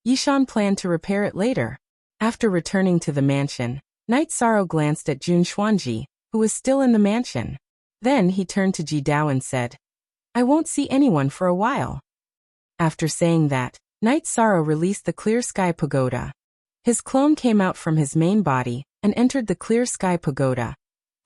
Yishan planned to repair it later. After returning to the mansion, Night Sorrow glanced at Jun Xuanji, who was still in the mansion. Then he turned to Ji Dao and said, I won't see anyone for a while. After saying that, Night Sorrow released the Clear Sky Pagoda. His clone came out from his main body and entered the Clear Sky Pagoda,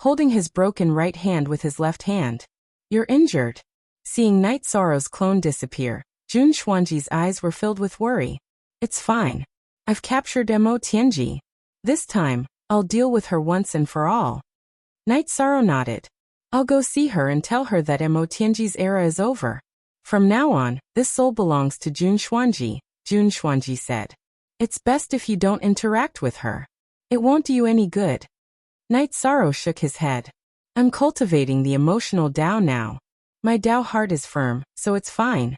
holding his broken right hand with his left hand. You're injured. Seeing Night Sorrow's clone disappear, Jun Xuanji's eyes were filled with worry. It's fine. I've captured Emo-Tianji. This time, I'll deal with her once and for all. Night Sorrow nodded. I'll go see her and tell her that Emo-Tianji's era is over. From now on, this soul belongs to Jun Xuanji, Jun Xuanji said. It's best if you don't interact with her. It won't do you any good. Night Sorrow shook his head. I'm cultivating the emotional Tao now. My Tao heart is firm, so it's fine.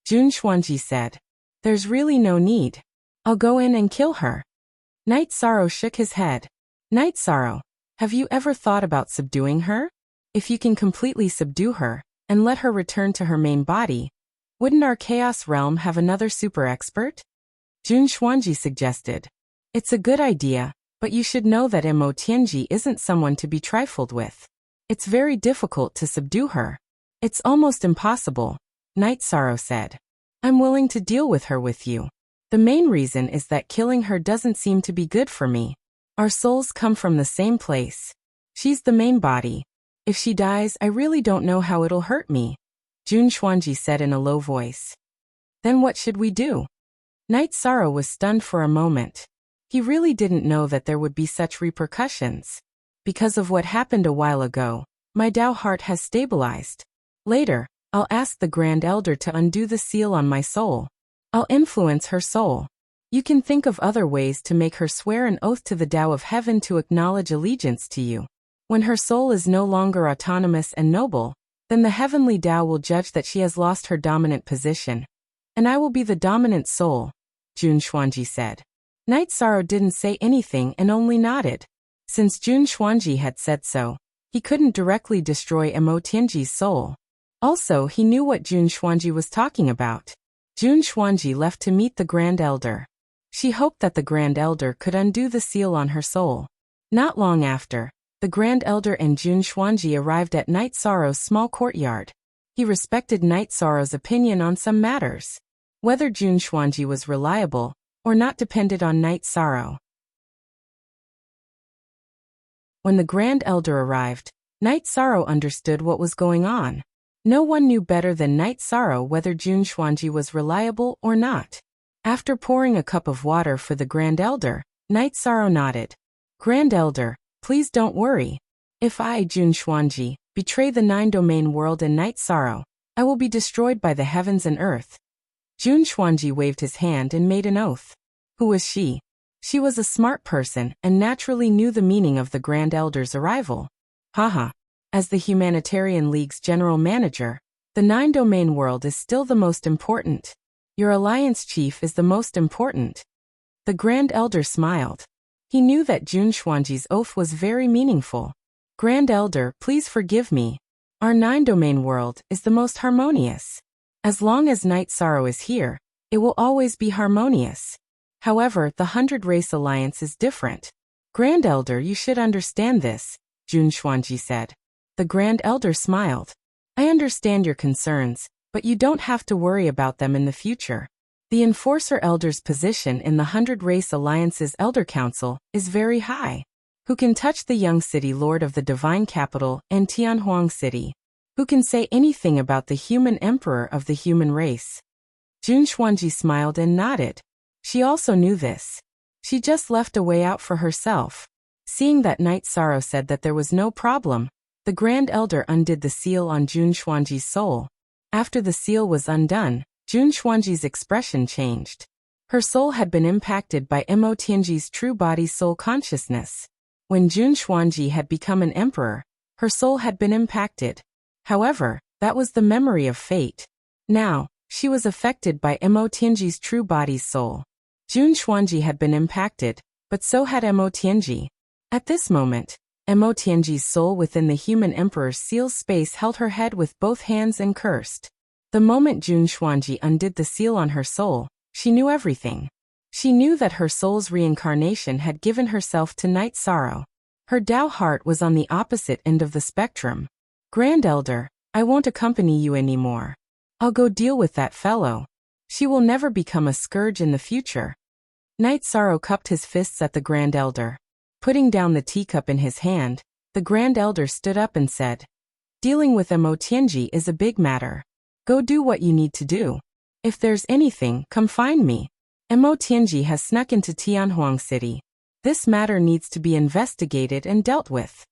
Jun Xuanji said. There's really no need. I'll go in and kill her. Night Sorrow shook his head. Night Sorrow, have you ever thought about subduing her? If you can completely subdue her, and let her return to her main body, wouldn't our Chaos Realm have another super expert? Jun Xuanji suggested. It's a good idea, but you should know that Emo-Tianji isn't someone to be trifled with. It's very difficult to subdue her. It's almost impossible, Night Sorrow said. I'm willing to deal with her with you. The main reason is that killing her doesn't seem to be good for me. Our souls come from the same place. She's the main body. If she dies, I really don't know how it'll hurt me, Jun Xuanji said in a low voice. Then what should we do? Night Sorrow was stunned for a moment. He really didn't know that there would be such repercussions. Because of what happened a while ago, my Tao heart has stabilized. Later, I'll ask the Grand Elder to undo the seal on my soul. I'll influence her soul. You can think of other ways to make her swear an oath to the Tao of Heaven to acknowledge allegiance to you. When her soul is no longer autonomous and noble, then the heavenly Tao will judge that she has lost her dominant position. And I will be the dominant soul, Jun Xuanji said. Night Sorrow didn't say anything and only nodded. Since Jun Xuanji had said so, he couldn't directly destroy Mo Tianji's soul. Also, he knew what Jun Xuanji was talking about. Jun Xuanji left to meet the Grand Elder. She hoped that the Grand Elder could undo the seal on her soul. Not long after, the Grand Elder and Jun Xuanji arrived at Night Sorrow's small courtyard. He respected Night Sorrow's opinion on some matters. Whether Jun Xuanji was reliable or not depended on Night Sorrow. When the Grand Elder arrived, Night Sorrow understood what was going on. No one knew better than Night Sorrow whether Jun Xuanji was reliable or not. After pouring a cup of water for the Grand Elder, Night Sorrow nodded. Grand Elder, please don't worry. If I, Jun Xuanji, betray the 9-domain world and Night Sorrow, I will be destroyed by the heavens and earth. Jun Xuanji waved his hand and made an oath. Who was she? She was a smart person and naturally knew the meaning of the Grand Elder's arrival. Haha. As the Humanitarian League's general manager, the 9-domain world is still the most important. Your alliance chief is the most important. The Grand Elder smiled. He knew that Jun Xuanji's oath was very meaningful. Grand Elder, please forgive me. Our 9-domain world is the most harmonious. As long as Night Sorrow is here, it will always be harmonious. However, the 100-race alliance is different. Grand Elder, you should understand this, Jun Xuanji said. The Grand Elder smiled. I understand your concerns, but you don't have to worry about them in the future. The Enforcer Elder's position in the 100-race alliance's Elder Council is very high. Who can touch the young city lord of the divine capital and Tianhuang City? Who can say anything about the human emperor of the human race? Jun Xuanji smiled and nodded. She also knew this. She just left a way out for herself. Seeing that Night Sorrow said that there was no problem, the Grand Elder undid the seal on Jun Xuanji's soul. After the seal was undone, Jun Xuanji's expression changed. Her soul had been impacted by Mo Tianji's true body soul consciousness. When Jun Xuanji had become an emperor, her soul had been impacted. However, that was the memory of fate. Now, she was affected by Mo Tianji's true body's soul. Jun Xuanji had been impacted, but so had Mo Tianji. At this moment, Mo Tianji's soul within the human emperor's seal space held her head with both hands and cursed. The moment Jun Xuanji undid the seal on her soul, she knew everything. She knew that her soul's reincarnation had given herself to Night Sorrow. Her Tao heart was on the opposite end of the spectrum. Grand Elder, I won't accompany you anymore. I'll go deal with that fellow. She will never become a scourge in the future. Night Sorrow cupped his fists at the Grand Elder. Putting down the teacup in his hand, the Grand Elder stood up and said, Dealing with Mo Tianji is a big matter. Go do what you need to do. If there's anything, come find me. Mo Tianji has snuck into Tianhuang City. This matter needs to be investigated and dealt with.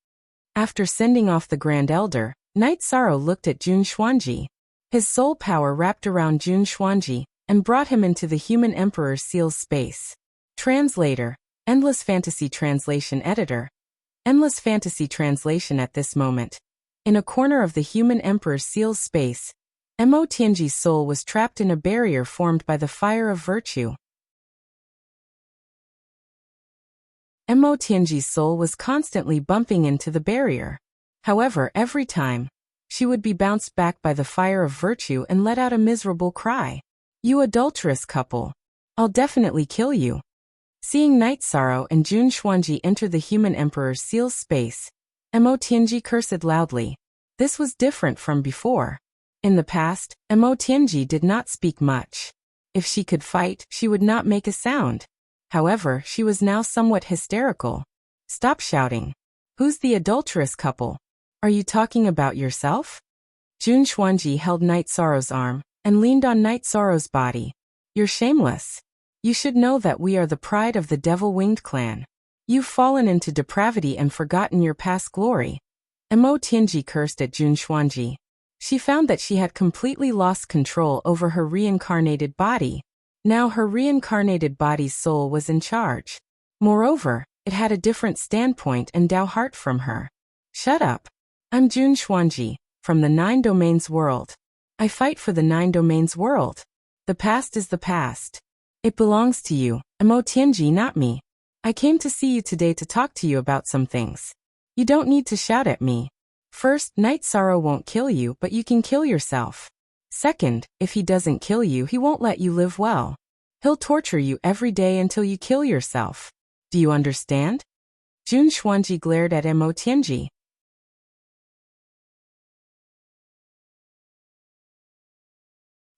After sending off the Grand Elder, Night Sorrow looked at Jun Xuanji. His soul power wrapped around Jun Xuanji and brought him into the human emperor's seal's space. Translator, Endless Fantasy Translation Editor. Endless Fantasy Translation at this moment. In a corner of the human emperor's seal's space, Mo Tianji's soul was trapped in a barrier formed by the fire of virtue. Mo Tianji's soul was constantly bumping into the barrier. However, every time, she would be bounced back by the fire of virtue and let out a miserable cry. You adulterous couple. I'll definitely kill you. Seeing Night Sorrow and Jun Xuanji enter the human emperor's seal space, Mo Tianji cursed loudly. This was different from before. In the past, Mo Tianji did not speak much. If she could fight, she would not make a sound. However, she was now somewhat hysterical. Stop shouting. Who's the adulterous couple? Are you talking about yourself? Jun Xuanji held Night Sorrow's arm and leaned on Night Sorrow's body. You're shameless. You should know that we are the pride of the Devil-Winged clan. You've fallen into depravity and forgotten your past glory. Mo Tianji cursed at Jun Xuanji. She found that she had completely lost control over her reincarnated body. Now her reincarnated body's soul was in charge. Moreover, it had a different standpoint and Tao heart from her. Shut up. I'm Jun Xuanji, from the 9 Domains world. I fight for the 9 Domains world. The past is the past. It belongs to you, Emo Tianji, not me. I came to see you today to talk to you about some things. You don't need to shout at me. First, Night Sorrow won't kill you, but you can kill yourself. Second, if he doesn't kill you, he won't let you live well. He'll torture you every day until you kill yourself. Do you understand? Jun Xuanji glared at Emo Tianji.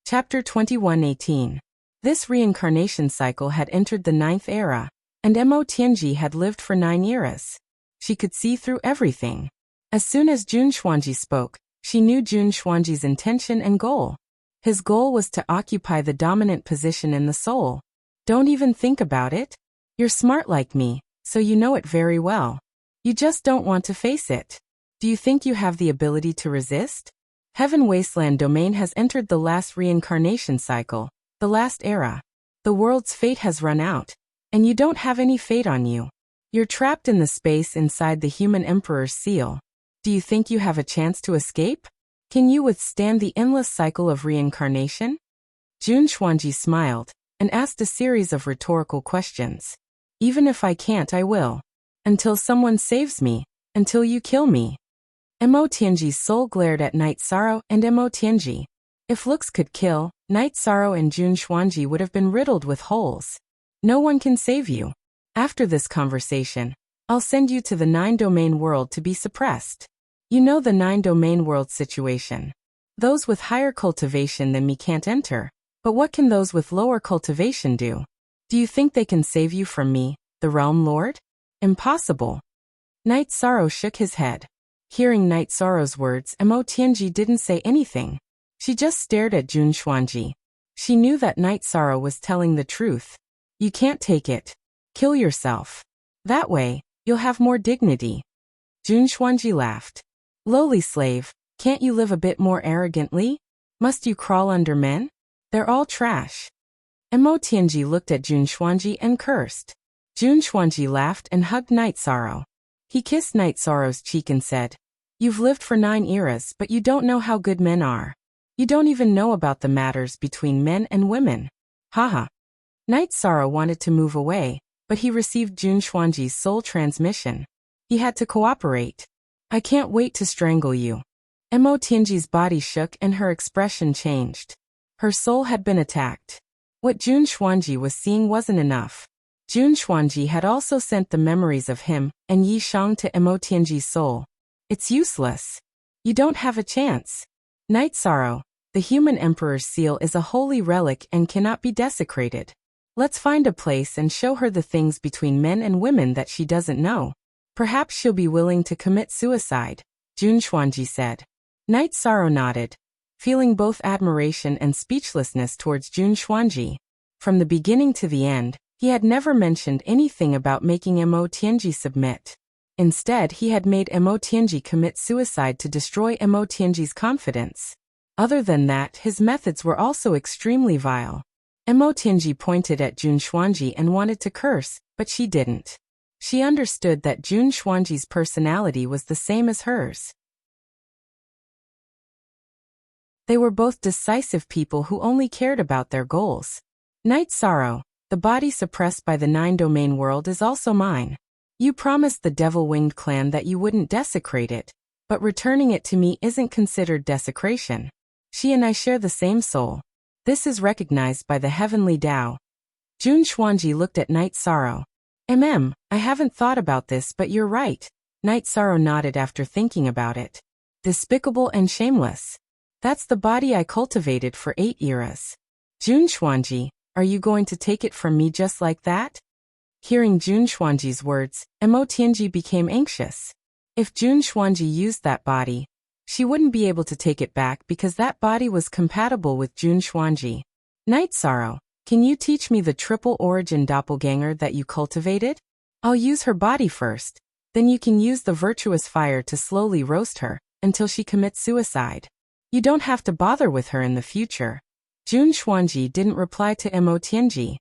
Chapter 21:18. This reincarnation cycle had entered the 9th era, and Emo Tianji had lived for 9 eras. She could see through everything. As soon as Jun Xuanji spoke, she knew Jun Xuanji's intention and goal. His goal was to occupy the dominant position in the soul. Don't even think about it. You're smart like me, so you know it very well. You just don't want to face it. Do you think you have the ability to resist? Heaven Wasteland domain has entered the last reincarnation cycle, the last era. The world's fate has run out, and you don't have any fate on you. You're trapped in the space inside the human emperor's seal. Do you think you have a chance to escape? Can you withstand the endless cycle of reincarnation? Jun Xuanji smiled and asked a series of rhetorical questions. Even if I can't, I will. Until someone saves me, until you kill me. Emo Tianji's soul glared at Night Sorrow and Emo Tianji. If looks could kill, Night Sorrow and Jun Xuanji would have been riddled with holes. No one can save you. After this conversation, I'll send you to the 9-domain world to be suppressed. You know the 9-domain world situation. Those with higher cultivation than me can't enter, but what can those with lower cultivation do? Do you think they can save you from me, the Realm Lord? Impossible. Night Sorrow shook his head. Hearing Night Sorrow's words, Emo Tianji didn't say anything. She just stared at Jun Xuanji. She knew that Night Sorrow was telling the truth. You can't take it. Kill yourself. That way, you'll have more dignity. Jun Xuanji laughed. Lowly slave, can't you live a bit more arrogantly? Must you crawl under men? They're all trash. Emo Tianji looked at Jun Xuanji and cursed. Jun Xuanji laughed and hugged Night Sorrow. He kissed Night Sorrow's cheek and said, You've lived for 9 eras, but you don't know how good men are. You don't even know about the matters between men and women. Haha. Night Sorrow wanted to move away, but he received Jun Xuanji's soul transmission. He had to cooperate. I can't wait to strangle you. Emo Tianji's body shook and her expression changed. Her soul had been attacked. What Jun Xuanji was seeing wasn't enough. Jun Xuanji had also sent the memories of him and Yi Shang to Emo Tianji's soul. It's useless. You don't have a chance. Night Sorrow, the human emperor's seal is a holy relic and cannot be desecrated. Let's find a place and show her the things between men and women that she doesn't know. Perhaps she'll be willing to commit suicide, Jun Xuanji said. Night Sorrow nodded, feeling both admiration and speechlessness towards Jun Xuanji. From the beginning to the end, he had never mentioned anything about making Emo Tianji submit. Instead, he had made Emo Tianji commit suicide to destroy Emo Tianji's confidence. Other than that, his methods were also extremely vile. Emo Tianji pointed at Jun Xuanji and wanted to curse, but she didn't. She understood that Jun Xuanji's personality was the same as hers. They were both decisive people who only cared about their goals. Night Sorrow, the body suppressed by the 9-domain world is also mine. You promised the Devil-Winged clan that you wouldn't desecrate it, but returning it to me isn't considered desecration. She and I share the same soul. This is recognized by the heavenly Tao. Jun Xuanji looked at Night Sorrow. I haven't thought about this, but you're right. Night Sorrow nodded after thinking about it. Despicable and shameless. That's the body I cultivated for 8 eras. Jun Xuanji, are you going to take it from me just like that? Hearing Jun Xuanji's words, Emo Tianji became anxious. If Jun Xuanji used that body, she wouldn't be able to take it back because that body was compatible with Jun Xuanji. Night Sorrow, can you teach me the triple origin doppelganger that you cultivated? I'll use her body first, then you can use the virtuous fire to slowly roast her until she commits suicide. You don't have to bother with her in the future. Jun Xuanji didn't reply to Emo Tianji.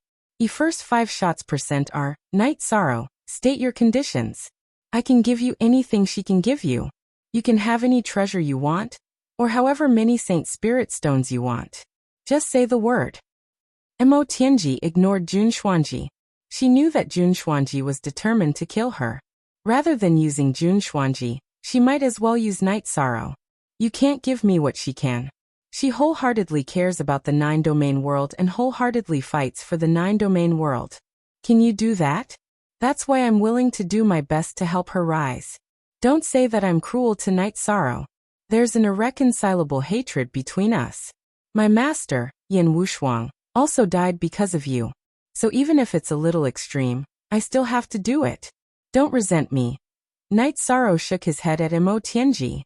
First 5 shots % are, Night Sorrow, state your conditions. I can give you anything she can give you. You can have any treasure you want, or however many Saint Spirit stones you want. Just say the word. Mo Tianji ignored Jun Xuanji. She knew that Jun Xuanji was determined to kill her. Rather than using Jun Xuanji, she might as well use Night Sorrow. You can't give me what she can. She wholeheartedly cares about the 9-domain world and wholeheartedly fights for the 9-domain world. Can you do that? That's why I'm willing to do my best to help her rise. Don't say that I'm cruel to Night Sorrow. There's an irreconcilable hatred between us. My master, Yin Wushuang, also died because of you. So even if it's a little extreme, I still have to do it. Don't resent me. Night Sorrow shook his head at Mo Tianji.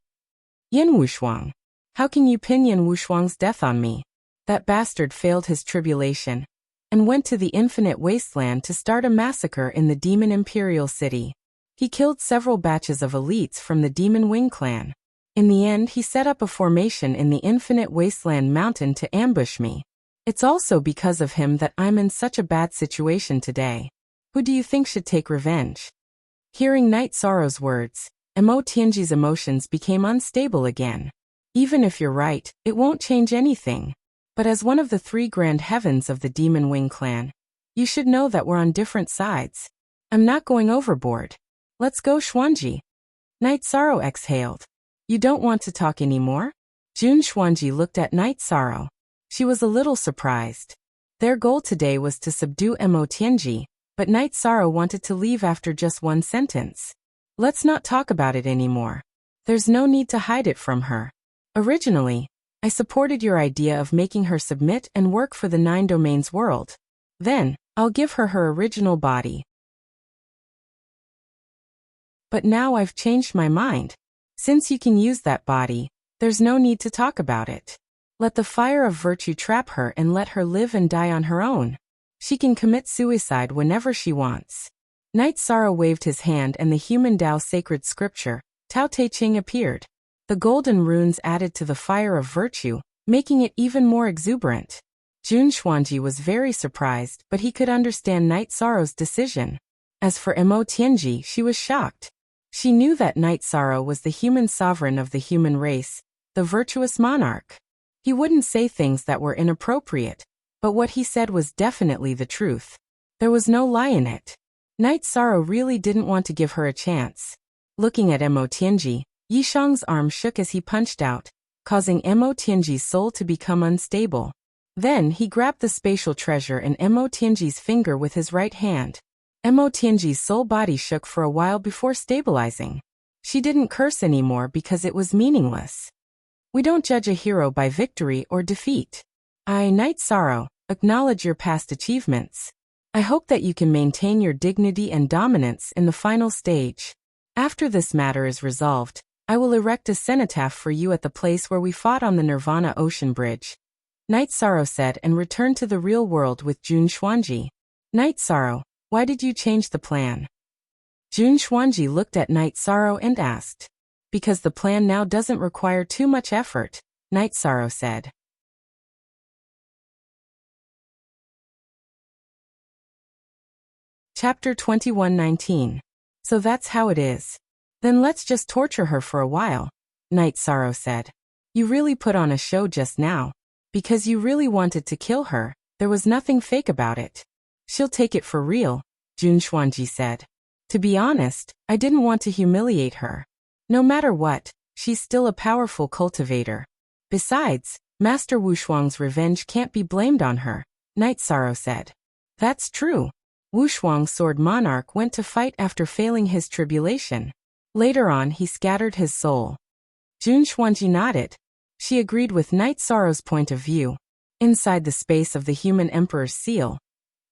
Yin Wushuang. How can you pin Yin Wushuang's death on me? That bastard failed his tribulation and went to the infinite wasteland to start a massacre in the Demon Imperial City. He killed several batches of elites from the Demon Wing clan. In the end, he set up a formation in the infinite wasteland mountain to ambush me. It's also because of him that I'm in such a bad situation today. Who do you think should take revenge? Hearing Night Sorrow's words, Mo Tianji's emotions became unstable again. Even if you're right, it won't change anything. But as one of the 3 grand heavens of the Demon Wing clan, you should know that we're on different sides. I'm not going overboard. Let's go, Xuanji. Night Sorrow exhaled. You don't want to talk anymore? Jun Xuanji looked at Night Sorrow. She was a little surprised. Their goal today was to subdue Mo Tianji, but Night Sorrow wanted to leave after just one sentence. Let's not talk about it anymore. There's no need to hide it from her. Originally, I supported your idea of making her submit and work for the 9 domains world. Then, I'll give her her original body. But now I've changed my mind. Since you can use that body, there's no need to talk about it. Let the fire of virtue trap her and let her live and die on her own. She can commit suicide whenever she wants. Night Sorrow waved his hand and the human Tao sacred scripture, Tao Te Ching, appeared. The golden runes added to the fire of virtue, making it even more exuberant. Jun Xuanji was very surprised, but he could understand Night Sorrow's decision. As for Mo Tianji, she was shocked. She knew that Night Sorrow was the human sovereign of the human race, the virtuous monarch. He wouldn't say things that were inappropriate, but what he said was definitely the truth. There was no lie in it. Night Sorrow really didn't want to give her a chance. Looking at Mo Tianji, Yishang's arm shook as he punched out, causing Mo Tianji's soul to become unstable. Then he grabbed the spatial treasure in Mo Tianji's finger with his right hand. Mo Tianji's soul body shook for a while before stabilizing. She didn't curse anymore because it was meaningless. We don't judge a hero by victory or defeat. I, Night Sorrow, acknowledge your past achievements. I hope that you can maintain your dignity and dominance in the final stage. After this matter is resolved, I will erect a cenotaph for you at the place where we fought on the Nirvana Ocean Bridge. Night Sorrow said and returned to the real world with Jun Xuanji. Night Sorrow, why did you change the plan? Jun Xuanji looked at Night Sorrow and asked. Because the plan now doesn't require too much effort, Night Sorrow said. Chapter 21:19. So that's how it is. Then let's just torture her for a while, Night Sorrow said. You really put on a show just now. Because you really wanted to kill her, there was nothing fake about it. She'll take it for real, Jun Xuanji said. To be honest, I didn't want to humiliate her. No matter what, she's still a powerful cultivator. Besides, Master Wushuang's revenge can't be blamed on her, Night Sorrow said. That's true. Wushuang's sword monarch went to fight after failing his tribulation. Later on he scattered his soul. Jun Xuanji nodded. She agreed with Night Sorrow's point of view. Inside the space of the human emperor's seal,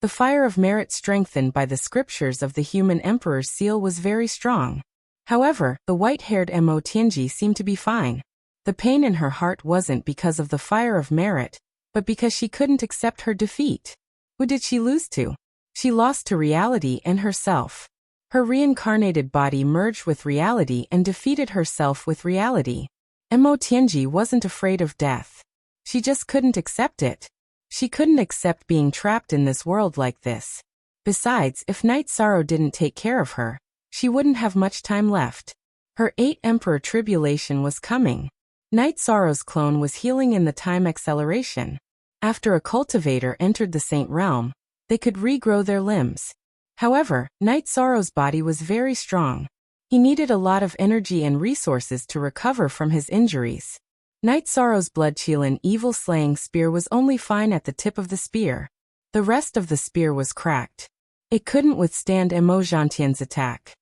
the fire of merit strengthened by the scriptures of the human emperor's seal was very strong. However, the white-haired Mo Tianji seemed to be fine. The pain in her heart wasn't because of the fire of merit, but because she couldn't accept her defeat. Who did she lose to? She lost to reality and herself. Her reincarnated body merged with reality and defeated herself with reality. Mo Tianji wasn't afraid of death. She just couldn't accept it. She couldn't accept being trapped in this world like this. Besides, if Night Sorrow didn't take care of her, she wouldn't have much time left. Her 8th Emperor tribulation was coming. Night Sorrow's clone was healing in the time acceleration. After a cultivator entered the Saint realm, they could regrow their limbs. However, Night Sorrow's body was very strong. He needed a lot of energy and resources to recover from his injuries. Night Sorrow's blood-chilling, evil-slaying spear was only fine at the tip of the spear. The rest of the spear was cracked. It couldn't withstand Emo Gentian's attack.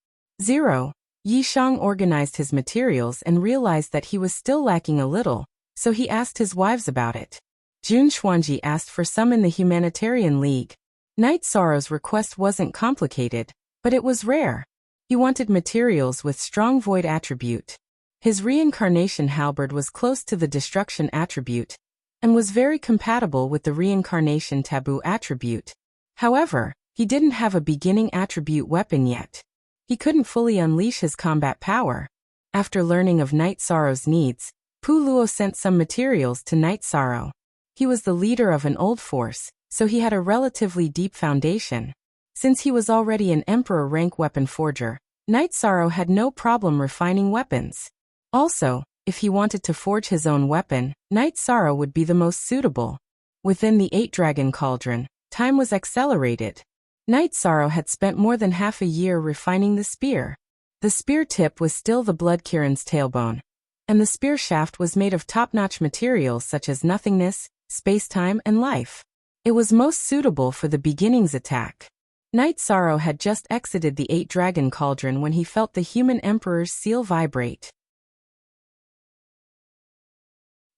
0. Yi Shang organized his materials and realized that he was still lacking a little, so he asked his wives about it. Jun Xuanji asked for some in the Humanitarian League. Night Sorrow's request wasn't complicated, but it was rare. He wanted materials with strong void attribute. His reincarnation halberd was close to the destruction attribute, and was very compatible with the reincarnation taboo attribute. However, he didn't have a beginning attribute weapon yet. He couldn't fully unleash his combat power. After learning of Night Sorrow's needs, Pu Luo sent some materials to Night Sorrow. He was the leader of an old force, so he had a relatively deep foundation. Since he was already an Emperor rank weapon forger, Night Sorrow had no problem refining weapons. Also, if he wanted to forge his own weapon, Night Sorrow would be the most suitable. Within the 8-Dragon Cauldron, time was accelerated. Night Sorrow had spent more than half a year refining the spear. The spear tip was still the Blood Kirin's tailbone, and the spear shaft was made of top-notch materials such as nothingness, space-time, and life. It was most suitable for the beginning's attack. Night Sorrow had just exited the 8-Dragon Cauldron when he felt the human emperor's seal vibrate.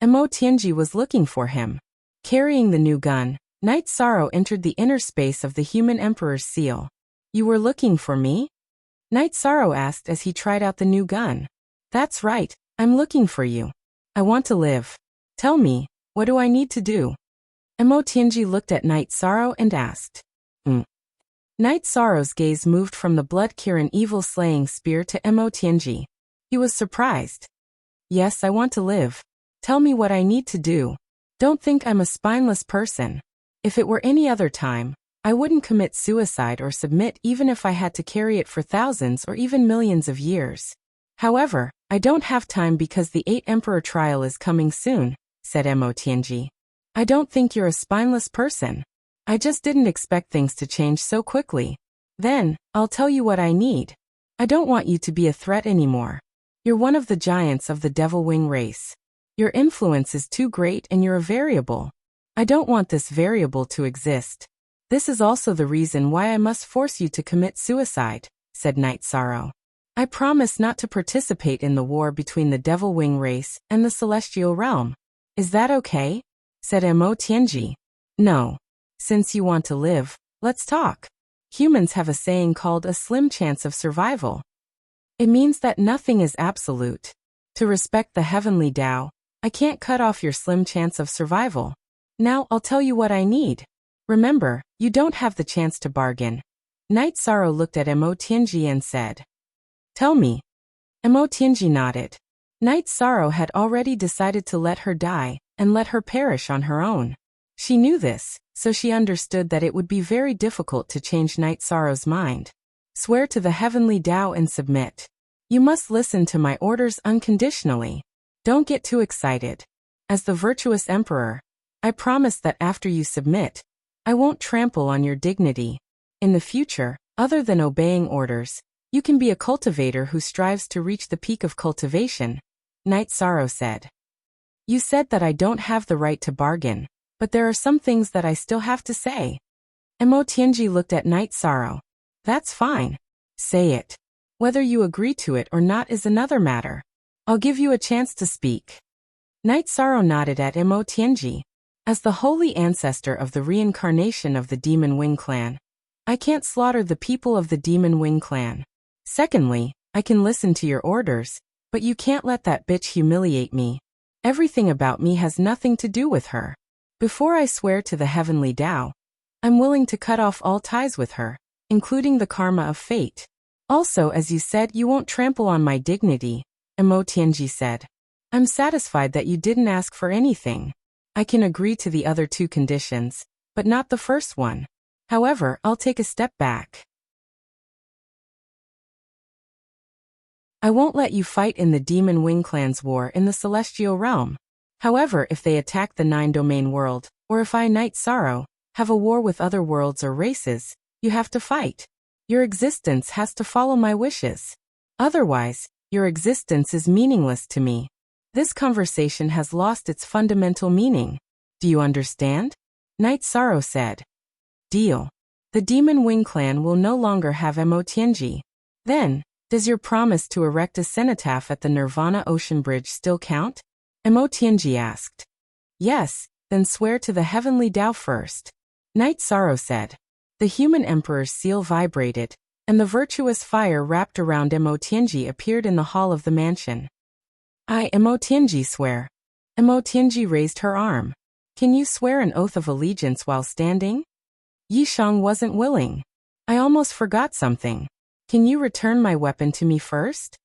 Emo Tianji was looking for him. Carrying the new gun, Night Sorrow entered the inner space of the human emperor's seal. "You were looking for me?" Night Sorrow asked as he tried out the new gun. "That's right, I'm looking for you. I want to live. Tell me, what do I need to do?" Emo Tianji looked at Night Sorrow and asked. Night Sorrow's gaze moved from the Blood Kirin evil-slaying spear to Emo Tianji. He was surprised. "Yes, I want to live. Tell me what I need to do. Don't think I'm a spineless person. If it were any other time, I wouldn't commit suicide or submit even if I had to carry it for thousands or even millions of years. However, I don't have time because the 8 Emperor trial is coming soon," said Emo Tianji. "I don't think you're a spineless person. I just didn't expect things to change so quickly. Then, I'll tell you what I need. I don't want you to be a threat anymore. You're one of the giants of the Devil Wing race. Your influence is too great and you're a variable. I don't want this variable to exist. This is also the reason why I must force you to commit suicide," said Night Sorrow. "I promise not to participate in the war between the Devil Wing race and the Celestial Realm. Is that okay?" said Emo Tianji. "No. Since you want to live, let's talk. Humans have a saying called a slim chance of survival. It means that nothing is absolute. To respect the heavenly Tao, I can't cut off your slim chance of survival. Now I'll tell you what I need. Remember, you don't have the chance to bargain." Night Sorrow looked at Emo Tianji and said, "Tell me." Emo Tianji nodded. Night Sorrow had already decided to let her die, and let her perish on her own. She knew this, so she understood that it would be very difficult to change Night Sorrow's mind. "Swear to the heavenly Tao and submit. You must listen to my orders unconditionally. Don't get too excited. As the virtuous emperor, I promise that after you submit, I won't trample on your dignity. In the future, other than obeying orders, you can be a cultivator who strives to reach the peak of cultivation," Night Sorrow said. "You said that I don't have the right to bargain, but there are some things that I still have to say." Emo Tianji looked at Night Sorrow. "That's fine. Say it. Whether you agree to it or not is another matter. I'll give you a chance to speak." Night Sorrow nodded at Emo Tianji. "As the holy ancestor of the reincarnation of the Demon Wing clan, I can't slaughter the people of the Demon Wing clan. Secondly, I can listen to your orders, but you can't let that bitch humiliate me. Everything about me has nothing to do with her. Before I swear to the heavenly Tao, I'm willing to cut off all ties with her, including the karma of fate. Also, as you said, you won't trample on my dignity," Emo Tianji said. "I'm satisfied that you didn't ask for anything. I can agree to the other 2 conditions, but not the first one. However, I'll take a step back. I won't let you fight in the Demon Wing clan's war in the Celestial Realm. However, if they attack the 9-domain world, Or if I, Night Sorrow, have a war with other worlds or races, you have to fight. Your existence has to follow my wishes. Otherwise, your existence is meaningless to me. This conversation has lost its fundamental meaning. Do you understand? Night Sorrow said. Deal. The Demon Wing clan will no longer have Emotianji. Then, does your promise to erect a cenotaph at the Nirvana Ocean Bridge still count? Emotianji asked. Yes, then swear to the heavenly Tao first. Night Sorrow said. The human emperor's seal vibrated, and the virtuous fire wrapped around Emotianji appeared in the hall of the mansion. I, Emotianji, swear. Emotianji raised her arm. Can you swear an oath of allegiance while standing? Yishang wasn't willing. I almost forgot something. Can you return my weapon to me first?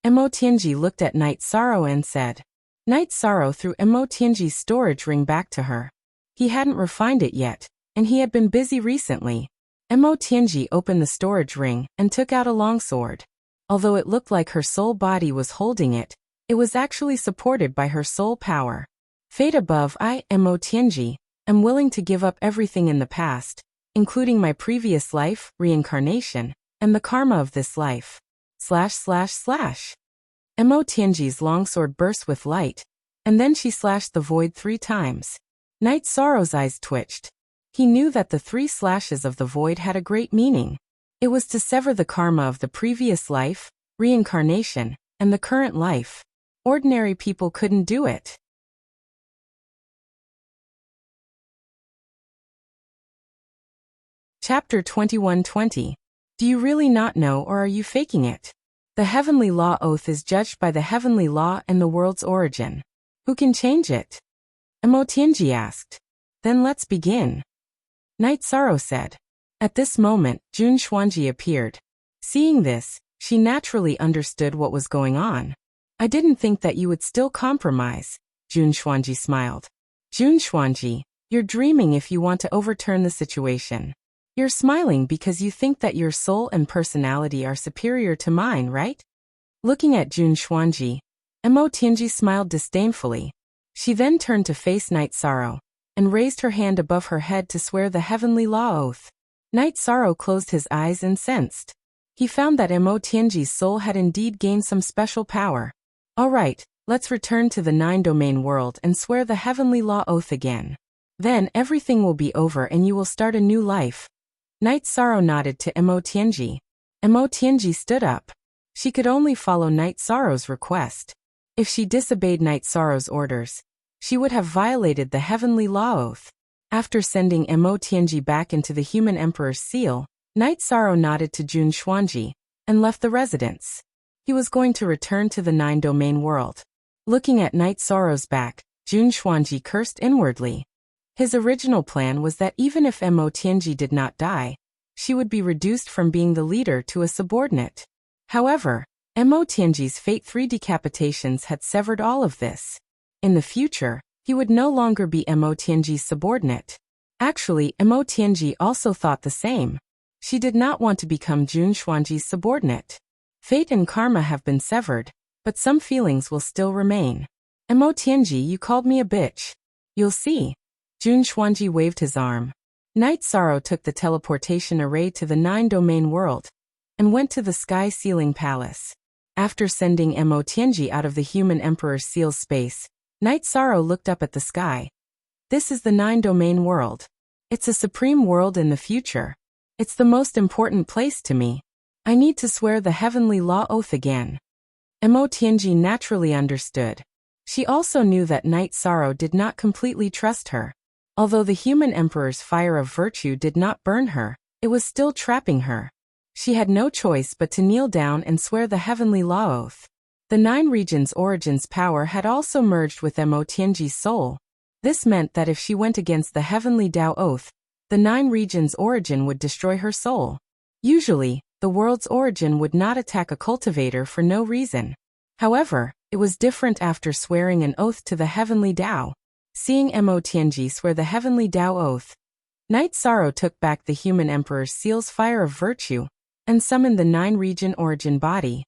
Emotianji looked at Night Sorrow and said. Night Sorrow threw Emotianji's storage ring back to her. He hadn't refined it yet, and he had been busy recently. Emotianji opened the storage ring and took out a longsword. Although it looked like her soul body was holding it, it was actually supported by her soul power. Fate above, I, Emotianji, am willing to give up everything in the past, including my previous life, reincarnation, and the karma of this life. / Emotianji's longsword burst with light, and then she slashed the void 3 times. Night Sorrow's eyes twitched. He knew that the 3 slashes of the void had a great meaning. It was to sever the karma of the previous life, reincarnation, and the current life. Ordinary people couldn't do it. Chapter 21:20. Do you really not know, or are you faking it? The heavenly law oath is judged by the heavenly law and the world's origin. Who can change it? Emotianji asked. Then let's begin. Night Sorrow said. At this moment, Jun Xuanji appeared. Seeing this, she naturally understood what was going on. I didn't think that you would still compromise, Jun Xuanji smiled. Jun Xuanji, you're dreaming if you want to overturn the situation. You're smiling because you think that your soul and personality are superior to mine, right? Looking at Jun Xuanji, Emotianji smiled disdainfully. She then turned to face Night Sorrow, and raised her hand above her head to swear the heavenly law oath. Night Sorrow closed his eyes and sensed. He found that Emotianji's soul had indeed gained some special power. All right, let's return to the 9-domain world and swear the heavenly law oath again. Then everything will be over and you will start a new life. Night Sorrow nodded to Emotianji. Emotianji stood up. She could only follow Night Sorrow's request. If she disobeyed Night Sorrow's orders, she would have violated the heavenly law oath. After sending Emotianji back into the human emperor's seal, Night Sorrow nodded to Jun Xuanji and left the residence. He was going to return to the 9-domain world. Looking at Night Sorrow's back, Jun Xuanji cursed inwardly. His original plan was that even if Emotianji did not die, she would be reduced from being the leader to a subordinate. However, Emotianji's Fate 3 decapitations had severed all of this. In the future, he would no longer be Emotianji's subordinate. Actually, Emotianji also thought the same. She did not want to become Jun Xuanji's subordinate. Fate and karma have been severed, but some feelings will still remain. Emotianji, you called me a bitch. You'll see. Jun Xuanji waved his arm. Night Sorrow took the teleportation array to the 9-domain world and went to the Sky Sealing Palace. After sending Emotianji out of the human emperor's seal space, Night Sorrow looked up at the sky. This is the 9-domain world. It's a supreme world in the future. It's the most important place to me. I need to swear the heavenly law oath again. Emotianji naturally understood. She also knew that Night Sorrow did not completely trust her. Although the human emperor's fire of virtue did not burn her, it was still trapping her. She had no choice but to kneel down and swear the heavenly law oath. The 9 regions' origin's power had also merged with Emotianji's soul. This meant that if she went against the heavenly Tao oath, the 9 regions' origin would destroy her soul. Usually, the world's origin would not attack a cultivator for no reason. However, it was different after swearing an oath to the heavenly Tao. Seeing Emotianji swear the heavenly Tao oath, Night Sorrow took back the human emperor's seal's fire of virtue and summoned the 9-region origin body.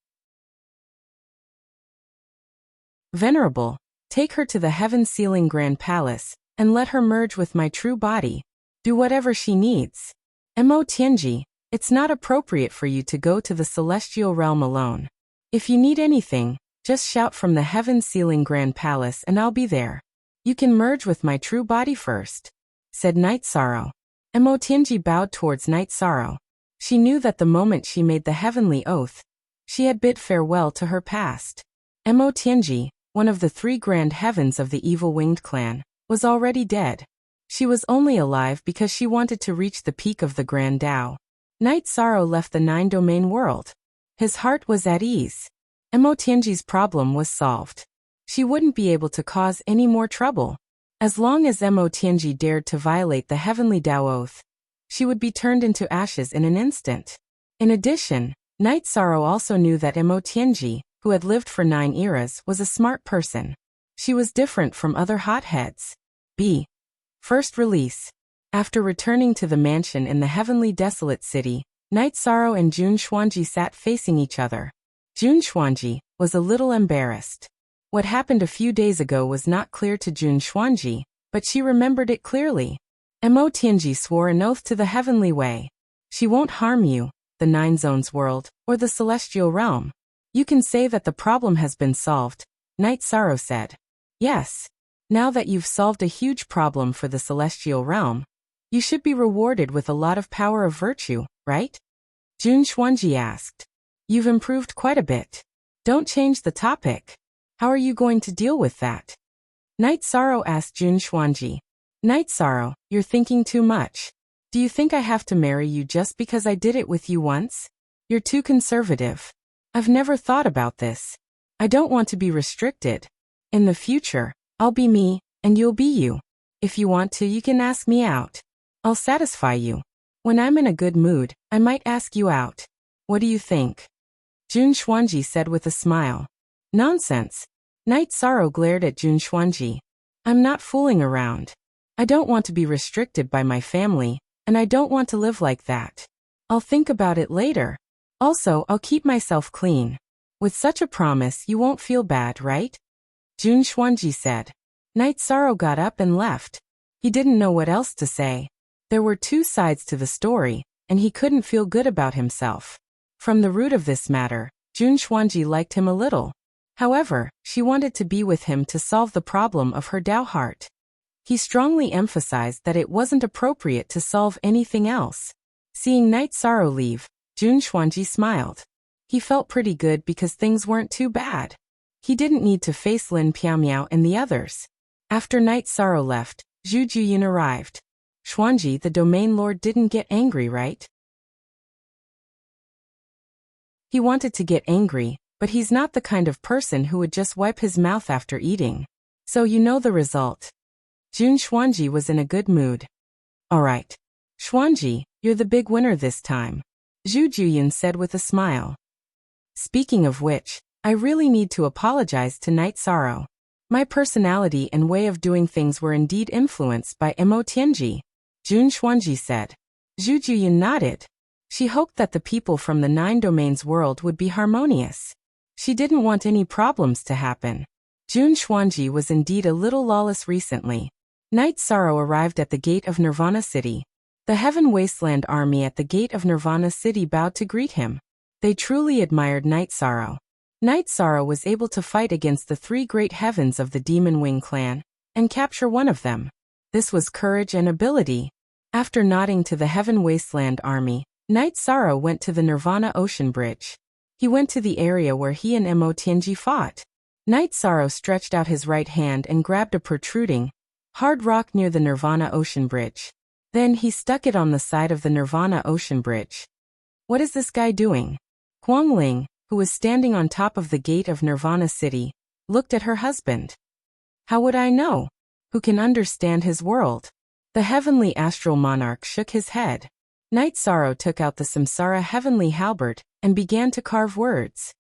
Venerable, take her to the heaven-sealing grand palace and let her merge with my true body. Do whatever she needs. Mo Tianji, it's not appropriate for you to go to the celestial realm alone. If you need anything, just shout from the heaven-sealing grand palace and I'll be there. You can merge with my true body first, said Night Sorrow. Mo Tianji bowed towards Night Sorrow. She knew that the moment she made the heavenly oath, she had bid farewell to her past. Mo Tianji, one of the 3 grand heavens of the evil winged clan, was already dead. She was only alive because she wanted to reach the peak of the Grand Tao. Night Sorrow left the 9-domain world. His heart was at ease. Mo Tianji's problem was solved. She wouldn't be able to cause any more trouble. As long as Mo Tianji dared to violate the heavenly Tao oath, she would be turned into ashes in an instant. In addition, Night Sorrow also knew that Mo Tianji, who had lived for 9 eras, was a smart person. She was different from other hotheads. First release. After returning to the mansion in the heavenly desolate city, Night Sorrow and Jun Xuanji sat facing each other. Jun Xuanji was a little embarrassed. What happened a few days ago was not clear to Jun Xuanji, but she remembered it clearly. Mo Tianji swore an oath to the heavenly way. She won't harm you, the 9 zones world, or the celestial realm. You can say that the problem has been solved, Night Sorrow said. Yes. Now that you've solved a huge problem for the celestial realm, you should be rewarded with a lot of power of virtue, right? Jun Xuanji asked. You've improved quite a bit. Don't change the topic. How are you going to deal with that? Night Sorrow asked Jun Xuanji. Night Sorrow, you're thinking too much. Do you think I have to marry you just because I did it with you once? You're too conservative. I've never thought about this. I don't want to be restricted. In the future, I'll be me, and you'll be you. If you want to, you can ask me out. I'll satisfy you. When I'm in a good mood, I might ask you out. What do you think? Jun Xuanji said with a smile. Nonsense. Night Sorrow glared at Jun Xuanji. I'm not fooling around. I don't want to be restricted by my family, and I don't want to live like that. I'll think about it later. Also, I'll keep myself clean. With such a promise, you won't feel bad, right? Jun Xuanji said. Night Sorrow got up and left. He didn't know what else to say. There were 2 sides to the story, and he couldn't feel good about himself. From the root of this matter, Jun Xuanji liked him a little. However, she wanted to be with him to solve the problem of her Tao heart. He strongly emphasized that it wasn't appropriate to solve anything else. Seeing Night Sorrow leave, Jun Xuanji smiled. He felt pretty good because things weren't too bad. He didn't need to face Lin Piaomiao and the others. After Night Sorrow left, Zhu Juyin arrived. Xuanji, the domain lord, didn't get angry, right? He wanted to get angry, but he's not the kind of person who would just wipe his mouth after eating. So you know the result. Jun Xuanji was in a good mood. Alright. Xuanji, you're the big winner this time, Zhu Juyin said with a smile. Speaking of which, I really need to apologize to Night Sorrow. My personality and way of doing things were indeed influenced by Mo Tianji, Jun Xuanji said. Zhu Juyin nodded. She hoped that the people from the 9 domains world would be harmonious. She didn't want any problems to happen. Jun Xuanji was indeed a little lawless recently. Night Sorrow arrived at the gate of Nirvana City. The Heaven Wasteland army at the gate of Nirvana City bowed to greet him. They truly admired Night Sorrow. Night Sorrow was able to fight against the 3 great heavens of the Demon Wing clan, and capture one of them. This was courage and ability. After nodding to the Heaven Wasteland army, Night Sorrow went to the Nirvana Ocean Bridge. He went to the area where he and Mo Tianji fought. Night Sorrow stretched out his right hand and grabbed a protruding, hard rock near the Nirvana Ocean Bridge. Then he stuck it on the side of the Nirvana Ocean Bridge. What is this guy doing? Huang Ling, who was standing on top of the gate of Nirvana City, looked at her husband. How would I know? Who can understand his world? The heavenly astral monarch shook his head. Night Sorrow took out the Samsara heavenly halberd and began to carve words.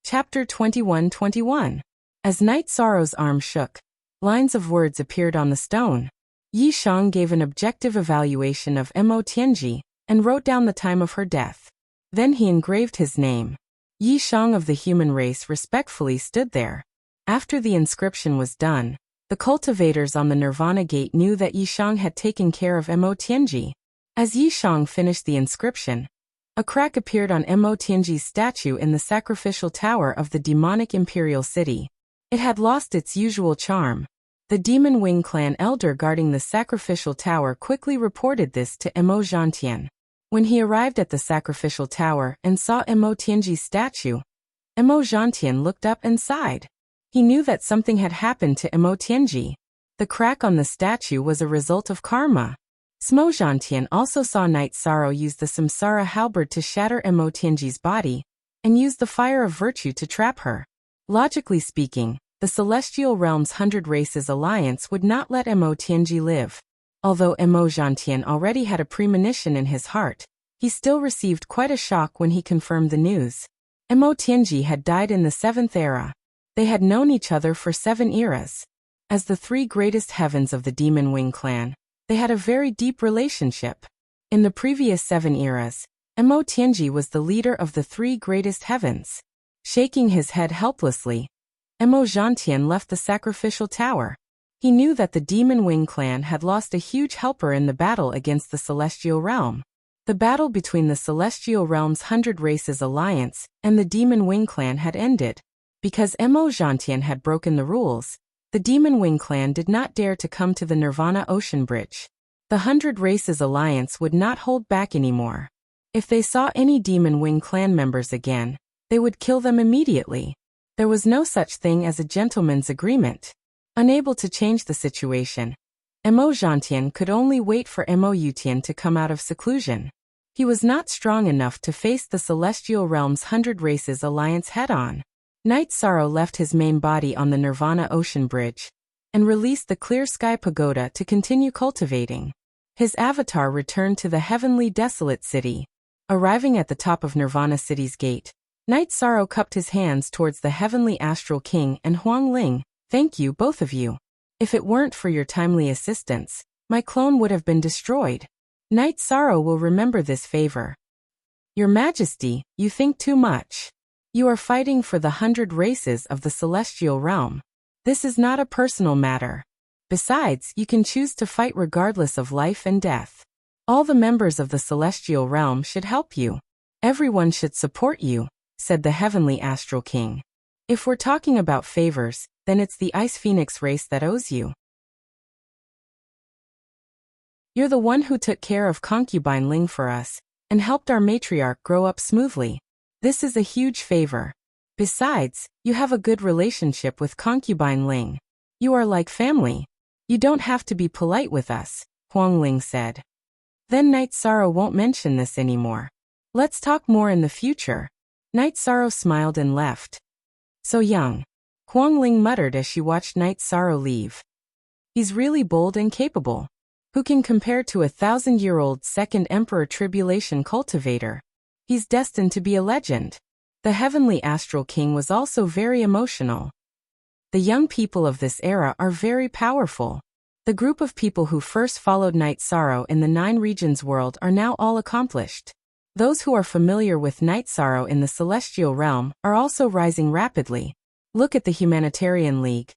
Chapter 21-21. As Night Sorrow's arm shook, lines of words appeared on the stone. Yi Shang gave an objective evaluation of Mo Tianji and wrote down the time of her death. Then he engraved his name. Yi Shang of the human race respectfully stood there. After the inscription was done, the cultivators on the Nirvana gate knew that Yi Shang had taken care of Mo Tianji. As Yi Shang finished the inscription, a crack appeared on Mo Tianji's statue in the sacrificial tower of the demonic imperial city. It had lost its usual charm. The Demon Wing clan elder guarding the sacrificial tower quickly reported this to Mo Zhantian. When he arrived at the sacrificial tower and saw Mo Tianji's statue, Mo Zhantian looked up and sighed. He knew that something had happened to Mo Tianji. The crack on the statue was a result of karma. Mo Zhantian also saw Night Sorrow use the Samsara halberd to shatter Mo Tianji's body, and use the fire of virtue to trap her. Logically speaking, the Celestial Realm's 100 Races Alliance would not let Mo Tianji live. Although Mo Zhantian already had a premonition in his heart, he still received quite a shock when he confirmed the news. Mo Tianji had died in the 7th era. They had known each other for 7 eras. As the 3 greatest heavens of the Demon Wing clan, they had a very deep relationship. In the previous 7 eras, Mo Tianji was the leader of the 3 greatest heavens. Shaking his head helplessly, Mo Zhantian left the sacrificial tower. He knew that the Demon Wing clan had lost a huge helper in the battle against the Celestial Realm. The battle between the Celestial Realm's 100 Races Alliance and the Demon Wing clan had ended. Because Mo Zhantian had broken the rules, the Demon Wing clan did not dare to come to the Nirvana Ocean Bridge. The 100 Races Alliance would not hold back anymore. If they saw any Demon Wing clan members again, they would kill them immediately. There was no such thing as a gentleman's agreement. Unable to change the situation, Mo Zhantian could only wait for Mo Yutian to come out of seclusion. He was not strong enough to face the Celestial Realm's 100 Races Alliance head-on. Night Sorrow left his main body on the Nirvana Ocean Bridge and released the Clear Sky Pagoda to continue cultivating. His avatar returned to the heavenly desolate city. Arriving at the top of Nirvana City's gate, Night Sorrow cupped his hands towards the heavenly Astral King and Huang Ling. Thank you, both of you. If it weren't for your timely assistance, my clone would have been destroyed. Night Sorrow will remember this favor. Your Majesty, you think too much. You are fighting for the 100 races of the Celestial Realm. This is not a personal matter. Besides, you can choose to fight regardless of life and death. All the members of the Celestial Realm should help you. Everyone should support you, said the Heavenly Astral King. If we're talking about favors, then it's the Ice Phoenix race that owes you. You're the one who took care of Concubine Ling for us, and helped our matriarch grow up smoothly. This is a huge favor. Besides, you have a good relationship with Concubine Ling. You are like family. You don't have to be polite with us, Huang Ling said. Then Night Sorrow won't mention this anymore. Let's talk more in the future. Night Sorrow smiled and left. So young, Huang Ling muttered as she watched Night Sorrow leave. He's really bold and capable. Who can compare to a 1,000-year-old second Emperor Tribulation cultivator? He's destined to be a legend. The Heavenly Astral King was also very emotional. The young people of this era are very powerful. The group of people who first followed Night Sorrow in the 9 regions world are now all accomplished. Those who are familiar with Night Sorrow in the Celestial Realm are also rising rapidly. Look at the Humanitarian League.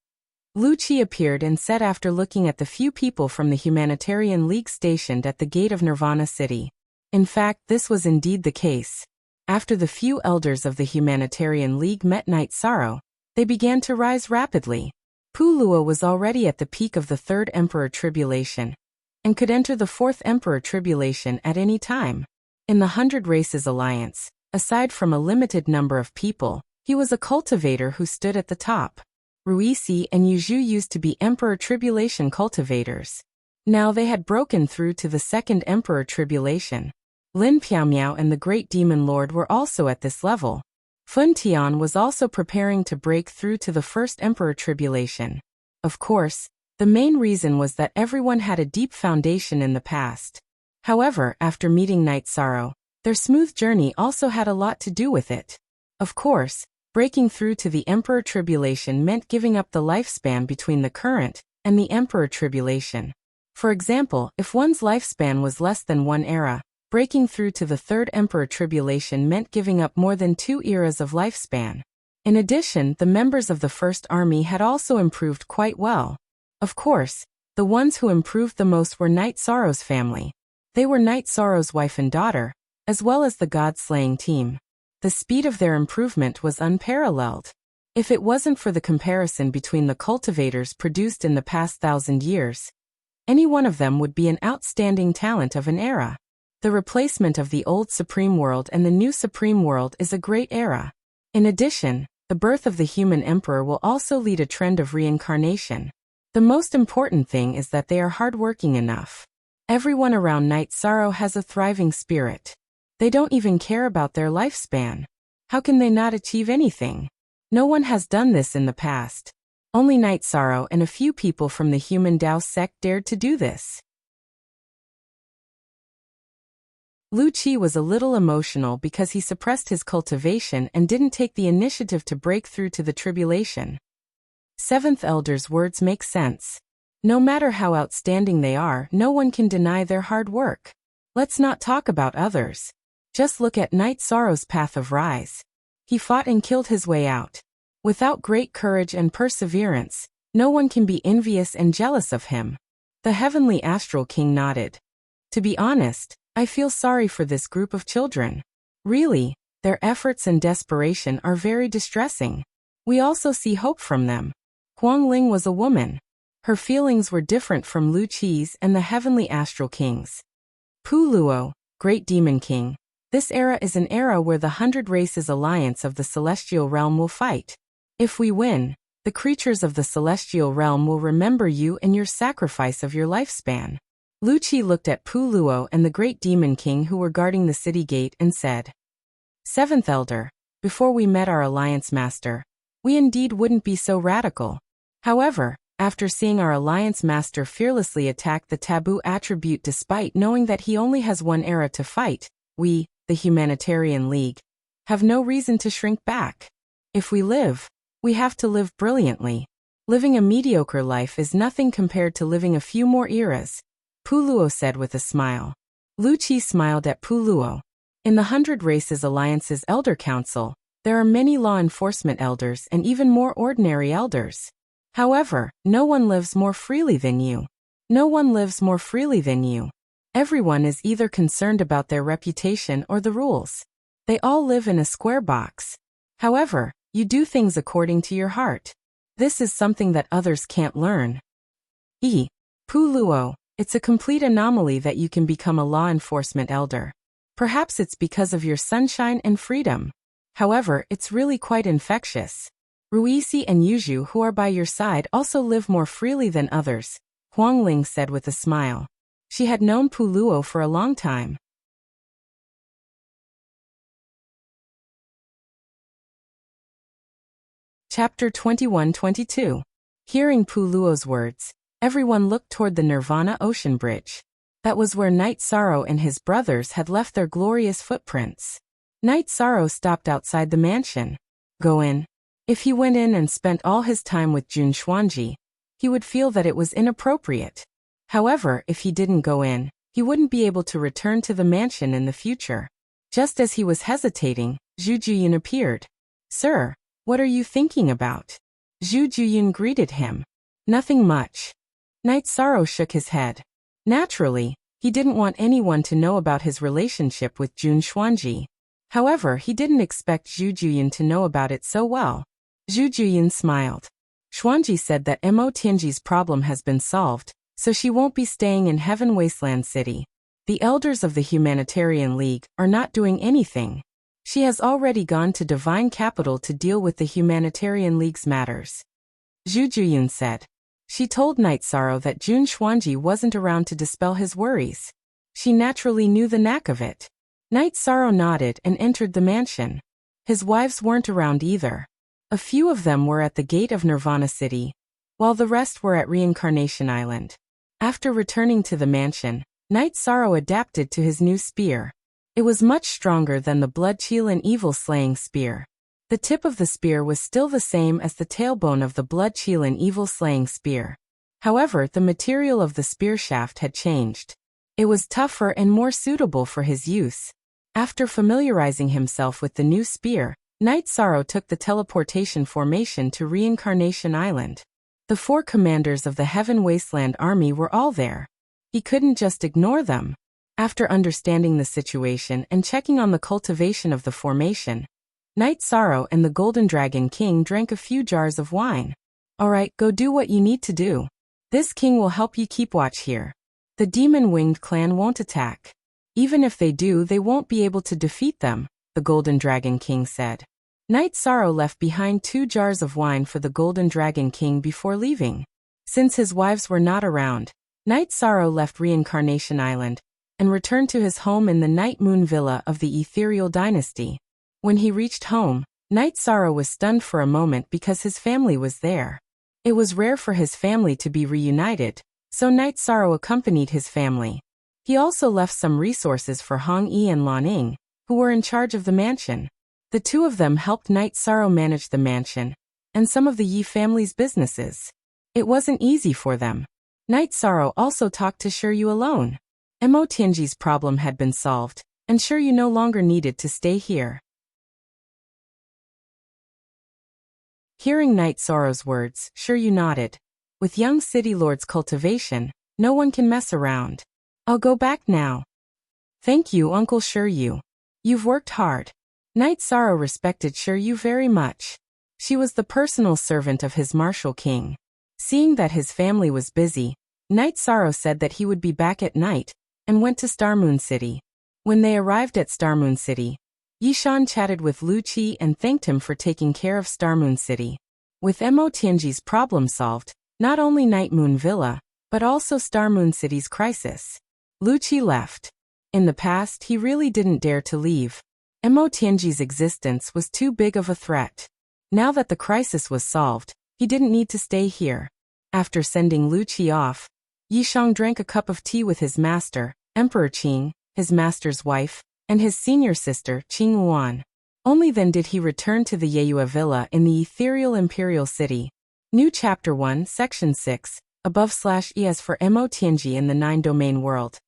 Lu Qi appeared and said after looking at the few people from the Humanitarian League stationed at the gate of Nirvana City. In fact, this was indeed the case. After the few elders of the Humanitarian League met Night Sorrow, they began to rise rapidly. Pulua was already at the peak of the 3rd Emperor Tribulation, and could enter the 4th Emperor Tribulation at any time. In the 100 Races Alliance, aside from a limited number of people, he was a cultivator who stood at the top. Ruisi and Yuzhu used to be Emperor Tribulation cultivators. Now they had broken through to the 2nd Emperor Tribulation. Lin Piaomiao and the Great Demon Lord were also at this level. Fun Tian was also preparing to break through to the 1st Emperor Tribulation. Of course, the main reason was that everyone had a deep foundation in the past. However, after meeting Night Sorrow, their smooth journey also had a lot to do with it. Of course, breaking through to the Emperor Tribulation meant giving up the lifespan between the current and the Emperor Tribulation. For example, if one's lifespan was less than 1 era, Breaking through to the third emperor tribulation meant giving up more than 2 eras of lifespan. In addition, the members of the First Army had also improved quite well. Of course, the ones who improved the most were Knight Sorrow's family. They were Knight Sorrow's wife and daughter, as well as the god-slaying team. The speed of their improvement was unparalleled. If it wasn't for the comparison between the cultivators produced in the past 1,000 years, any one of them would be an outstanding talent of an era. The replacement of the old Supreme World and the new Supreme World is a great era. In addition, the birth of the human emperor will also lead a trend of reincarnation. The most important thing is that they are hardworking enough. Everyone around Knight Sorrow has a thriving spirit. They don't even care about their lifespan. How can they not achieve anything? No one has done this in the past. Only Knight Sorrow and a few people from the human Dao sect dared to do this. Lu Qi was a little emotional because he suppressed his cultivation and didn't take the initiative to break through to the tribulation. Seventh Elder's words make sense. No matter how outstanding they are, no one can deny their hard work. Let's not talk about others. Just look at Knight Sorrow's path of rise. He fought and killed his way out. Without great courage and perseverance, no one can be envious and jealous of him. The Heavenly Astral King nodded. To be honest, I feel sorry for this group of children. Really, their efforts and desperation are very distressing. We also see hope from them. Huang Ling was a woman. Her feelings were different from Lu Qi's and the Heavenly Astral King's. Pu Luo, Great Demon King. This era is an era where the 100 Races Alliance of the Celestial Realm will fight. If we win, the creatures of the Celestial Realm will remember you and your sacrifice of your lifespan. Lu Qi looked at Pu Luo and the Great Demon King who were guarding the city gate and said, Seventh Elder, before we met our Alliance Master, we indeed wouldn't be so radical. However, after seeing our Alliance Master fearlessly attack the taboo attribute despite knowing that he only has one era to fight, we, the Humanitarian League, have no reason to shrink back. If we live, we have to live brilliantly. Living a mediocre life is nothing compared to living a few more eras, Pu Luo said with a smile. Lu Qi smiled at Pu Luo. In the 100 Races Alliance's Elder Council, there are many law enforcement elders and even more ordinary elders. However, no one lives more freely than you. No one lives more freely than you. Everyone is either concerned about their reputation or the rules. They all live in a square box. However, you do things according to your heart. This is something that others can't learn. Pu Luo, it's a complete anomaly that you can become a law enforcement elder. Perhaps it's because of your sunshine and freedom. However, it's really quite infectious. Ruisi and Yuzhu who are by your side also live more freely than others, Huang Ling said with a smile. She had known Pu Luo for a long time. Chapter 21-22. Hearing Pu Luo's words, everyone looked toward the Nirvana Ocean Bridge. That was where Knight Sorrow and his brothers had left their glorious footprints. Knight Sorrow stopped outside the mansion. Go in. If he went in and spent all his time with Jun Xuanji, he would feel that it was inappropriate. However, if he didn't go in, he wouldn't be able to return to the mansion in the future. Just as he was hesitating, Zhu Juyun appeared. Sir, what are you thinking about? Zhu Juyun greeted him. Nothing much. Knight Sorrow shook his head. Naturally, he didn't want anyone to know about his relationship with Jun Xuanji. However, he didn't expect Zhu Juyun to know about it so well. Zhu Juyun smiled. Xuanji said that Mo Tianji's problem has been solved, so she won't be staying in Heaven Wasteland City. The elders of the Humanitarian League are not doing anything. She has already gone to Divine Capital to deal with the Humanitarian League's matters. Zhu Juyun said. She told Knight Sorrow that Jun Xuanji wasn't around to dispel his worries. She naturally knew the knack of it. Knight Sorrow nodded and entered the mansion. His wives weren't around either. A few of them were at the gate of Nirvana City, while the rest were at Reincarnation Island. After returning to the mansion, Knight Sorrow adapted to his new spear. It was much stronger than the Blood-Qilin evil-slaying spear. The tip of the spear was still the same as the tailbone of the Blood-Qilin evil-slaying spear. However, the material of the spear shaft had changed. It was tougher and more suitable for his use. After familiarizing himself with the new spear, Knight Sorrow took the teleportation formation to Reincarnation Island. The 4 commanders of the Heaven Wasteland army were all there. He couldn't just ignore them. After understanding the situation and checking on the cultivation of the formation, Knight Sorrow and the Golden Dragon King drank a few jars of wine. Alright, go do what you need to do. This king will help you keep watch here. The Demon-Winged clan won't attack. Even if they do, they won't be able to defeat them, the Golden Dragon King said. Knight Sorrow left behind 2 jars of wine for the Golden Dragon King before leaving. Since his wives were not around, Knight Sorrow left Reincarnation Island and returned to his home in the Night Moon Villa of the Ethereal Dynasty. When he reached home, Knight Sorrow was stunned for a moment because his family was there. It was rare for his family to be reunited, so Knight Sorrow accompanied his family. He also left some resources for Hong Yi and Lan Ning, who were in charge of the mansion. The 2 of them helped Knight Sorrow manage the mansion and some of the Yi family's businesses. It wasn't easy for them. Knight Sorrow also talked to Shiryu alone. Mo Tianji's problem had been solved, and Shiryu no longer needed to stay here. Hearing Knight Sorrow's words, Shiryu nodded. With young city lord's cultivation, no one can mess around. I'll go back now. Thank you, Uncle Shiryu. You've worked hard. Knight Sorrow respected Shiryu very much. She was the personal servant of his martial king. Seeing that his family was busy, Knight Sorrow said that he would be back at night, and went to Starmoon City. When they arrived at Starmoon City, Yishan chatted with Lu Qi and thanked him for taking care of Starmoon City. With Mo Tianji's problem solved, not only Night Moon Villa, but also Starmoon City's crisis. Lu Qi left. In the past, he really didn't dare to leave. Mo Tianji's existence was too big of a threat. Now that the crisis was solved, he didn't need to stay here. After sending Lu Qi off, Yishang drank a cup of tea with his master, Emperor Qing, his master's wife, and his senior sister, Qing Yuan. Only then did he return to the Yeyue Villa in the ethereal imperial city. New Chapter 1, Section 6, above/es for Mo Tianji in the 9-domain world.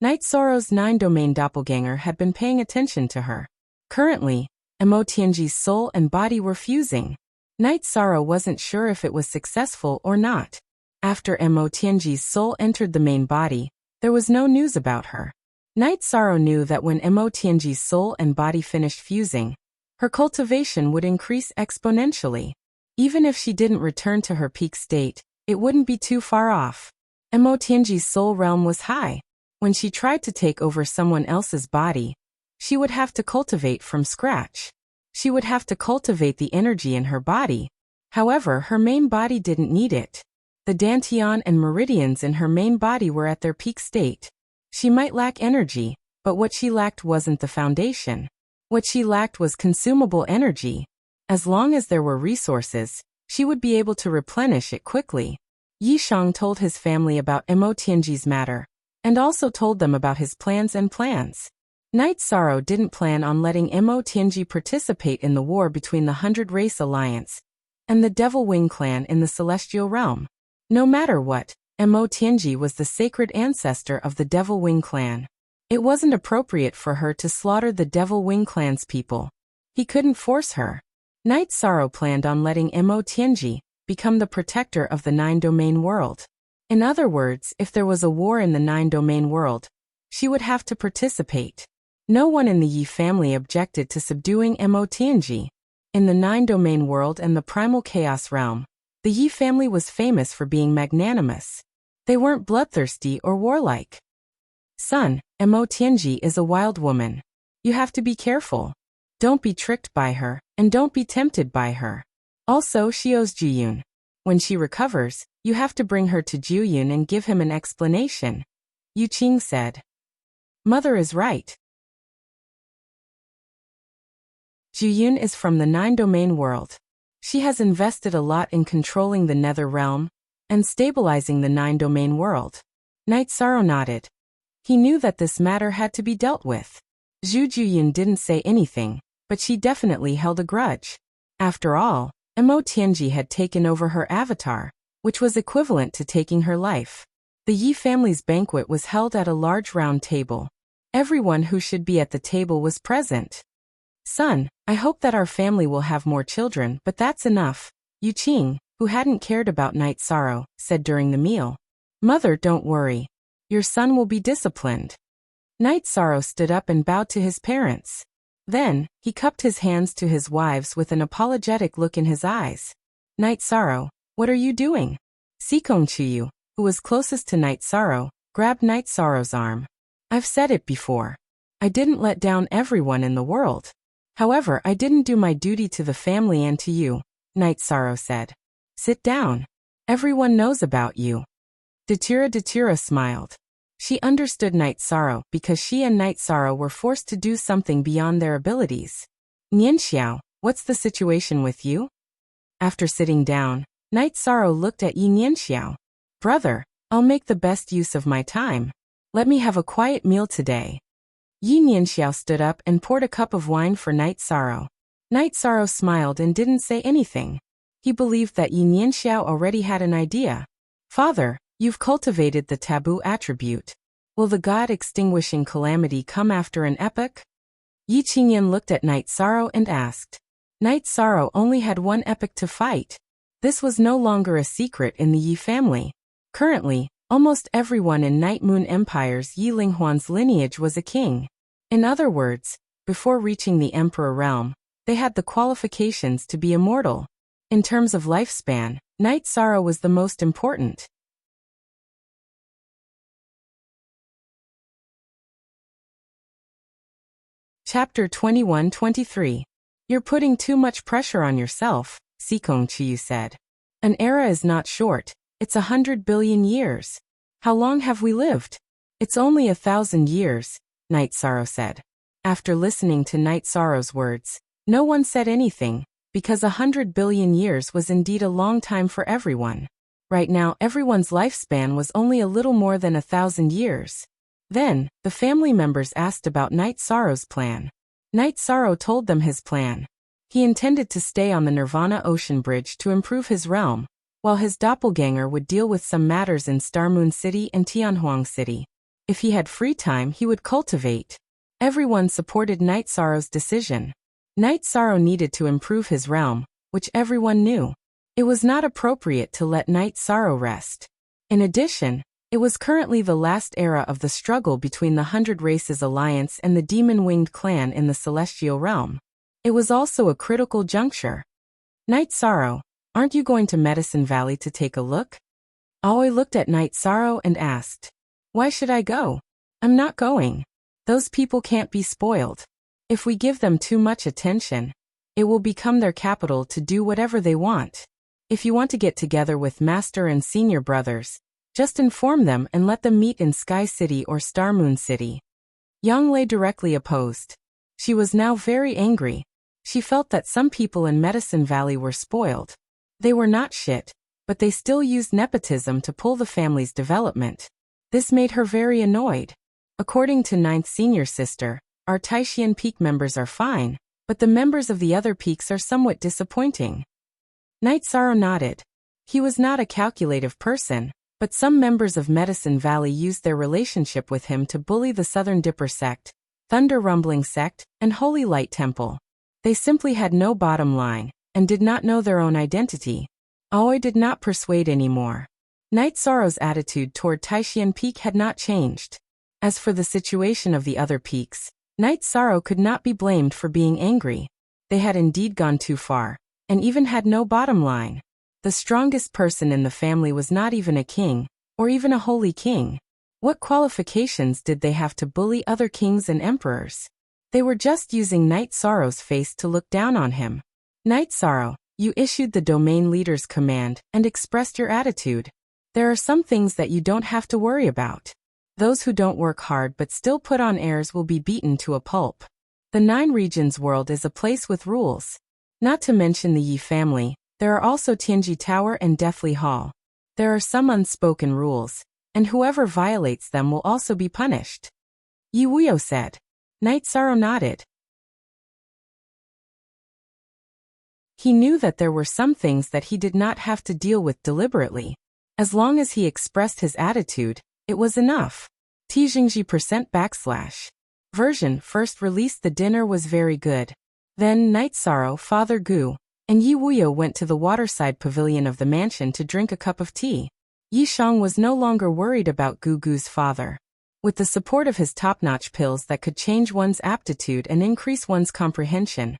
Knight Sorrow's 9-domain doppelganger had been paying attention to her. Currently, Mo Tianji's soul and body were fusing. Knight Sorrow wasn't sure if it was successful or not. After Mo Tianji's soul entered the main body, there was no news about her. Knight Sorrow knew that when Mo Tianji's soul and body finished fusing, her cultivation would increase exponentially. Even if she didn't return to her peak state, it wouldn't be too far off. Mo Tianji's soul realm was high. When she tried to take over someone else's body, she would have to cultivate from scratch. She would have to cultivate the energy in her body. However, her main body didn't need it. The dantian and meridians in her main body were at their peak state. She might lack energy, but what she lacked wasn't the foundation. What she lacked was consumable energy. As long as there were resources, she would be able to replenish it quickly. Yishang told his family about Mo Tianji's matter, and also told them about his plans. Knight Sorrow didn't plan on letting Mo Tianji participate in the war between the 100 Race Alliance and the Devil Wing clan in the Celestial Realm. No matter what, Mo Tianji was the sacred ancestor of the Devil Wing clan. It wasn't appropriate for her to slaughter the Devil Wing clan's people. He couldn't force her. Knight Sorrow planned on letting Mo Tianji become the protector of the 9-domain world. In other words, if there was a war in the 9-domain world, she would have to participate. No one in the Yi family objected to subduing Mo Tianji. In the 9-domain world and the primal chaos realm, the Yi family was famous for being magnanimous. They weren't bloodthirsty or warlike. Son, Mo Tianji is a wild woman. You have to be careful. Don't be tricked by her, and don't be tempted by her. Also, she owes Juyun. When she recovers, you have to bring her to Juyun and give him an explanation, Yu Qing said. Mother is right. Juyun is from the 9-domain world. She has invested a lot in controlling the Nether Realm and stabilizing the 9-domain world. Knight Sorrow nodded. He knew that this matter had to be dealt with. Zhu Juyun didn't say anything, but she definitely held a grudge. After all, Mo Tianji had taken over her avatar, which was equivalent to taking her life. The Yi family's banquet was held at a large round table. Everyone who should be at the table was present. Son, I hope that our family will have more children, but that's enough, Yu Qing, who hadn't cared about Night Sorrow, said during the meal. Mother, don't worry. Your son will be disciplined. Night Sorrow stood up and bowed to his parents. Then, he cupped his hands to his wives with an apologetic look in his eyes. Night Sorrow, what are you doing? Sikong Chiyu, who was closest to Night Sorrow, grabbed Night Sorrow's arm. I've said it before. I didn't let down everyone in the world. However, I didn't do my duty to the family and to you, Night Sorrow said. Sit down. Everyone knows about you. Datura smiled. She understood Night Sorrow because she and Night Sorrow were forced to do something beyond their abilities. Nianxiao, what's the situation with you? After sitting down, Night Sorrow looked at Yi Nianxiao. Brother, I'll make the best use of my time. Let me have a quiet meal today. Yi Nianxiao stood up and poured a cup of wine for Night Sorrow. Night Sorrow smiled and didn't say anything. He believed that Yi Nianxiao already had an idea. Father, you've cultivated the taboo attribute. Will the god-extinguishing calamity come after an epoch? Yi Qingyan looked at Night Sorrow and asked. Night Sorrow only had one epoch to fight. This was no longer a secret in the Yi family. Currently, almost everyone in Night Moon Empire's Yi Linghuan's lineage was a king. In other words, before reaching the Emperor realm, they had the qualifications to be immortal. In terms of lifespan, Night Sorrow was the most important. Chapter 21-23. You're putting too much pressure on yourself, Sikong Chiyu said. An era is not short, it's 100 billion years. How long have we lived? It's only 1,000 years, Night Sorrow said. After listening to Night Sorrow's words, no one said anything, because 100 billion years was indeed a long time for everyone. Right now everyone's lifespan was only a little more than 1,000 years. Then, the family members asked about Night Sorrow's plan. Night Sorrow told them his plan. He intended to stay on the Nirvana Ocean Bridge to improve his realm, while his doppelganger would deal with some matters in Star Moon City and Tianhuang City. If he had free time, he would cultivate. Everyone supported Night Sorrow's decision. Night Sorrow needed to improve his realm, which everyone knew. It was not appropriate to let Night Sorrow rest. In addition, it was currently the last era of the struggle between the 100 Races Alliance and the Demon-Winged Clan in the Celestial Realm. It was also a critical juncture. Night Sorrow, aren't you going to Medicine Valley to take a look? Aoi looked at Night Sorrow and asked. Why should I go? I'm not going. Those people can't be spoiled. If we give them too much attention, it will become their capital to do whatever they want. If you want to get together with Master and Senior Brothers, just inform them and let them meet in Sky City or Star Moon City. Yang Lei directly opposed. She was now very angry. She felt that some people in Medicine Valley were spoiled. They were not shit, but they still used nepotism to pull the family's development. This made her very annoyed. According to 9th Senior Sister, our Taishian Peak members are fine, but the members of the other peaks are somewhat disappointing. Night Sorrow nodded. He was not a calculative person, but some members of Medicine Valley used their relationship with him to bully the Southern Dipper sect, Thunder Rumbling sect, and Holy Light Temple. They simply had no bottom line, and did not know their own identity. Aoi did not persuade anymore. Night Sorrow's attitude toward Taishian Peak had not changed. As for the situation of the other peaks, Night Sorrow could not be blamed for being angry. They had indeed gone too far, and even had no bottom line. The strongest person in the family was not even a king, or even a holy king. What qualifications did they have to bully other kings and emperors? They were just using Night Sorrow's face to look down on him. Night Sorrow, you issued the domain leader's command and expressed your attitude. There are some things that you don't have to worry about. Those who don't work hard but still put on airs will be beaten to a pulp. The 9 Regions world is a place with rules. Not to mention the Yi family, there are also Tianji Tower and Deathly Hall. There are some unspoken rules, and whoever violates them will also be punished. Yi Wuyo said. Night Sorrow nodded. He knew that there were some things that he did not have to deal with deliberately. As long as he expressed his attitude, it was enough. Tjingji% version first released. The dinner was very good. Then Night Sorrow, Father Gu, and Yi Wuyo went to the waterside pavilion of the mansion to drink a cup of tea. Yi Shang was no longer worried about Gu Gu's father. With the support of his top-notch pills that could change one's aptitude and increase one's comprehension,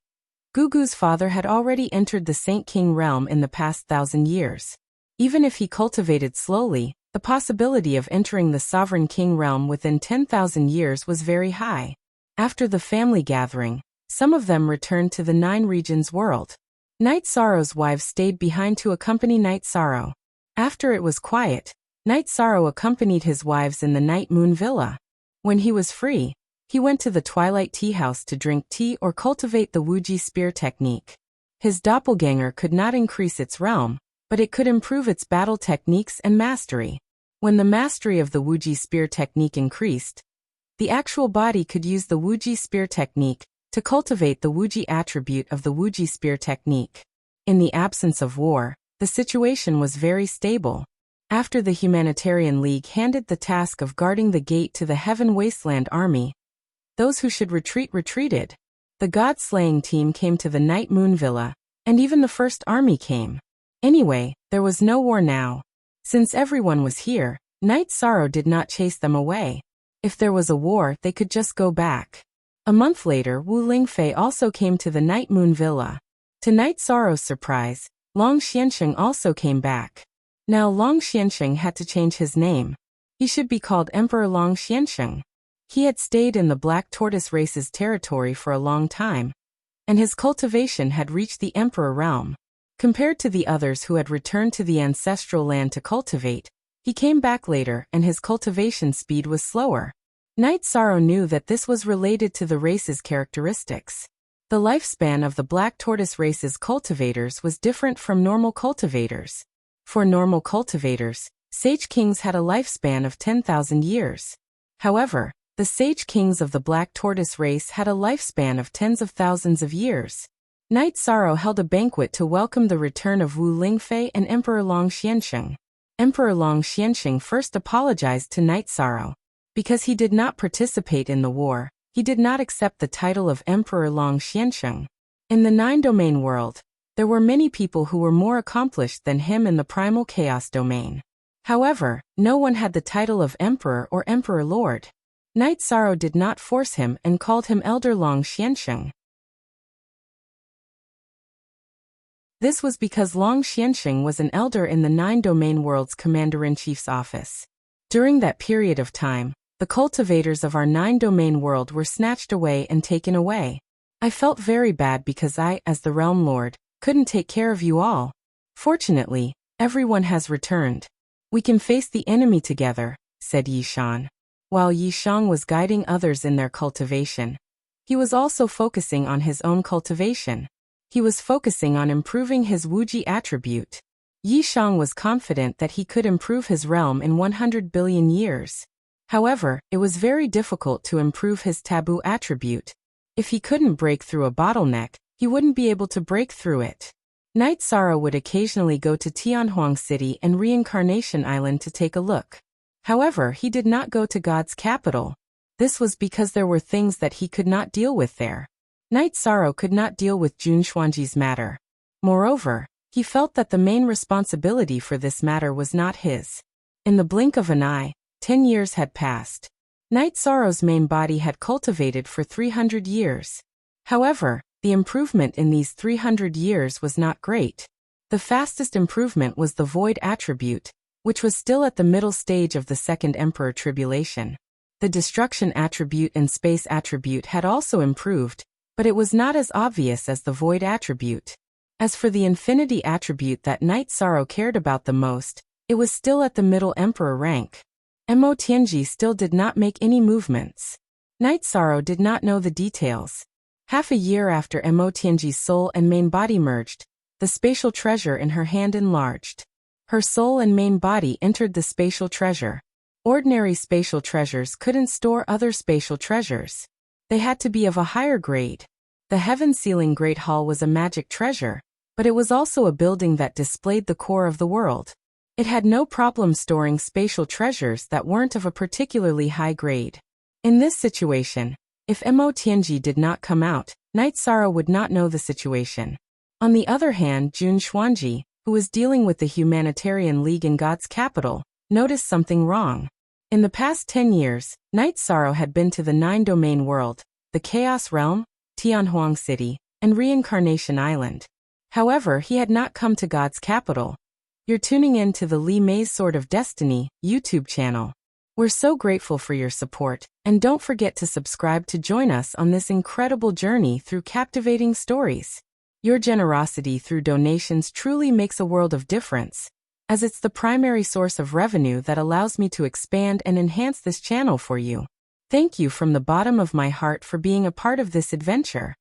Gu Gu's father had already entered the Saint King realm in the past 1,000 years. Even if he cultivated slowly, the possibility of entering the Sovereign King realm within 10,000 years was very high. After the family gathering, some of them returned to the Nine Regions world. Night Sorrow's wives stayed behind to accompany Night Sorrow. After it was quiet, Night Sorrow accompanied his wives in the Night Moon Villa. When he was free, he went to the Twilight Tea House to drink tea or cultivate the Wuji spear technique. His doppelganger could not increase its realm, but it could improve its battle techniques and mastery. When the mastery of the Wuji spear technique increased, the actual body could use the Wuji spear technique to cultivate the Wuji attribute of the Wuji spear technique. In the absence of war, the situation was very stable. After the Humanitarian League handed the task of guarding the gate to the Heaven Wasteland Army, those who should retreat retreated. The God-slaying team came to the Night Moon Villa, and even the First Army came. Anyway, there was no war now. Since everyone was here, Night Sorrow did not chase them away. If there was a war, they could just go back. A month later, Wu Lingfei also came to the Night Moon Villa. To Night Sorrow's surprise, Long Xiansheng also came back. Now Long Xiansheng had to change his name. He should be called Emperor Long Xiansheng. He had stayed in the Black Tortoise race's territory for a long time, and his cultivation had reached the Emperor realm. Compared to the others who had returned to the ancestral land to cultivate, he came back later and his cultivation speed was slower. Night Sorrow knew that this was related to the race's characteristics. The lifespan of the Black Tortoise race's cultivators was different from normal cultivators. For normal cultivators, Sage Kings had a lifespan of 10,000 years. However, the Sage Kings of the Black Tortoise race had a lifespan of tens of thousands of years. Night Sorrow held a banquet to welcome the return of Wu Lingfei and Emperor Long Xiansheng. Emperor Long Xiansheng first apologized to Night Sorrow. Because he did not participate in the war, he did not accept the title of Emperor Long Xiansheng. In the Nine-Domain world, there were many people who were more accomplished than him in the Primal Chaos domain. However, no one had the title of Emperor or Emperor Lord. Night Sorrow did not force him and called him Elder Long Xiansheng. This was because Long Xiansheng was an elder in the Nine-Domain world's Commander-in-Chief's office. During that period of time, the cultivators of our Nine-Domain world were snatched away and taken away. I felt very bad because I, as the Realm Lord, couldn't take care of you all. Fortunately, everyone has returned. We can face the enemy together, said Yi Shan. While Yi Shang was guiding others in their cultivation, he was also focusing on his own cultivation. He was focusing on improving his Wuji attribute. Yi Shang was confident that he could improve his realm in 100 billion years. However, it was very difficult to improve his taboo attribute. If he couldn't break through a bottleneck, he wouldn't be able to break through it. Night Sorrow would occasionally go to Tianhuang City and Reincarnation Island to take a look. However, he did not go to God's capital. This was because there were things that he could not deal with there. Night Sorrow could not deal with Jun Xuanji's matter. Moreover, he felt that the main responsibility for this matter was not his. In the blink of an eye, 10 years had passed. Night Sorrow's main body had cultivated for 300 years. However, the improvement in these 300 years was not great. The fastest improvement was the Void attribute, which was still at the middle stage of the Second Emperor Tribulation. The Destruction attribute and Space attribute had also improved, but it was not as obvious as the Void attribute. As for the Infinity attribute that Night Sorrow cared about the most, it was still at the Middle Emperor rank. Mo Tianji still did not make any movements. Night Sorrow did not know the details. Half a year after Mo Tianji's soul and main body merged, the spatial treasure in her hand enlarged. Her soul and main body entered the spatial treasure. Ordinary spatial treasures couldn't store other spatial treasures. They had to be of a higher grade. The Heaven Ceiling Great Hall was a magic treasure, but it was also a building that displayed the core of the world. It had no problem storing spatial treasures that weren't of a particularly high grade. In this situation, if Mo Tianji did not come out, Night Sorrow would not know the situation. On the other hand, Jun Xuanji, who was dealing with the Humanitarian League in God's capital, noticed something wrong. In the past 10 years, Night Sorrow had been to the 9-domain world, the Chaos Realm, Tianhuang City, and Reincarnation Island. However, he had not come to God's capital. You're tuning in to the Li Mei's Sword of Destiny YouTube channel. We're so grateful for your support, and don't forget to subscribe to join us on this incredible journey through captivating stories. Your generosity through donations truly makes a world of difference, as it's the primary source of revenue that allows me to expand and enhance this channel for you. Thank you from the bottom of my heart for being a part of this adventure.